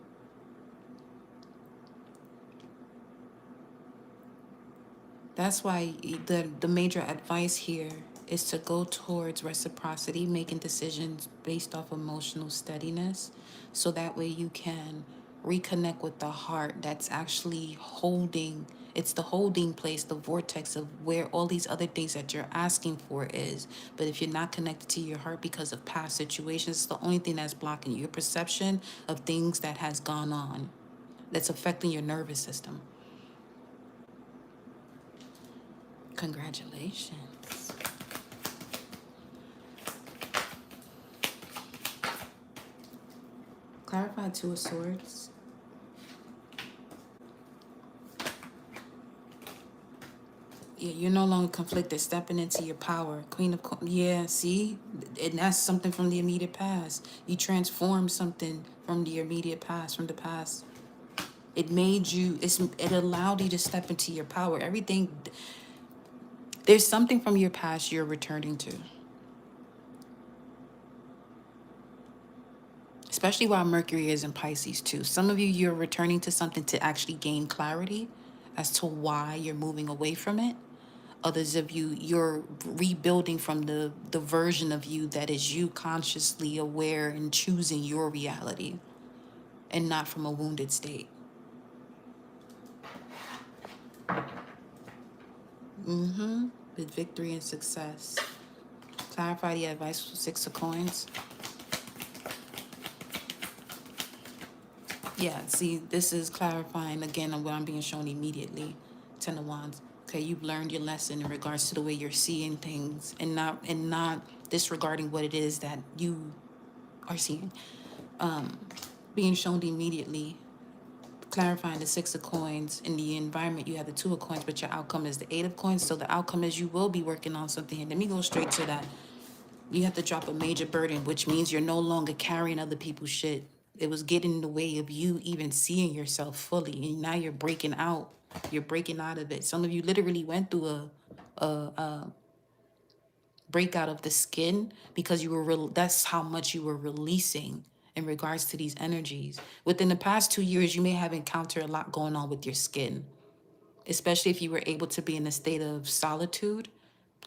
That's why the major advice here is to go towards reciprocity, making decisions based off emotional steadiness, so that way you can reconnect with the heart that's actually holding. It's the holding place, the vortex of where all these other things that you're asking for is. But if you're not connected to your heart because of past situations, it's the only thing that's blocking you. Your perception of things that has gone on, that's affecting your nervous system. Congratulations. Clarify Two of Swords. Yeah, you're no longer conflicted, stepping into your power. Queen of yeah, see? And that's something from the immediate past. You transformed something from the immediate past, from the past. It made you, it allowed you to step into your power. Everything, there's something from your past you're returning to. Especially while Mercury is in Pisces too. Some of you, you're returning to something to actually gain clarity as to why you're moving away from it. Others of you, you're rebuilding from the version of you that is you consciously aware and choosing your reality and not from a wounded state. With victory and success. Clarify the advice for Six of Coins. Yeah, see, this is clarifying again on what I'm being shown immediately. Ten of Wands. Okay, you've learned your lesson in regards to the way you're seeing things and not disregarding what it is that you are seeing. Being shown immediately, clarifying the Six of Coins. In the environment, you have the Two of Coins, but your outcome is the Eight of Coins. So the outcome is you will be working on something. And let me go straight to that. You have to drop a major burden, which means you're no longer carrying other people's shit. It was getting in the way of you even seeing yourself fully. And now you're breaking out. You're breaking out of it. Some of you literally went through a breakout of the skin because you were that's how much you were releasing in regards to these energies. Within the past 2 years, you may have encountered a lot going on with your skin, especially if you were able to be in a state of solitude,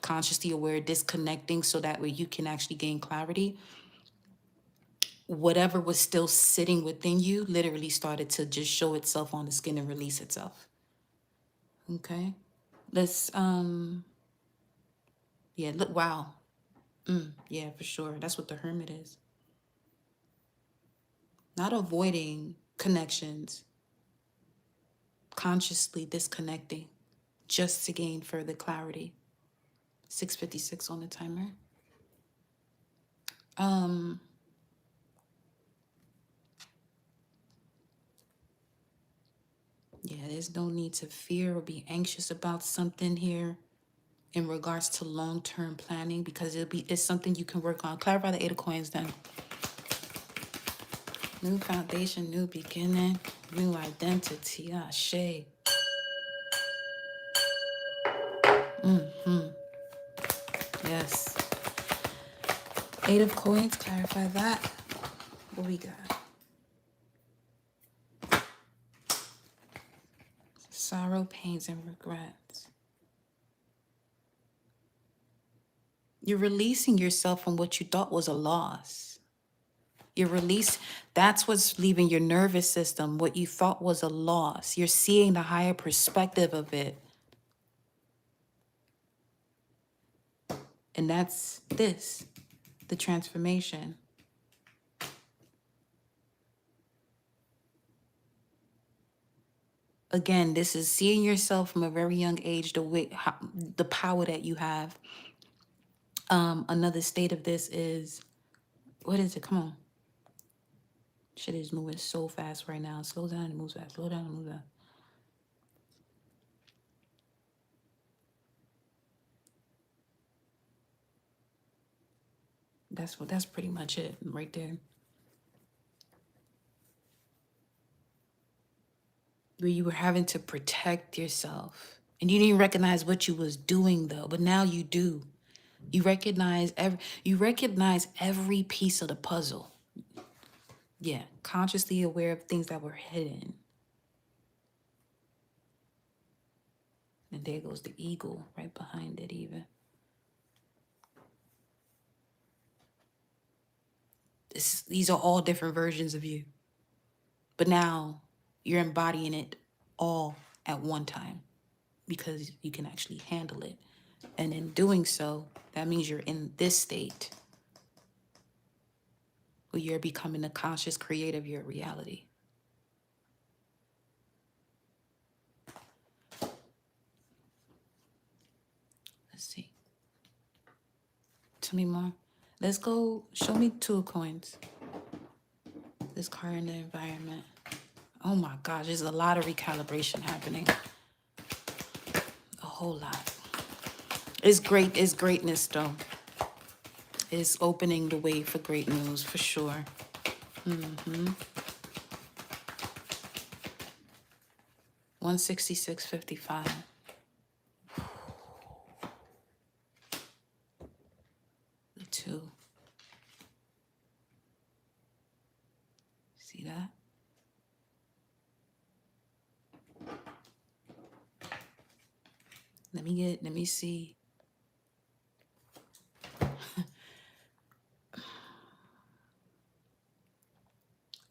consciously aware, disconnecting, so that way you can actually gain clarity. Whatever was still sitting within you literally started to just show itself on the skin and release itself. Okay. Let's yeah, look, wow. Yeah, for sure. That's what the Hermit is. Not avoiding connections, consciously disconnecting just to gain further clarity. 6:56 on the timer. Yeah, there's no need to fear or be anxious about something here in regards to long-term planning, because it's something you can work on. Clarify the 8 of coins then. New foundation, new beginning, new identity. Ah, Shay. Yes. 8 of coins, clarify that. What we got? Sorrow, pains, and regrets. You're releasing yourself from what you thought was a loss. You're that's what's leaving your nervous system, what you thought was a loss. You're seeing the higher perspective of it. And that's this, the transformation. Again, this is seeing yourself from a very young age, the power that you have. Another state of this is, what is it? Come on. Shit is moving so fast right now. Slow down and move fast. Slow down and move fast. That's pretty much it right there. Where you were having to protect yourself. And you didn't recognize what you was doing though, but now you do. You recognize every piece of the puzzle. Yeah, consciously aware of things that were hidden. And there goes the eagle right behind it even. These are all different versions of you. But now you're embodying it all at one time because you can actually handle it. And in doing so, that means you're in this state where you're becoming a conscious creator of your reality. Let's see. Tell me more. Let's go. Show me 2 of coins. This card in the environment. Oh my gosh, there's a lot of recalibration happening. A whole lot. It's great. It's greatness though. It's opening the way for great news for sure. 166.55. The 2. See that? Let me see.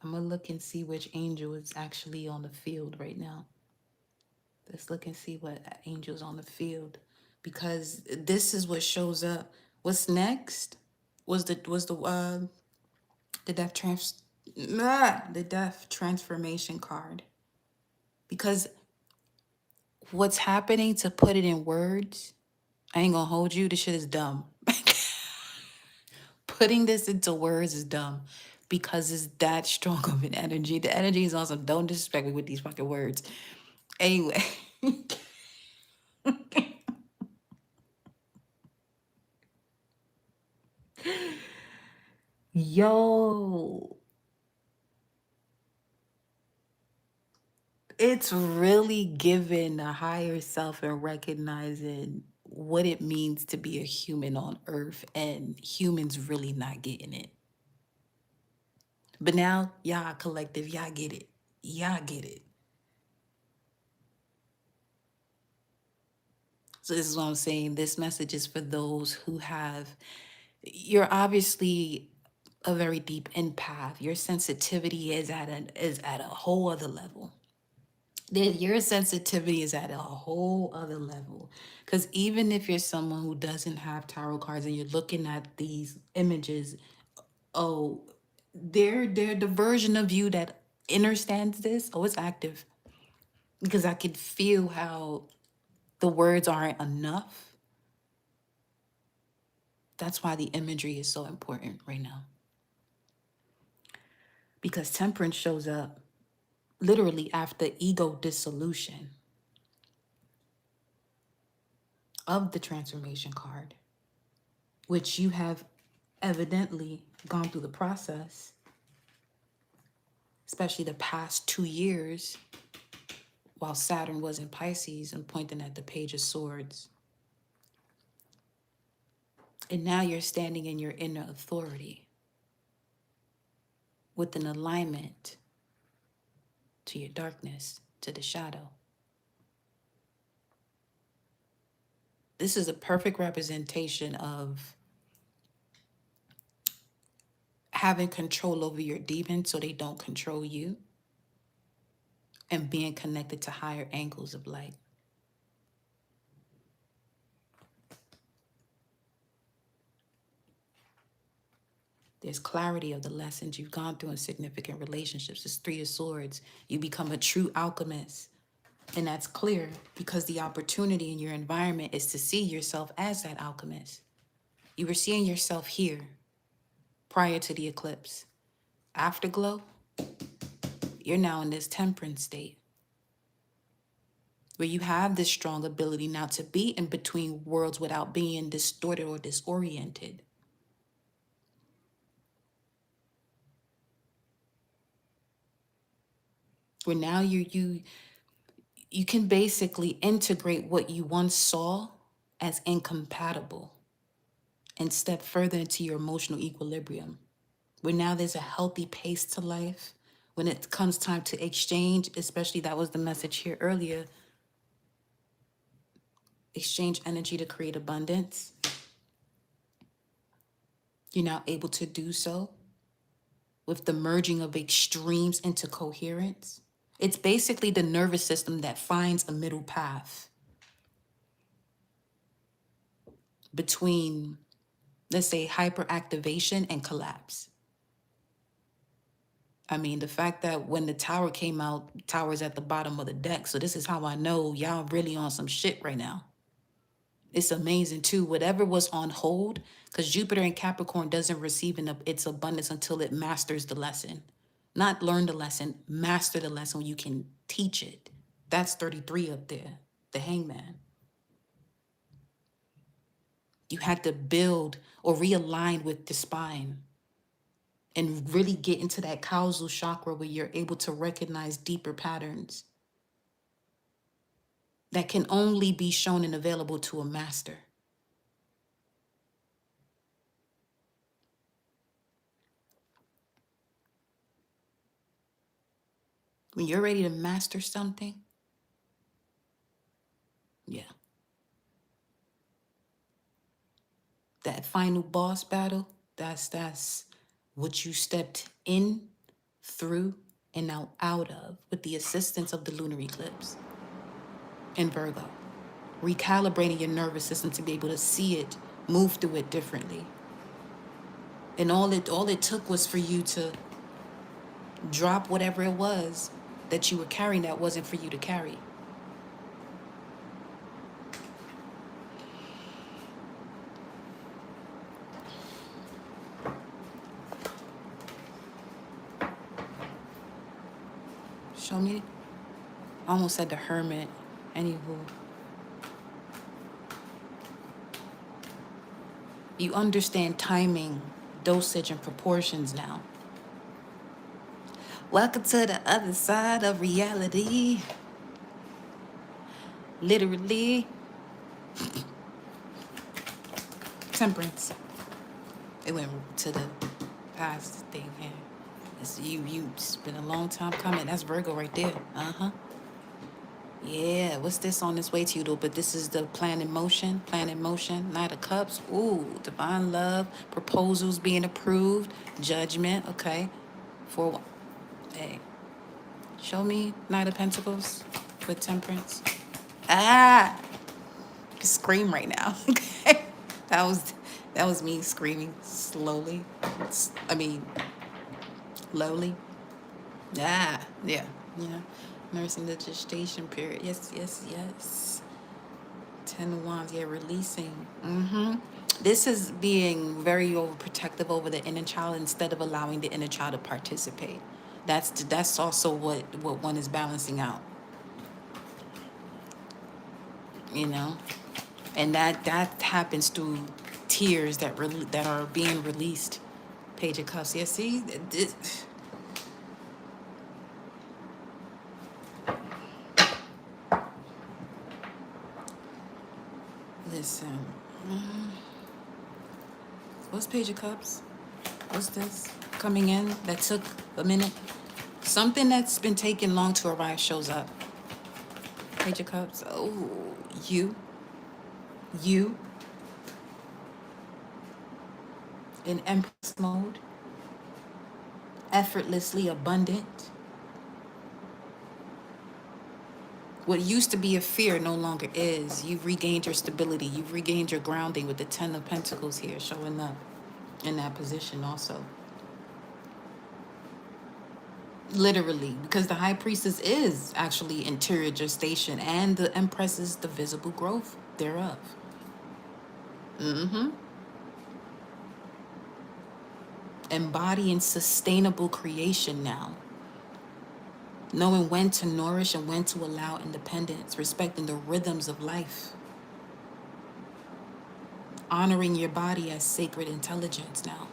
I'm gonna look and see which angel is actually on the field right now. Let's look and see what angel's on the field, because this is what shows up. What's next was the the death transformation card. Because what's happening, to put it in words, I ain't gonna hold you, this shit is dumb. Putting this into words is dumb because it's that strong of an energy. The energy is awesome. Don't disrespect me with these fucking words. Anyway. Yo. it's really giving a higher self and recognizing what it means to be a human on earth, and humans really not getting it. But now, y'all collective, y'all get it. Y'all get it. So this is what I'm saying. This message is for those who have, you're obviously a very deep empath. Your sensitivity is at a whole other level. Your sensitivity is at a whole other level. Because even if you're someone who doesn't have tarot cards and you're looking at these images, oh, they're the version of you that understands this. Oh, it's active. Because I could feel how the words aren't enough. That's why the imagery is so important right now. Because temperance shows up literally after ego dissolution of the transformation card, which you have evidently gone through the process, especially the past 2 years while Saturn was in Pisces and pointing at the Page of Swords. And now you're standing in your inner authority with an alignment to your darkness, to the shadow. This is a perfect representation of having control over your demons so they don't control you, and being connected to higher angles of light. There's clarity of the lessons you've gone through in significant relationships. This 3 of Swords, you become a true alchemist. And that's clear because the opportunity in your environment is to see yourself as that alchemist. You were seeing yourself here prior to the eclipse. Afterglow, you're now in this temperance state where you have this strong ability now to be in between worlds without being distorted or disoriented. Where now you can basically integrate what you once saw as incompatible and step further into your emotional equilibrium. Where now there's a healthy pace to life. When it comes time to exchange, especially that was the message here earlier, exchange energy to create abundance. You're now able to do so with the merging of extremes into coherence. It's basically the nervous system that finds a middle path between, let's say, hyperactivation and collapse. I mean, the fact that when the tower came out, tower's at the bottom of the deck. So this is how I know y'all really on some shit right now. It's amazing too. Whatever was on hold, because Jupiter in Capricorn doesn't receive its abundance until it masters the lesson. Not learn the lesson, master the lesson when you can teach it. That's 33 up there, the hangman. You had to build or realign with the spine and really get into that causal chakra where you're able to recognize deeper patterns that can only be shown and available to a master. When you're ready to master something, yeah. That final boss battle, that's what you stepped in, through, and now out of with the assistance of the lunar eclipse in Virgo. Recalibrating your nervous system to be able to see it, move through it differently. And all it took was for you to drop whatever it was that you were carrying that wasn't for you to carry. Show me. I almost said the Hermit. Anywho. You understand timing, dosage, and proportions now. Welcome to the other side of reality. Literally. Temperance. It went to the past thing here. It's it's been a long time coming. That's Virgo right there. Uh-huh. Yeah, what's this on its way to you though? But this is the plan in motion, Knight of Cups. Ooh, divine love, proposals being approved, judgment, okay. For hey, show me Knight of Pentacles with temperance. Ah, scream right now. Okay. That was that was me screaming slowly. I mean, lowly. Ah, yeah, yeah. Nursing the gestation period. Yes, yes, yes. 10 of Wands, yeah, releasing. This is being very overprotective over the inner child instead of allowing the inner child to participate. That's also what one is balancing out, you know, and that happens through tears that are being released. Page of Cups. Yeah, see, listen. What's Page of Cups? What's this coming in that took a minute? Something that's been taking long to arrive shows up. Page of Cups. Oh, you in Empress mode, effortlessly abundant. What used to be a fear no longer is. You've regained your stability. You've regained your grounding with the Ten of Pentacles here showing up in that position also. Literally, because the High Priestess is actually interior gestation and the Empress is the visible growth thereof. Embodying sustainable creation now. Knowing when to nourish and when to allow independence, respecting the rhythms of life. Honoring your body as sacred intelligence now.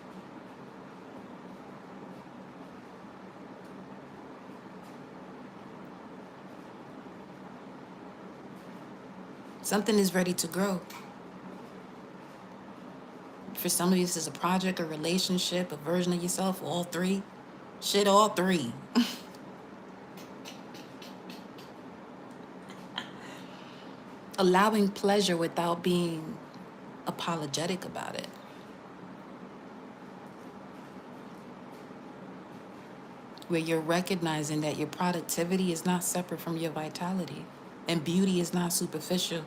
Something is ready to grow. For some of you, this is a project, a relationship, a version of yourself, all three. Shit, all three. Allowing pleasure without being apologetic about it. Where you're recognizing that your productivity is not separate from your vitality and beauty is not superficial.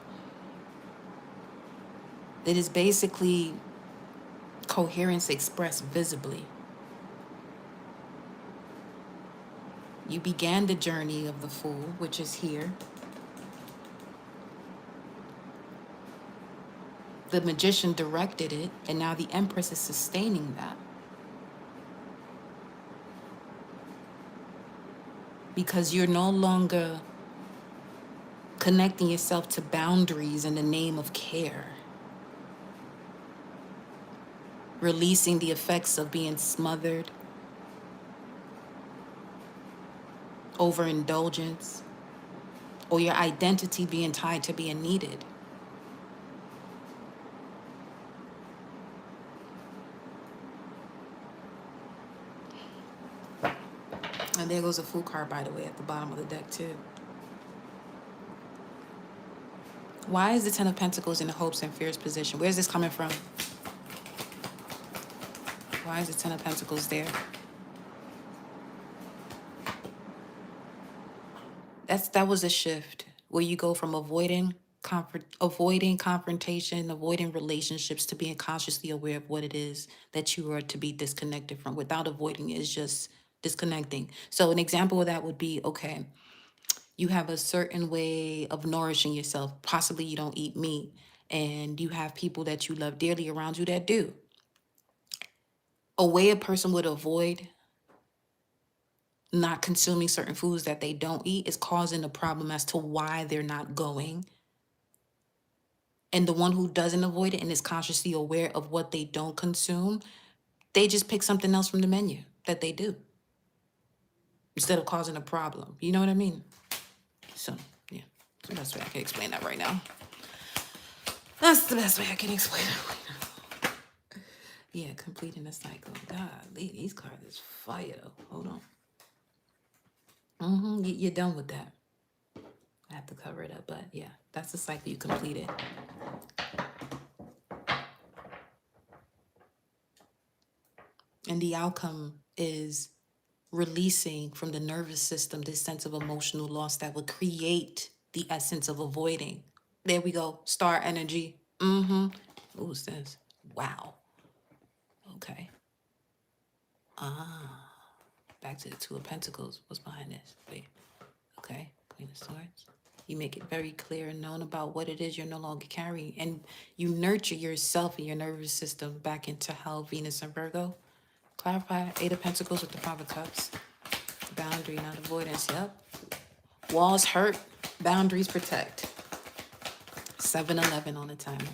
It is basically coherence expressed visibly. You began the journey of the Fool, which is here. The Magician directed it, and now the Empress is sustaining that. Because you're no longer connecting yourself to boundaries in the name of care. Releasing the effects of being smothered, overindulgence, or your identity being tied to being needed. And there goes a Fool card, by the way, at the bottom of the deck, too. Why is the Ten of Pentacles in the hopes and fears position? Where's this coming from? Why is the Ten of Pentacles there? That was a shift where you go from avoiding confrontation, avoiding relationships, to being consciously aware of what it is that you are to be disconnected from. Without avoiding it, it's just disconnecting. So an example of that would be, okay, you have a certain way of nourishing yourself. Possibly you don't eat meat, and you have people that you love dearly around you that do. A way a person would avoid not consuming certain foods that they don't eat is causing a problem as to why they're not going. And the one who doesn't avoid it and is consciously aware of what they don't consume, they just pick something else from the menu that they do instead of causing a problem. You know what I mean? So, yeah. That's the best way I can explain that right now. That's the best way I can explain it right now. Yeah, completing the cycle. God, these cards is fire though. Hold on. You're done with that. I have to cover it up, but yeah, that's the cycle you completed. And the outcome is releasing from the nervous system this sense of emotional loss that would create the essence of avoiding. There we go. Star energy. Who's this? Wow. Okay. Back to the Two of Pentacles. What's behind this? Wait. Okay. Queen of Swords. You make it very clear and known about what it is you're no longer carrying. And you nurture yourself and your nervous system back into health, Venus and Virgo. Clarify. Eight of Pentacles with the Five of Cups. Boundary, not avoidance. Yep. Walls hurt. Boundaries protect. 7-11 on the timer.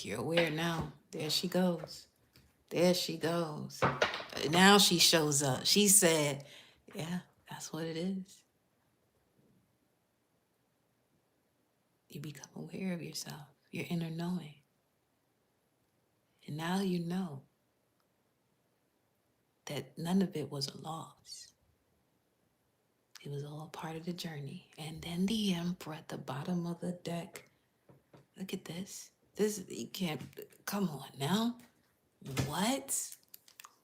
You're aware now. There she goes. There she goes. Now she shows up. She said, yeah, that's what it is. You become aware of yourself, your inner knowing. And now you know that none of it was a loss. It was all part of the journey. And then the Emperor at the bottom of the deck. Look at this. This, you can't, come on now. What?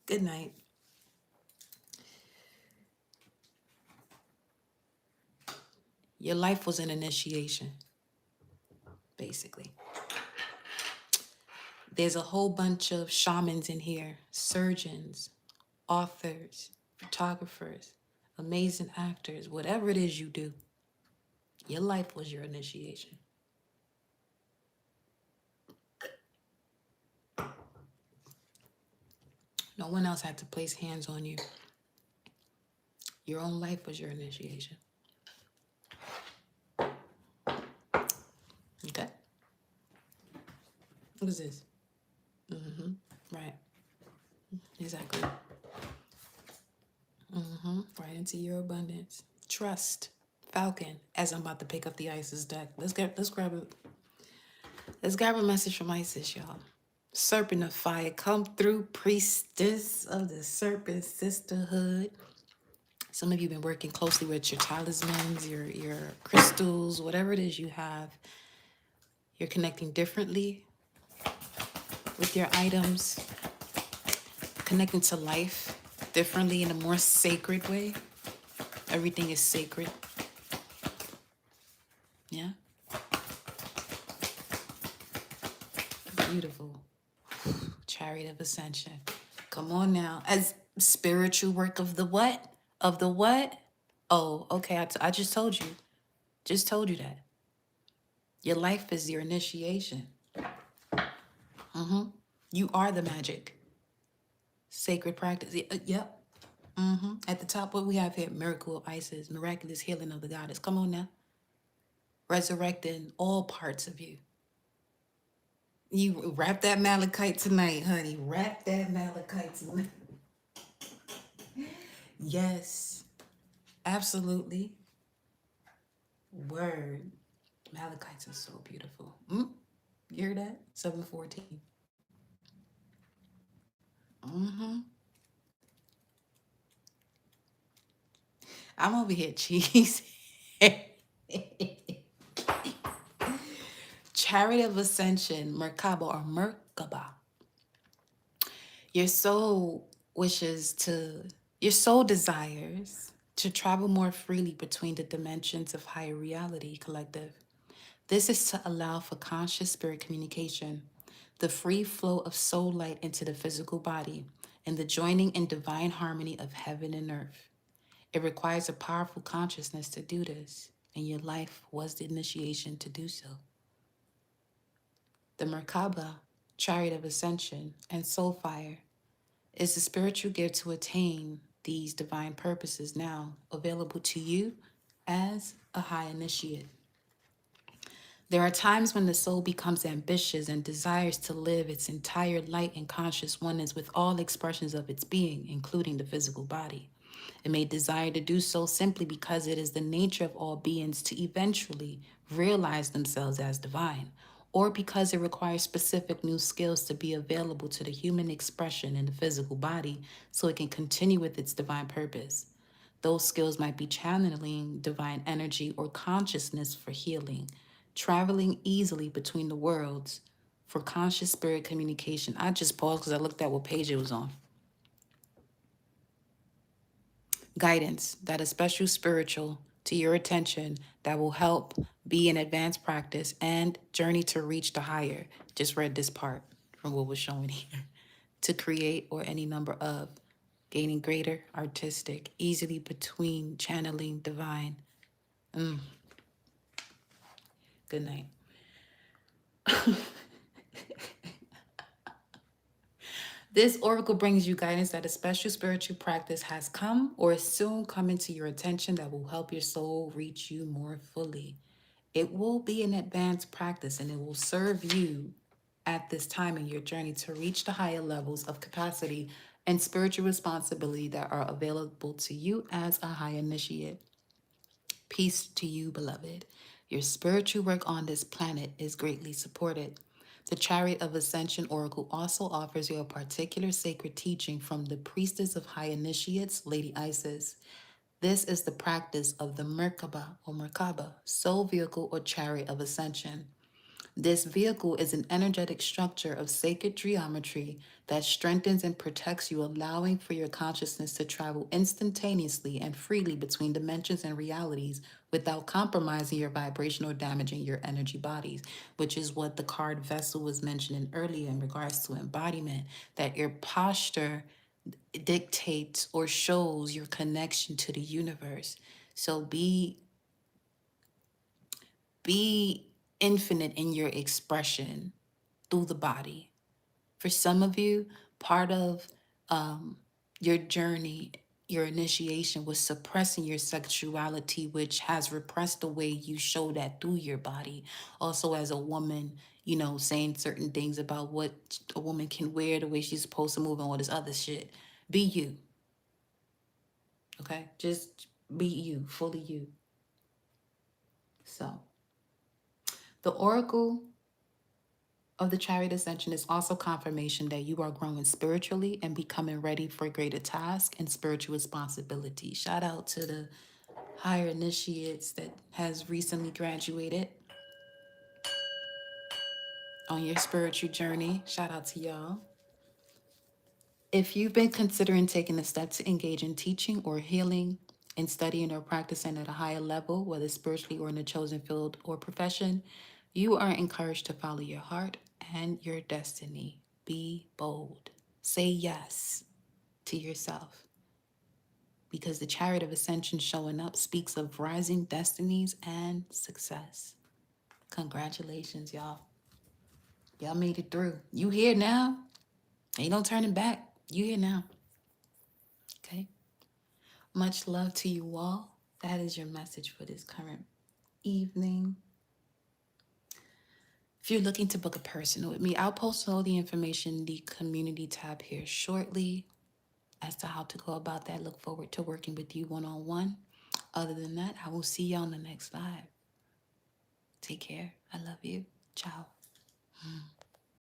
Good night. Your life was an initiation, basically. There's a whole bunch of shamans in here, surgeons, authors, photographers, amazing actors, whatever it is you do. Your life was your initiation. No one else had to place hands on you. Your own life was your initiation. Okay? What is this? Right. Exactly. Right into your abundance. Trust. Falcon. As I'm about to pick up the Isis deck. Let's grab a message from Isis, y'all. Serpent of fire, come through, priestess of the serpent sisterhood. Some of you have been working closely with your talismans, your crystals, whatever it is you have. You're connecting differently with your items, connecting to life differently in a more sacred way. Everything is sacred. Yeah? Beautiful. Chariot of Ascension. Come on now. As spiritual work of the what? Of the what? Oh, okay. I just told you. Just told you that. Your life is your initiation. You are the magic. Sacred practice. Yep. At the top, what we have here, miracle of Isis, miraculous healing of the goddess. Come on now. Resurrecting all parts of you. You wrap that malachite tonight, honey. Wrap that malachite tonight. Yes. Absolutely. Word. Malachites are so beautiful. You hear that? 714. I'm over here cheese. Chariot of Ascension, Merkaba or Merkaba. Your soul desires to travel more freely between the dimensions of higher reality collective. This is to allow for conscious spirit communication, the free flow of soul light into the physical body, and the joining in divine harmony of heaven and earth. It requires a powerful consciousness to do this, and your life was the initiation to do so. The Merkaba, Chariot of Ascension, and Soul Fire is the spiritual gift to attain these divine purposes now available to you as a high initiate. There are times when the soul becomes ambitious and desires to live its entire light and conscious oneness with all expressions of its being, including the physical body. It may desire to do so simply because it is the nature of all beings to eventually realize themselves as divine, or because it requires specific new skills to be available to the human expression in the physical body so it can continue with its divine purpose. Those skills might be channeling divine energy or consciousness for healing, traveling easily between the worlds for conscious spirit communication. I just paused because I looked at what page it was on. Guidance that is special spiritual to your attention that will help be an advanced practice and journey to reach the higher. Just read this part from what was shown here. To create or any number of, gaining greater artistic, easily between channeling divine. Good night. This oracle brings you guidance that a special spiritual practice has come or is soon coming to your attention that will help your soul reach you more fully. It will be an advanced practice and it will serve you at this time in your journey to reach the higher levels of capacity and spiritual responsibility that are available to you as a high initiate. Peace to you, beloved. Your spiritual work on this planet is greatly supported. The Chariot of Ascension Oracle also offers you a particular sacred teaching from the Priestess of High Initiates, Lady Isis. This is the practice of the Merkaba or Merkaba, soul vehicle or chariot of ascension. This vehicle is an energetic structure of sacred geometry that strengthens and protects you, allowing for your consciousness to travel instantaneously and freely between dimensions and realities without compromising your vibration or damaging your energy bodies, which is what the card vessel was mentioning earlier in regards to embodiment, that your posture dictates or shows your connection to the universe. So be infinite in your expression through the body. For some of you, part of your journey, your initiation was suppressing your sexuality, which has repressed the way you show that through your body. Also, as a woman, saying certain things about what a woman can wear, the way she's supposed to move, and all this other shit. Be you. Okay? Just be you, fully you. So, the Oracle of the Chariot Ascension is also confirmation that you are growing spiritually and becoming ready for greater tasks and spiritual responsibility. Shout out to the higher initiates that has recently graduated on your spiritual journey. Shout out to y'all. If you've been considering taking a step to engage in teaching or healing and studying or practicing at a higher level, whether spiritually or in a chosen field or profession, you are encouraged to follow your heart and your destiny. Be bold. Say yes to yourself, because the Chariot of Ascension showing up speaks of rising destinies and success. Congratulations, y'all. Y'all made it through. You here now. Ain't no turning back. You here now. Okay? Much love to you all. That is your message for this current evening. If you're looking to book a personal with me, I'll post all the information in the community tab here shortly as to how to go about that. Look forward to working with you one-on-one. Other than that, I will see you on the next live. Take care. I love you. Ciao.